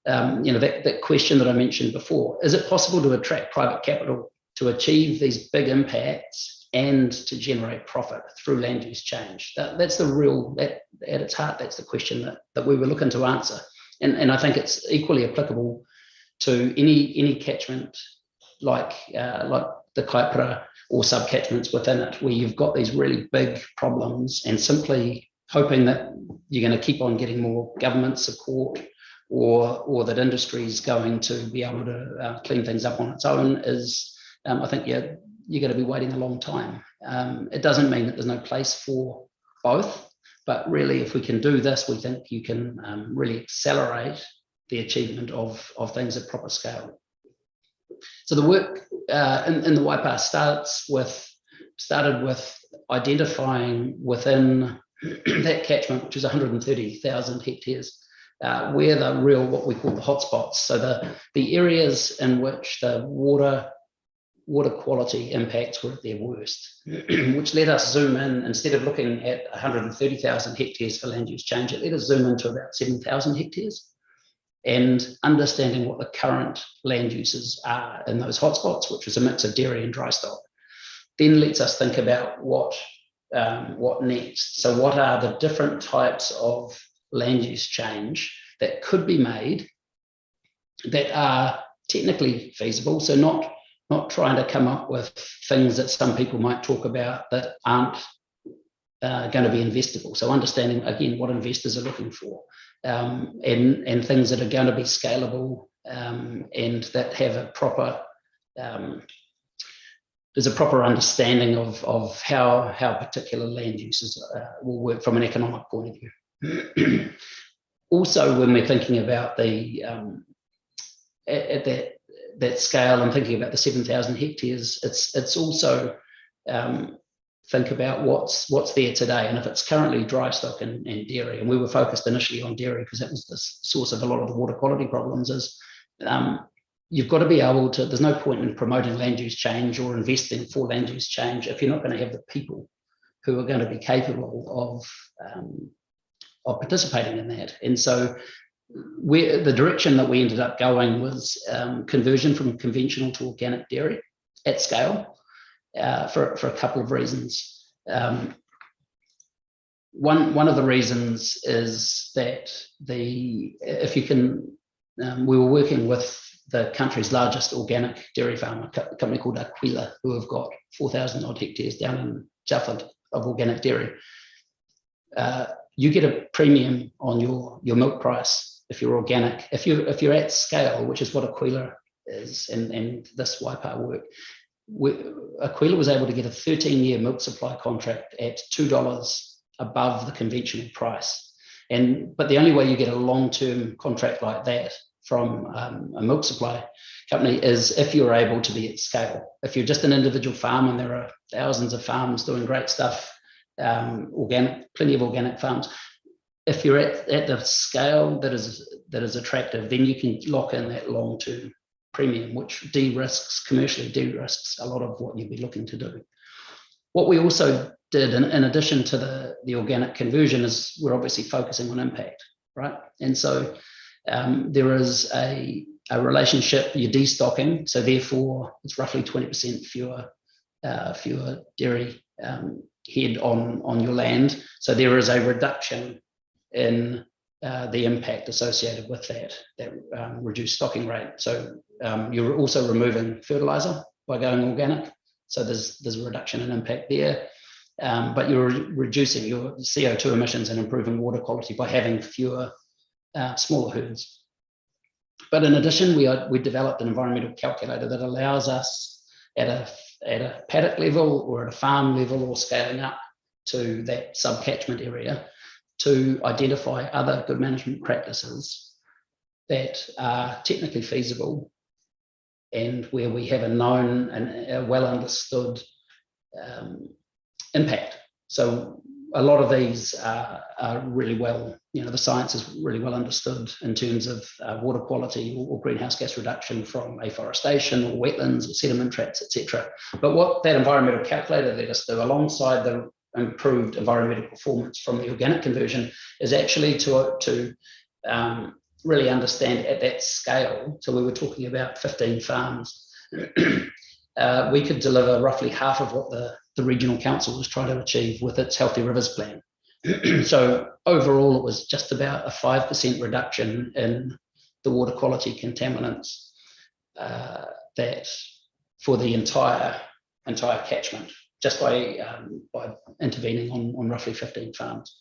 that question that I mentioned before, is it possible to attract private capital to achieve these big impacts and to generate profit through land use change? That's the real, at its heart, that's the question that we were looking to answer. And I think it's equally applicable to any catchment like the Kaipara or subcatchments within it, where you've got these really big problems, and simply hoping that you're going to keep on getting more government support or that industry is going to be able to clean things up on its own is, I think you're going to be waiting a long time. It doesn't mean that there's no place for both, but really if we can do this, we think you can really accelerate the achievement of things at proper scale. So the work in the Waipa started with identifying within that catchment, which is 130,000 hectares, where the real, what we call the hotspots. So the areas in which the water quality impacts were at their worst, which let us zoom in. Instead of looking at 130,000 hectares for land use change, it let us zoom into about 7,000 hectares. And understanding what the current land uses are in those hotspots, which is a mix of dairy and dry stock, then lets us think about what next. So what are the different types of land use change that could be made that are technically feasible? So not trying to come up with things that some people might talk about that aren't going to be investable. So understanding, again, what investors are looking for, and things that are going to be scalable, and that have a proper, there's a proper understanding of how particular land uses will work from an economic point of view. Also, when we're thinking about the at that scale and thinking about the 7,000 hectares, it's also think about what's there today, and if it's currently dry stock and dairy, and we were focused initially on dairy because that was the source of a lot of the water quality problems, is you've got to be able to, there's no point in promoting land use change or investing for land use change if you're not going to have the people who are going to be capable of participating in that. And so the direction that we ended up going was conversion from conventional to organic dairy at scale. For a couple of reasons. One of the reasons is that if you can, we were working with the country's largest organic dairy farm, a company called Aquila, who have got 4,000 odd hectares down in Southland of organic dairy. You get a premium on your milk price if you're organic. If you're at scale, which is what Aquila is, and this Waipa work, Aquila was able to get a 13-year milk supply contract at $2 above the conventional price. But the only way you get a long-term contract like that from a milk supply company is if you're able to be at scale. If you're just an individual farm, and there are thousands of farms doing great stuff, organic, plenty of organic farms, if you're at the scale that is attractive, then you can lock in that long-term premium, which commercially de-risks a lot of what you'd be looking to do. What we also did, in addition to the organic conversion, is we're obviously focusing on impact, right? And so there is a relationship, you're destocking, so therefore it's roughly 20% fewer dairy head on your land. So there is a reduction in the impact associated with that reduced stocking rate. So you're also removing fertilizer by going organic. So there's a reduction in impact there, but you're reducing your CO2 emissions and improving water quality by having fewer smaller herds. But in addition, we developed an environmental calculator that allows us at a paddock level or at a farm level or scaling up to that subcatchment area to identify other good management practices that are technically feasible and where we have a known and a well understood impact. So a lot of these are really well, the science is really well understood in terms of water quality or greenhouse gas reduction from afforestation or wetlands or sediment traps, etc. But what that environmental calculator let us do, alongside the improved environmental performance from the organic conversion, is actually to really understand at that scale. So we were talking about 15 farms. We could deliver roughly half of what the the regional council was trying to achieve with its Healthy Rivers plan. So overall, it was just about a 5% reduction in the water quality contaminants that for the entire catchment, just by intervening on roughly 15 farms.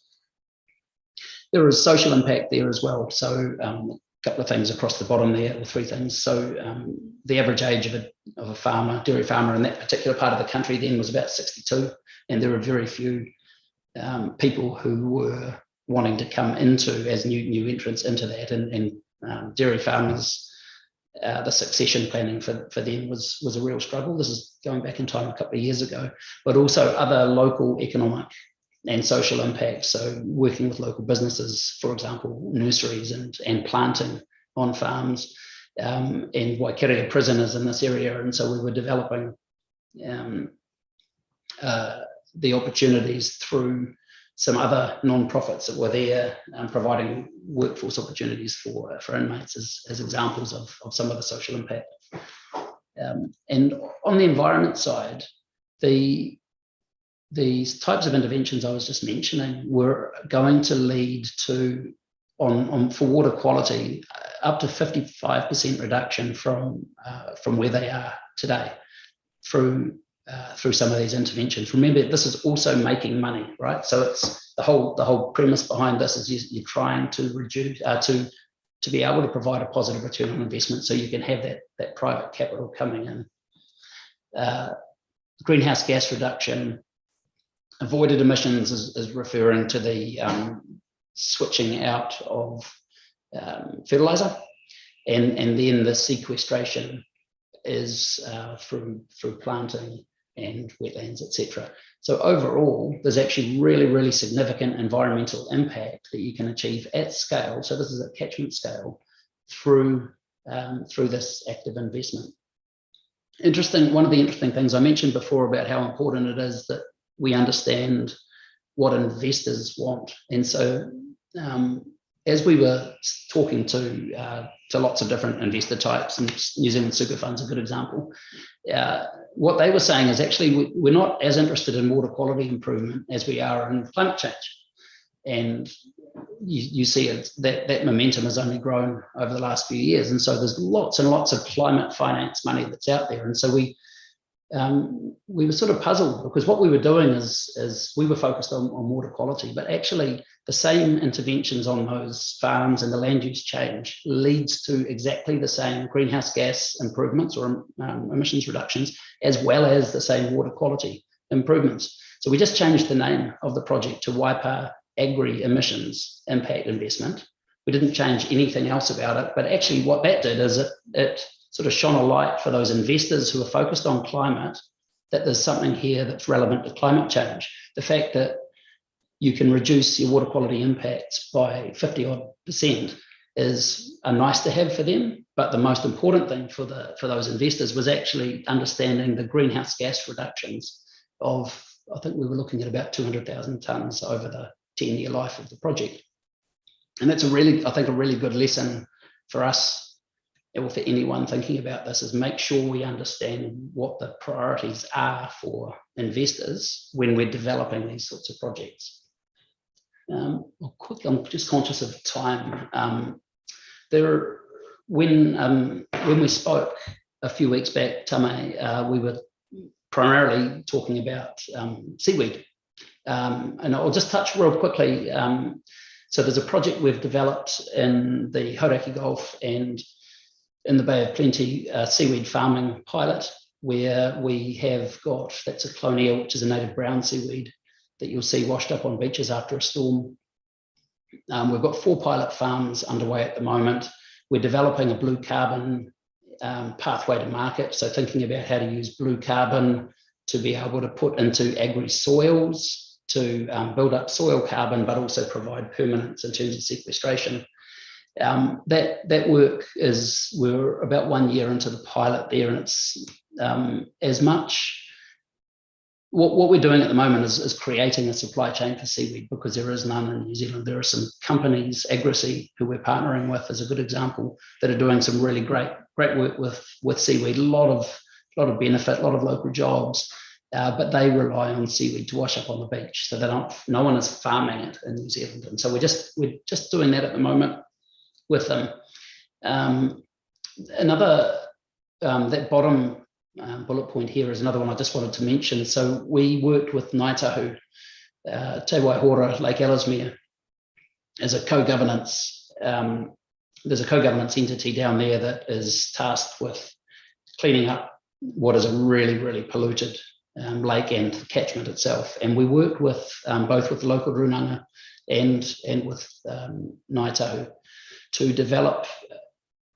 There was social impact there as well. So a couple of things across the bottom there, or 3 things. So the average age of a farmer, dairy farmer in that particular part of the country then was about 62, and there were very few people who were wanting to come into as new entrants into that, and dairy farmers, the succession planning for them was a real struggle. This is going back in time a couple of years ago, but also other local economic and social impacts. So working with local businesses, for example, nurseries and planting on farms, and Waikiria prison is in this area, and so we were developing the opportunities through some other non-profits that were there, providing workforce opportunities for inmates as examples of some of the social impact. And on the environment side, these types of interventions I was just mentioning were going to lead to, for water quality, up to 55% reduction from where they are today through some of these interventions. Remember, this is also making money, right? So it's the whole premise behind this is you're trying to reduce to be able to provide a positive return on investment, so you can have that private capital coming in. Greenhouse gas reduction, avoided emissions is referring to the switching out of fertilizer, and then the sequestration is through planting and wetlands, etc. So overall, there's actually really, really significant environmental impact that you can achieve at scale. So this is at catchment scale through this active investment. One of the interesting things I mentioned before about how important it is that we understand what investors want. And so as we were talking to lots of different investor types, and New Zealand super funds a good example, what they were saying is actually we're not as interested in water quality improvement as we are in climate change. And you see that momentum has only grown over the last few years. And so there's lots and lots of climate finance money that's out there. And so we were sort of puzzled, because what we were doing is we were focused on water quality, but actually the same interventions on those farms and the land use change leads to exactly the same greenhouse gas improvements or emissions reductions, as well as the same water quality improvements. So we just changed the name of the project to Waipa Agri Emissions Impact Investment. We didn't change anything else about it, but actually what that did is it sort of shone a light for those investors who are focused on climate, that there's something here that's relevant to climate change. The fact that you can reduce your water quality impacts by 50% is a nice to have for them, but the most important thing for those investors was actually understanding the greenhouse gas reductions of, I think we were looking at about 200,000 tonnes over the 10-year life of the project. And that's I think a really good lesson for us, or for anyone thinking about this, is make sure we understand what the priorities are for investors when we're developing these sorts of projects. I'm just conscious of time. When we spoke a few weeks back, Tame, we were primarily talking about seaweed. And I'll just touch real quickly. So there's a project we've developed in the Hauraki Gulf and in the Bay of Plenty seaweed farming pilot, where we have got, that's a clonia, which is a native brown seaweed that you'll see washed up on beaches after a storm. We've got 4 pilot farms underway at the moment. We're developing a blue carbon pathway to market. So thinking about how to use blue carbon to be able to put into agri soils to build up soil carbon, but also provide permanence in terms of sequestration. That work we're about 1 year into the pilot there, and it's as much, what we're doing at the moment is creating a supply chain for seaweed, because there is none in New Zealand. There are some companies, Agrisea, who we're partnering with as a good example, that are doing some really great work with seaweed, a lot of benefit, a lot of local jobs. but they rely on seaweed to wash up on the beach, so no one is farming it in New Zealand, and so we're just doing that at the moment with them. Another that bottom bullet point here is another one I just wanted to mention. So we worked with Ngāi Tahu, Te Waihora, Lake Ellesmere, as a co-governance. There's a co-governance entity down there that is tasked with cleaning up what is a really, really polluted lake and the catchment itself. And we worked with both with the local runanga and with Ngāi Tahu to develop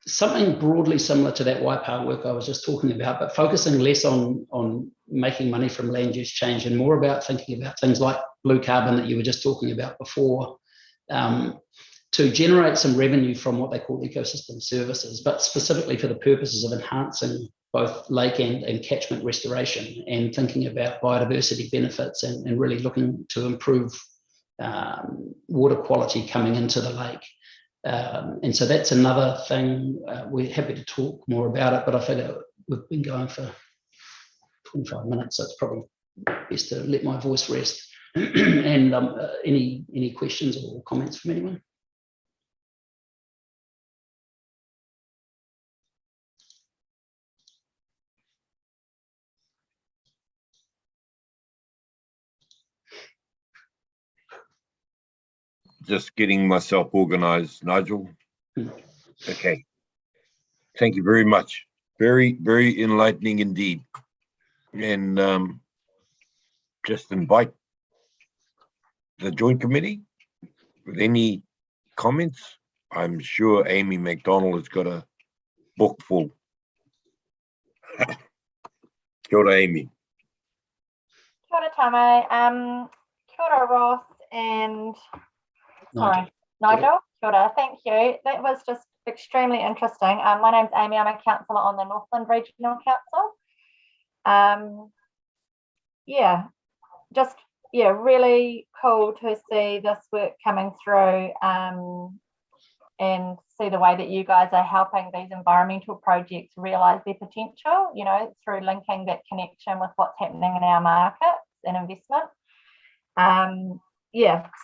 something broadly similar to that Waipa work I was just talking about, but focusing less on making money from land use change and more about thinking about things like blue carbon that you were just talking about before, to generate some revenue from what they call ecosystem services, but specifically for the purposes of enhancing both lake and catchment restoration and thinking about biodiversity benefits and really looking to improve water quality coming into the lake. And so that's another thing. We're happy to talk more about it, but I figure we've been going for 25 minutes, so it's probably best to let my voice rest. And any questions or comments from anyone? Just getting myself organized, Nigel. Okay. Thank you very much. Very, very enlightening indeed. And just invite the Joint Committee with any comments. I'm sure Amy McDonald has got a book full. Kia ora, Amy. Kia ora, Tame. Kia ora, Ross, and sorry, Nigel. Kia ora, thank you. That was just extremely interesting. My name's Amy. I'm a councillor on the Northland Regional Council. Really cool to see this work coming through and see the way that you guys are helping these environmental projects realise their potential, you know, through linking that connection with what's happening in our markets and investment. So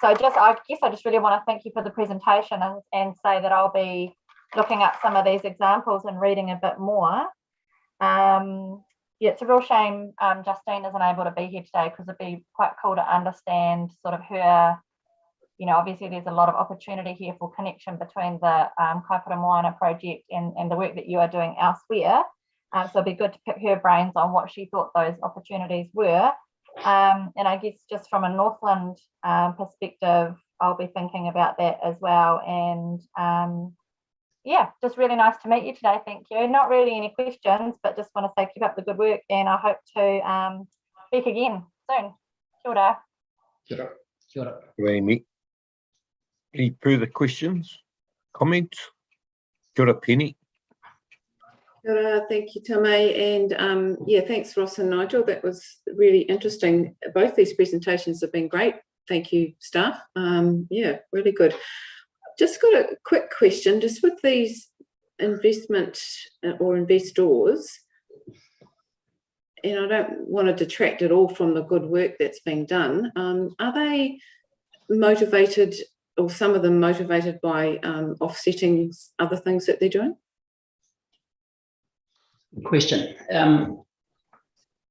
I guess I just really want to thank you for the presentation and say that I'll be looking up some of these examples and reading a bit more. It's a real shame Justine isn't able to be here today, because it'd be quite cool to understand sort of her, you know, obviously there's a lot of opportunity here for connection between the Kaipara Moana project and the work that you are doing elsewhere. So it'd be good to pick her brains on what she thought those opportunities were. And I guess just from a Northland perspective, I'll be thinking about that as well. And just really nice to meet you today. Thank you. Not really any questions, but just want to say keep up the good work, and I hope to speak again soon. Kia ora. Kia ora. Kia ora. Amy. Any further questions, comments? Kia ora, Penny. Kia ora, thank you, Tame, and thanks, Ross and Nigel. That was really interesting. Both these presentations have been great. Thank you, staff. Really good. Just got a quick question, just with these investment or investors, and I don't want to detract at all from the good work that's being done. Are they motivated, or some of them motivated by offsetting other things that they're doing? Question.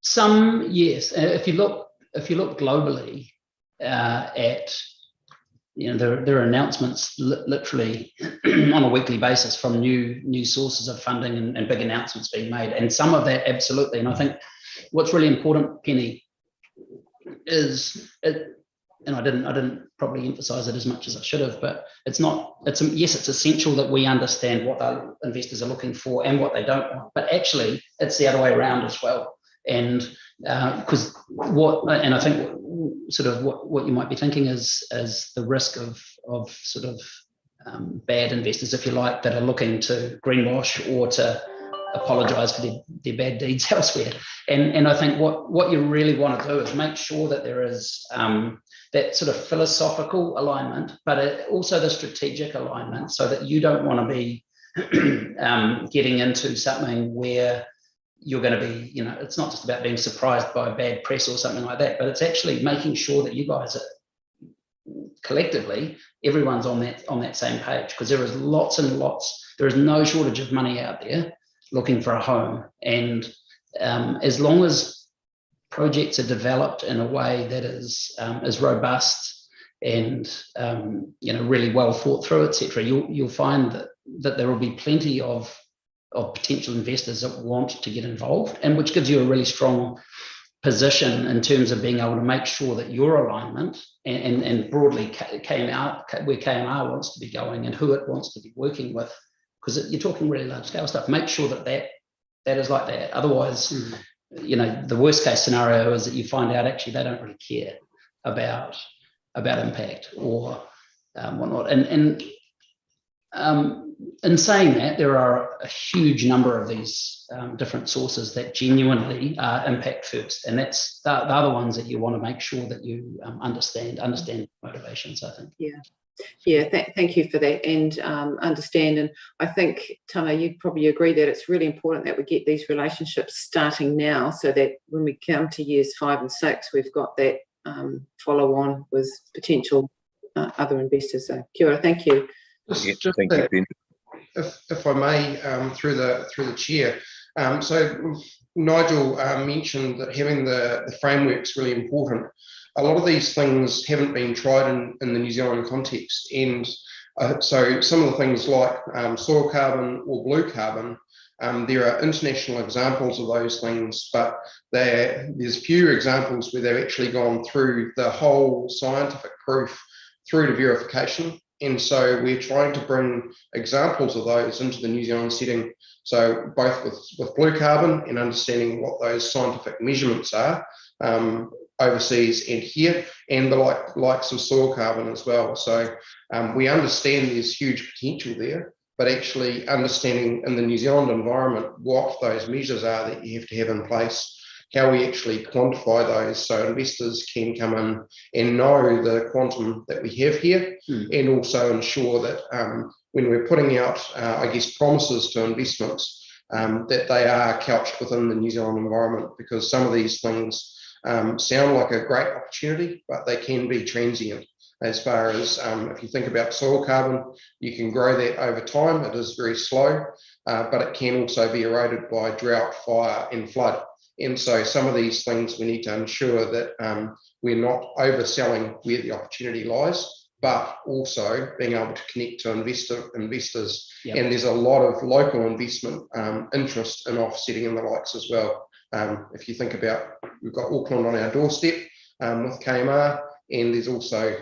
Some, yes. If you look globally at, you know, there are announcements literally on a weekly basis from new sources of funding and big announcements being made, and some of that absolutely. And I think what's really important, Penny, is and I didn't probably emphasize it as much as I should have, but it's essential that we understand what our investors are looking for and what they don't want, but actually it's the other way around as well. And because I think sort of what you might be thinking is the risk of sort of bad investors, if you like, that are looking to greenwash or to apologize for their bad deeds elsewhere. And I think what you really want to do is make sure that there is that sort of philosophical alignment, but also the strategic alignment, so that you don't want to be getting into something where you're going to be, it's not just about being surprised by bad press or something like that, but it's actually making sure that you guys are collectively, everyone's on that same page, because there is lots and lots, there is no shortage of money out there looking for a home. And as long as projects are developed in a way that is robust and really well thought through, etc., you'll find that there will be plenty of potential investors that want to get involved, and which gives you a really strong position in terms of being able to make sure that your alignment and broadly KMR, where KMR wants to be going and who it wants to be working with, because you're talking really large scale stuff, make sure that is like that. Otherwise, the worst case scenario is that you find out actually they don't really care about impact or whatnot. And in saying that, there are a huge number of these different sources that genuinely are impact first, and they're the ones that you want to make sure that you understand motivations, I think. Thank you for that, and understand. And I think, Tama, you'd probably agree that it's really important that we get these relationships starting now, so that when we come to years 5 and 6, we've got that follow on with potential other investors. So, kia ora, thank you. Thank you, Ben. If I may, through the chair. So Nigel mentioned that having the framework's really important. A lot of these things haven't been tried in the New Zealand context, and so some of the things like soil carbon or blue carbon, there are international examples of those things, but there's few examples where they've actually gone through the whole scientific proof through to verification. And so we're trying to bring examples of those into the New Zealand setting. So both with blue carbon and understanding what those scientific measurements are overseas and here, and the likes of soil carbon as well. So we understand there's huge potential there, but actually understanding in the New Zealand environment what those measures are that you have to have in place, how we actually quantify those so investors can come in and know the quantum that we have here, and also ensure that when we're putting out, promises to investments, that they are couched within the New Zealand environment, because some of these things sound like a great opportunity, but they can be transient. As far as if you think about soil carbon, you can grow that over time. It is very slow, but it can also be eroded by drought, fire and flood. And so some of these things we need to ensure that we're not overselling where the opportunity lies, but also being able to connect to investors. Yep. And there's a lot of local investment interest in offsetting and the likes as well. If you think about, we've got Auckland on our doorstep with KMR, and there's also,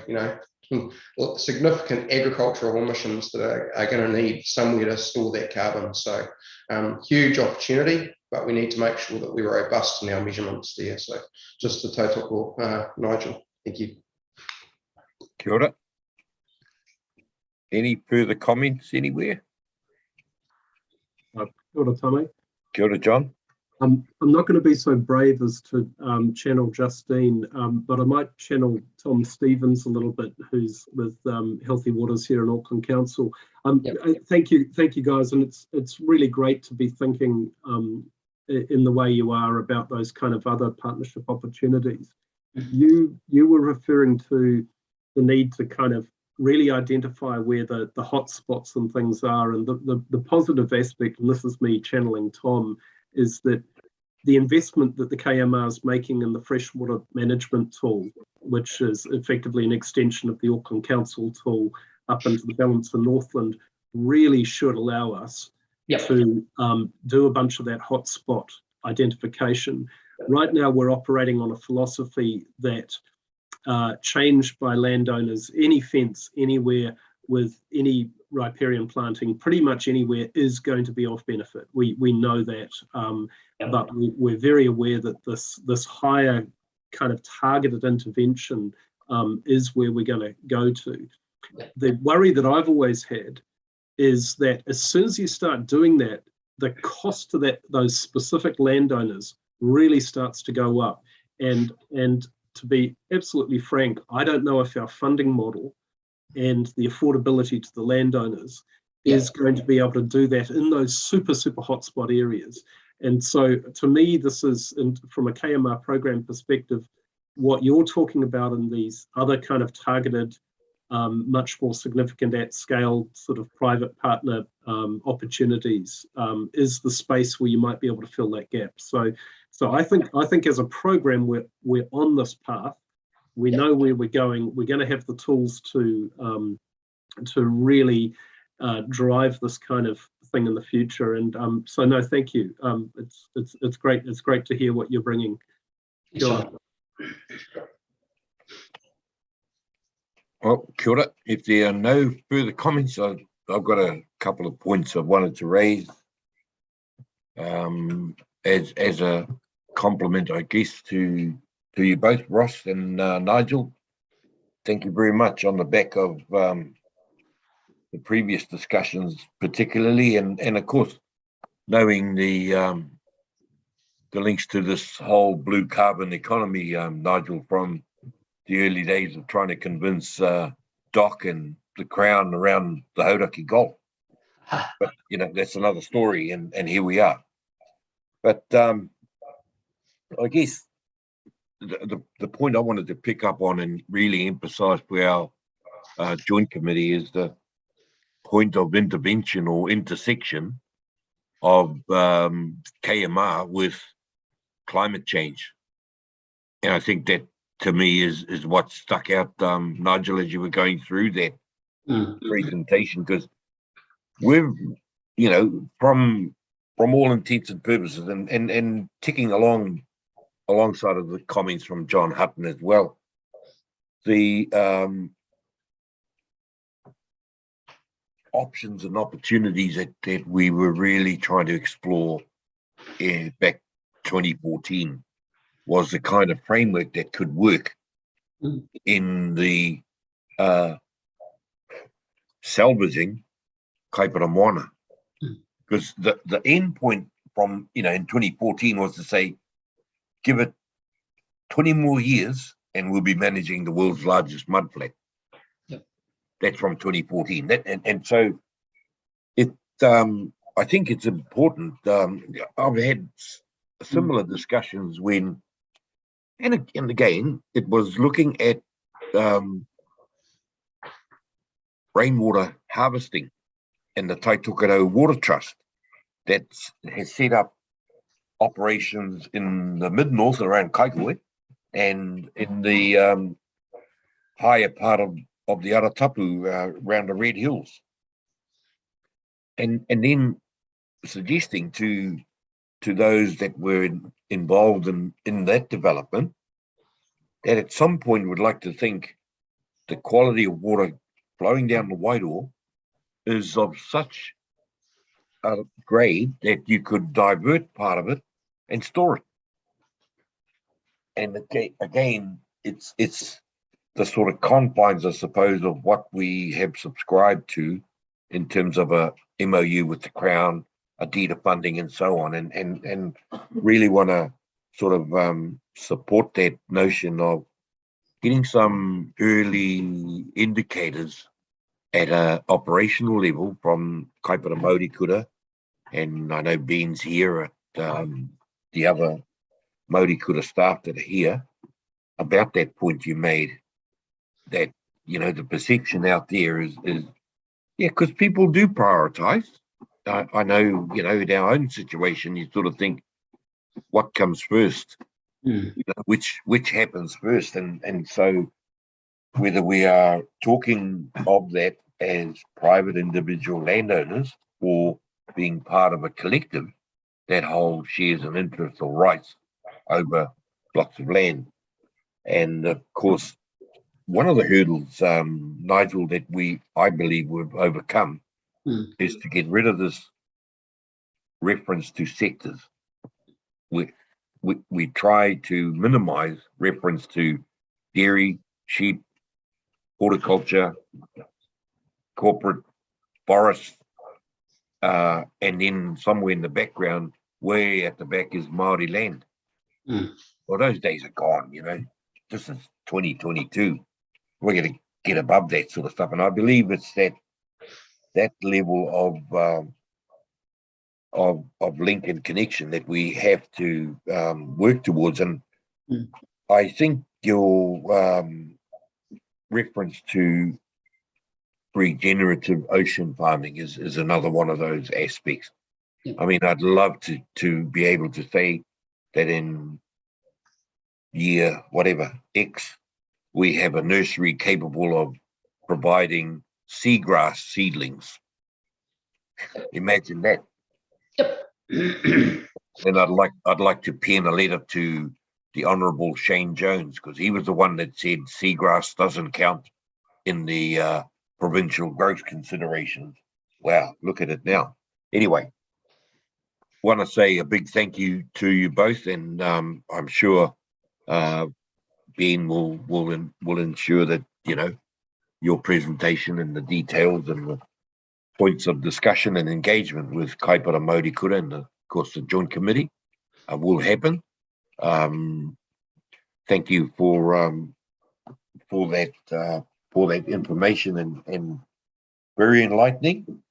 significant agricultural emissions that are going to need somewhere to store that carbon. So huge opportunity, but we need to make sure that we're robust in our measurements there. So just the total, Nigel. Thank you. Kia ora. Any further comments anywhere? Kia ora, Tommy. Kia ora, John. I'm not going to be so brave as to channel Justine, but I might channel Tom Stevens a little bit, who's with Healthy Waters here in Auckland Council. Thank you guys, and it's really great to be thinking in the way you are about those kind of other partnership opportunities. You were referring to the need to kind of really identify where the hot spots and things are, and the positive aspect, and this is me channeling Tom, is that the investment that the KMR is making in the freshwater management tool, which is effectively an extension of the Auckland Council tool up into the balance of Northland, really should allow us to do a bunch of that hotspot identification. Right now, we're operating on a philosophy that changed by landowners, any fence anywhere with any riparian planting, pretty much anywhere, is going to be of benefit. We know that, but we're very aware that this higher kind of targeted intervention is where we're going to go to. The worry that I've always had is that as soon as you start doing that, the cost to those specific landowners really starts to go up. And to be absolutely frank, I don't know if our funding model and the affordability to the landowners is going to be able to do that in those super hotspot areas. And so to me, this is, from a KMR program perspective, what you're talking about in these other kind of targeted, much more significant at scale sort of private partner opportunities is the space where you might be able to fill that gap. So I think as a program, we're on this path. We know where we're going. We're going to have the tools to really drive this kind of thing in the future. And so no, thank you. It's great. It's great to hear what you're bringing. Sure. Well, kia ora. If there are no further comments, I've got a couple of points I wanted to raise as a compliment, I guess, to you both, Ross and Nigel. Thank you very much on the back of the previous discussions, particularly, and of course, knowing the links to this whole blue carbon economy, Nigel, from the early days of trying to convince Doc and the Crown around the Hauraki Gulf. But, you know, that's another story, and here we are. But I guess the point I wanted to pick up on and really emphasize for our joint committee is the point of intervention or intersection of KMR with climate change. And I think that, to me, is what stuck out, Nigel, as you were going through that presentation, because we're, you know, from all intents and purposes, and ticking alongside of the comments from John Hutton as well, the options and opportunities that we were really trying to explore back 2014 was the kind of framework that could work in the salvaging Kaipara Moana. Because the end point from, you know, in 2014 was to say, give it 20 more years and we'll be managing the world's largest mudflat. Yep. That's from 2014. And so it, I think it's important. I've had similar discussions when, and again, it was looking at rainwater harvesting and the Taitokoro Water Trust that has set up operations in the mid-north around Kaikohe and in the higher part of the Aratapu around the Red Hills. And then suggesting to those that were involved in that development that at some point would like to think the quality of water flowing down the Wairoa is of such a grade that you could divert part of it and store it. And again, it's the sort of confines, I suppose, of what we have subscribed to in terms of a MOU with the Crown, a deed of funding and so on, and really want to sort of support that notion of getting some early indicators at a operational level from Kaipara Māori Kura, and I know Ben's here at the other Māori Kura staff that are here, about that point you made, that, you know, the perception out there is yeah, because people do prioritize. I know, you know, in our own situation, you sort of think, what comes first? You know, which happens first? And so whether we are talking of that as private individual landowners or being part of a collective that holds shares and interests or rights over blocks of land. And of course, one of the hurdles, Nigel, that I believe we've overcome is to get rid of this reference to sectors. We try to minimize reference to dairy, sheep, horticulture, corporate, forest, and then somewhere in the background, way at the back, is Māori land. Well, those days are gone, you know. This is 2022. We're going to get above that sort of stuff. And I believe it's that level of link and connection that we have to work towards. And I think your reference to regenerative ocean farming is another one of those aspects. I mean, I'd love to be able to say that in year whatever X, we have a nursery capable of providing seagrass seedlings. Imagine that. And I'd like to pen a letter to the Honourable Shane Jones, because he was the one that said seagrass doesn't count in the provincial growth considerations. Wow, look at it now. Anyway, want to say a big thank you to you both, and I'm sure Ben will ensure that, you know, your presentation and the details and the points of discussion and engagement with Kaipara Māori Kura and, of course, the Joint Committee will happen. Thank you for that information and very enlightening.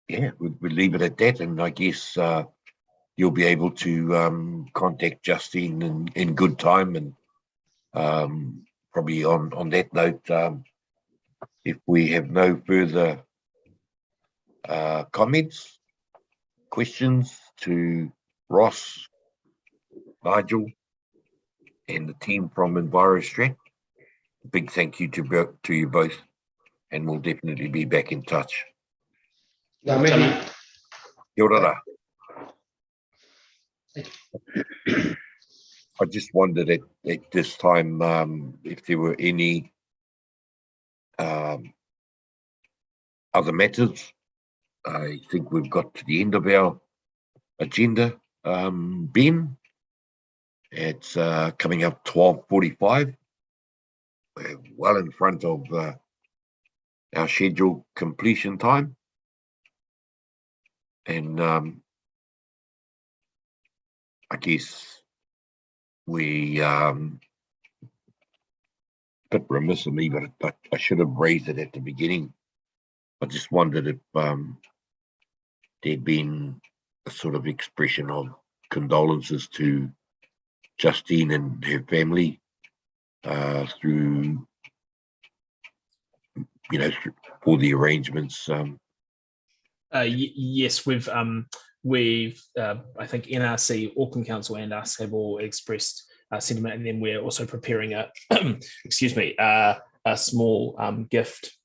Yeah, we'll leave it at that, and I guess you'll be able to contact Justine in good time, and probably on that note, if we have no further comments, questions to Ross, Nigel, and the team from EnviroStrat, a big thank you to you both, and we'll definitely be back in touch. Ngā mihi. Kia ora. I just wondered at this time if there were any other matters. I think we've got to the end of our agenda, Ben. It's coming up 12:45. We're well in front of our scheduled completion time. And I guess we bit remiss of me, but I should have raised it at the beginning. I just wondered if there'd been a sort of expression of condolences to Justine and her family through, you know, for the arrangements. Yes, we've I think NRC, Auckland Council, and us have all expressed sentiment, and then we're also preparing a excuse me, a small gift,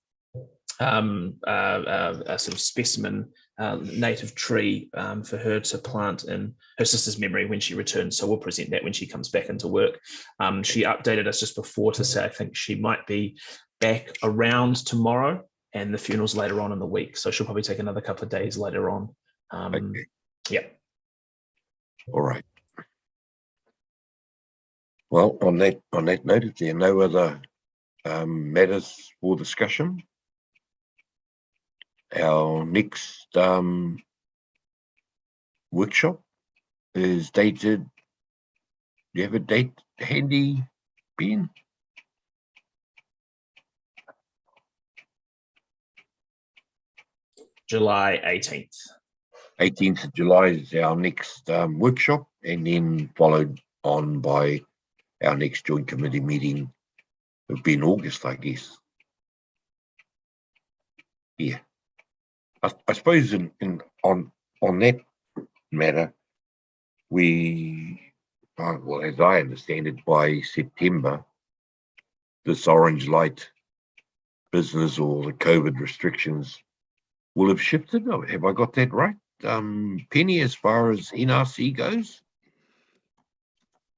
a sort of specimen native tree for her to plant in her sister's memory when she returns. So we'll present that when she comes back into work. She updated us just before to say I think she might be back around tomorrow, and the funeral's later on in the week, so she'll probably take another couple of days later on. Okay. Yeah. All right. Well, on that note, if there are no other matters for discussion, our next workshop is dated. Do you have a date handy, Ben? July 18th. 18th of July is our next workshop, and then followed on by our next joint committee meeting. It'll be in August, I guess. Yeah. I suppose on that matter, we, well, as I understand it, by September, this orange light business or the COVID restrictions will have shifted. Have I got that right? Penny, as far as NRC goes?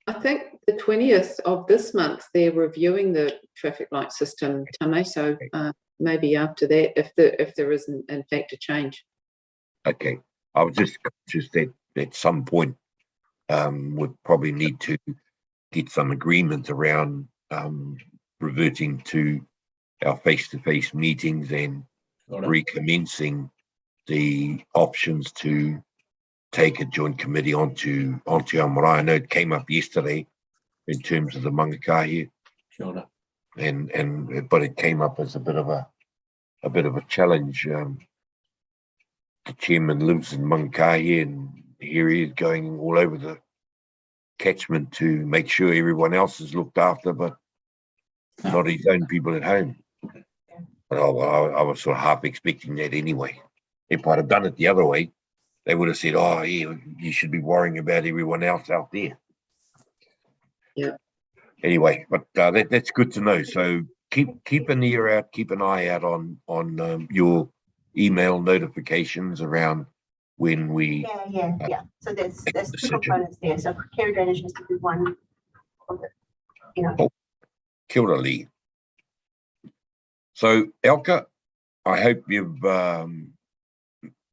I think the 20th of this month, they're reviewing the traffic light system, Tame, so maybe after that, if there isn't in fact a change. Okay, I was just conscious that at some point would probably need to get some agreement around reverting to our face-to-face meetings and recommencing the options to take a joint committee onto our marae. I know it came up yesterday in terms of the mangakahi, and but it came up as a bit of a challenge. the chairman lives in Mankahi, and here he is going all over the catchment to make sure everyone else is looked after, but not his own people at home. But I was sort of half expecting that anyway. If I'd have done it the other way, they would have said, oh, yeah, you should be worrying about everyone else out there. Yeah. Anyway, but that's good to know. So keep an ear out, keep an eye out on your email notifications around when we. Yeah. So there's two components there. So care drainage has to be one of it. You know. Oh, kia ora, Lee. So Elka, I hope you've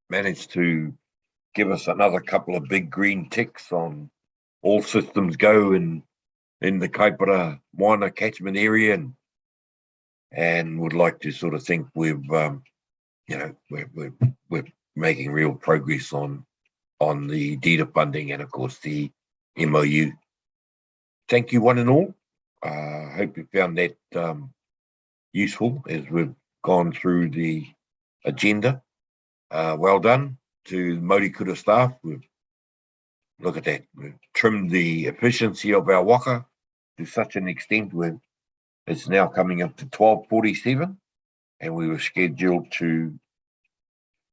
managed to give us another couple of big green ticks on all systems go in the Kaipara Moana catchment area, and would like to sort of think we've we're making real progress on the DETA funding and of course the MOU. Thank you one and all. Hope you found that useful as we've gone through the agenda. Well done to the Māori Kura staff. Look at that. We've trimmed the efficiency of our waka to such an extent where it's now coming up to 12:47, and we were scheduled to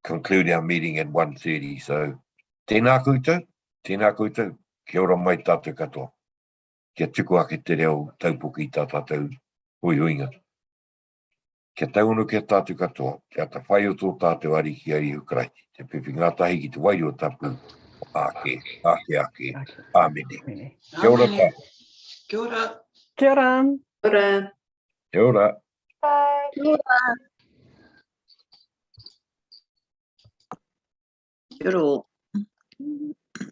conclude our meeting at 1:30. So tēnā koutou, kia ora mai tātou katoa. Kia tuku ake te reo taupoki tā tātou huihuinga. Kia taunu kia tātou katoa, kia ta whai o tō tātou ari ki ari hukraiti. Te pepe ngātahi ki te wairua tapu, ake, āmene. Kia ora tā. Kia ora. Kia ora. Kia ora. Kia ora. Kia ora. Kia ora.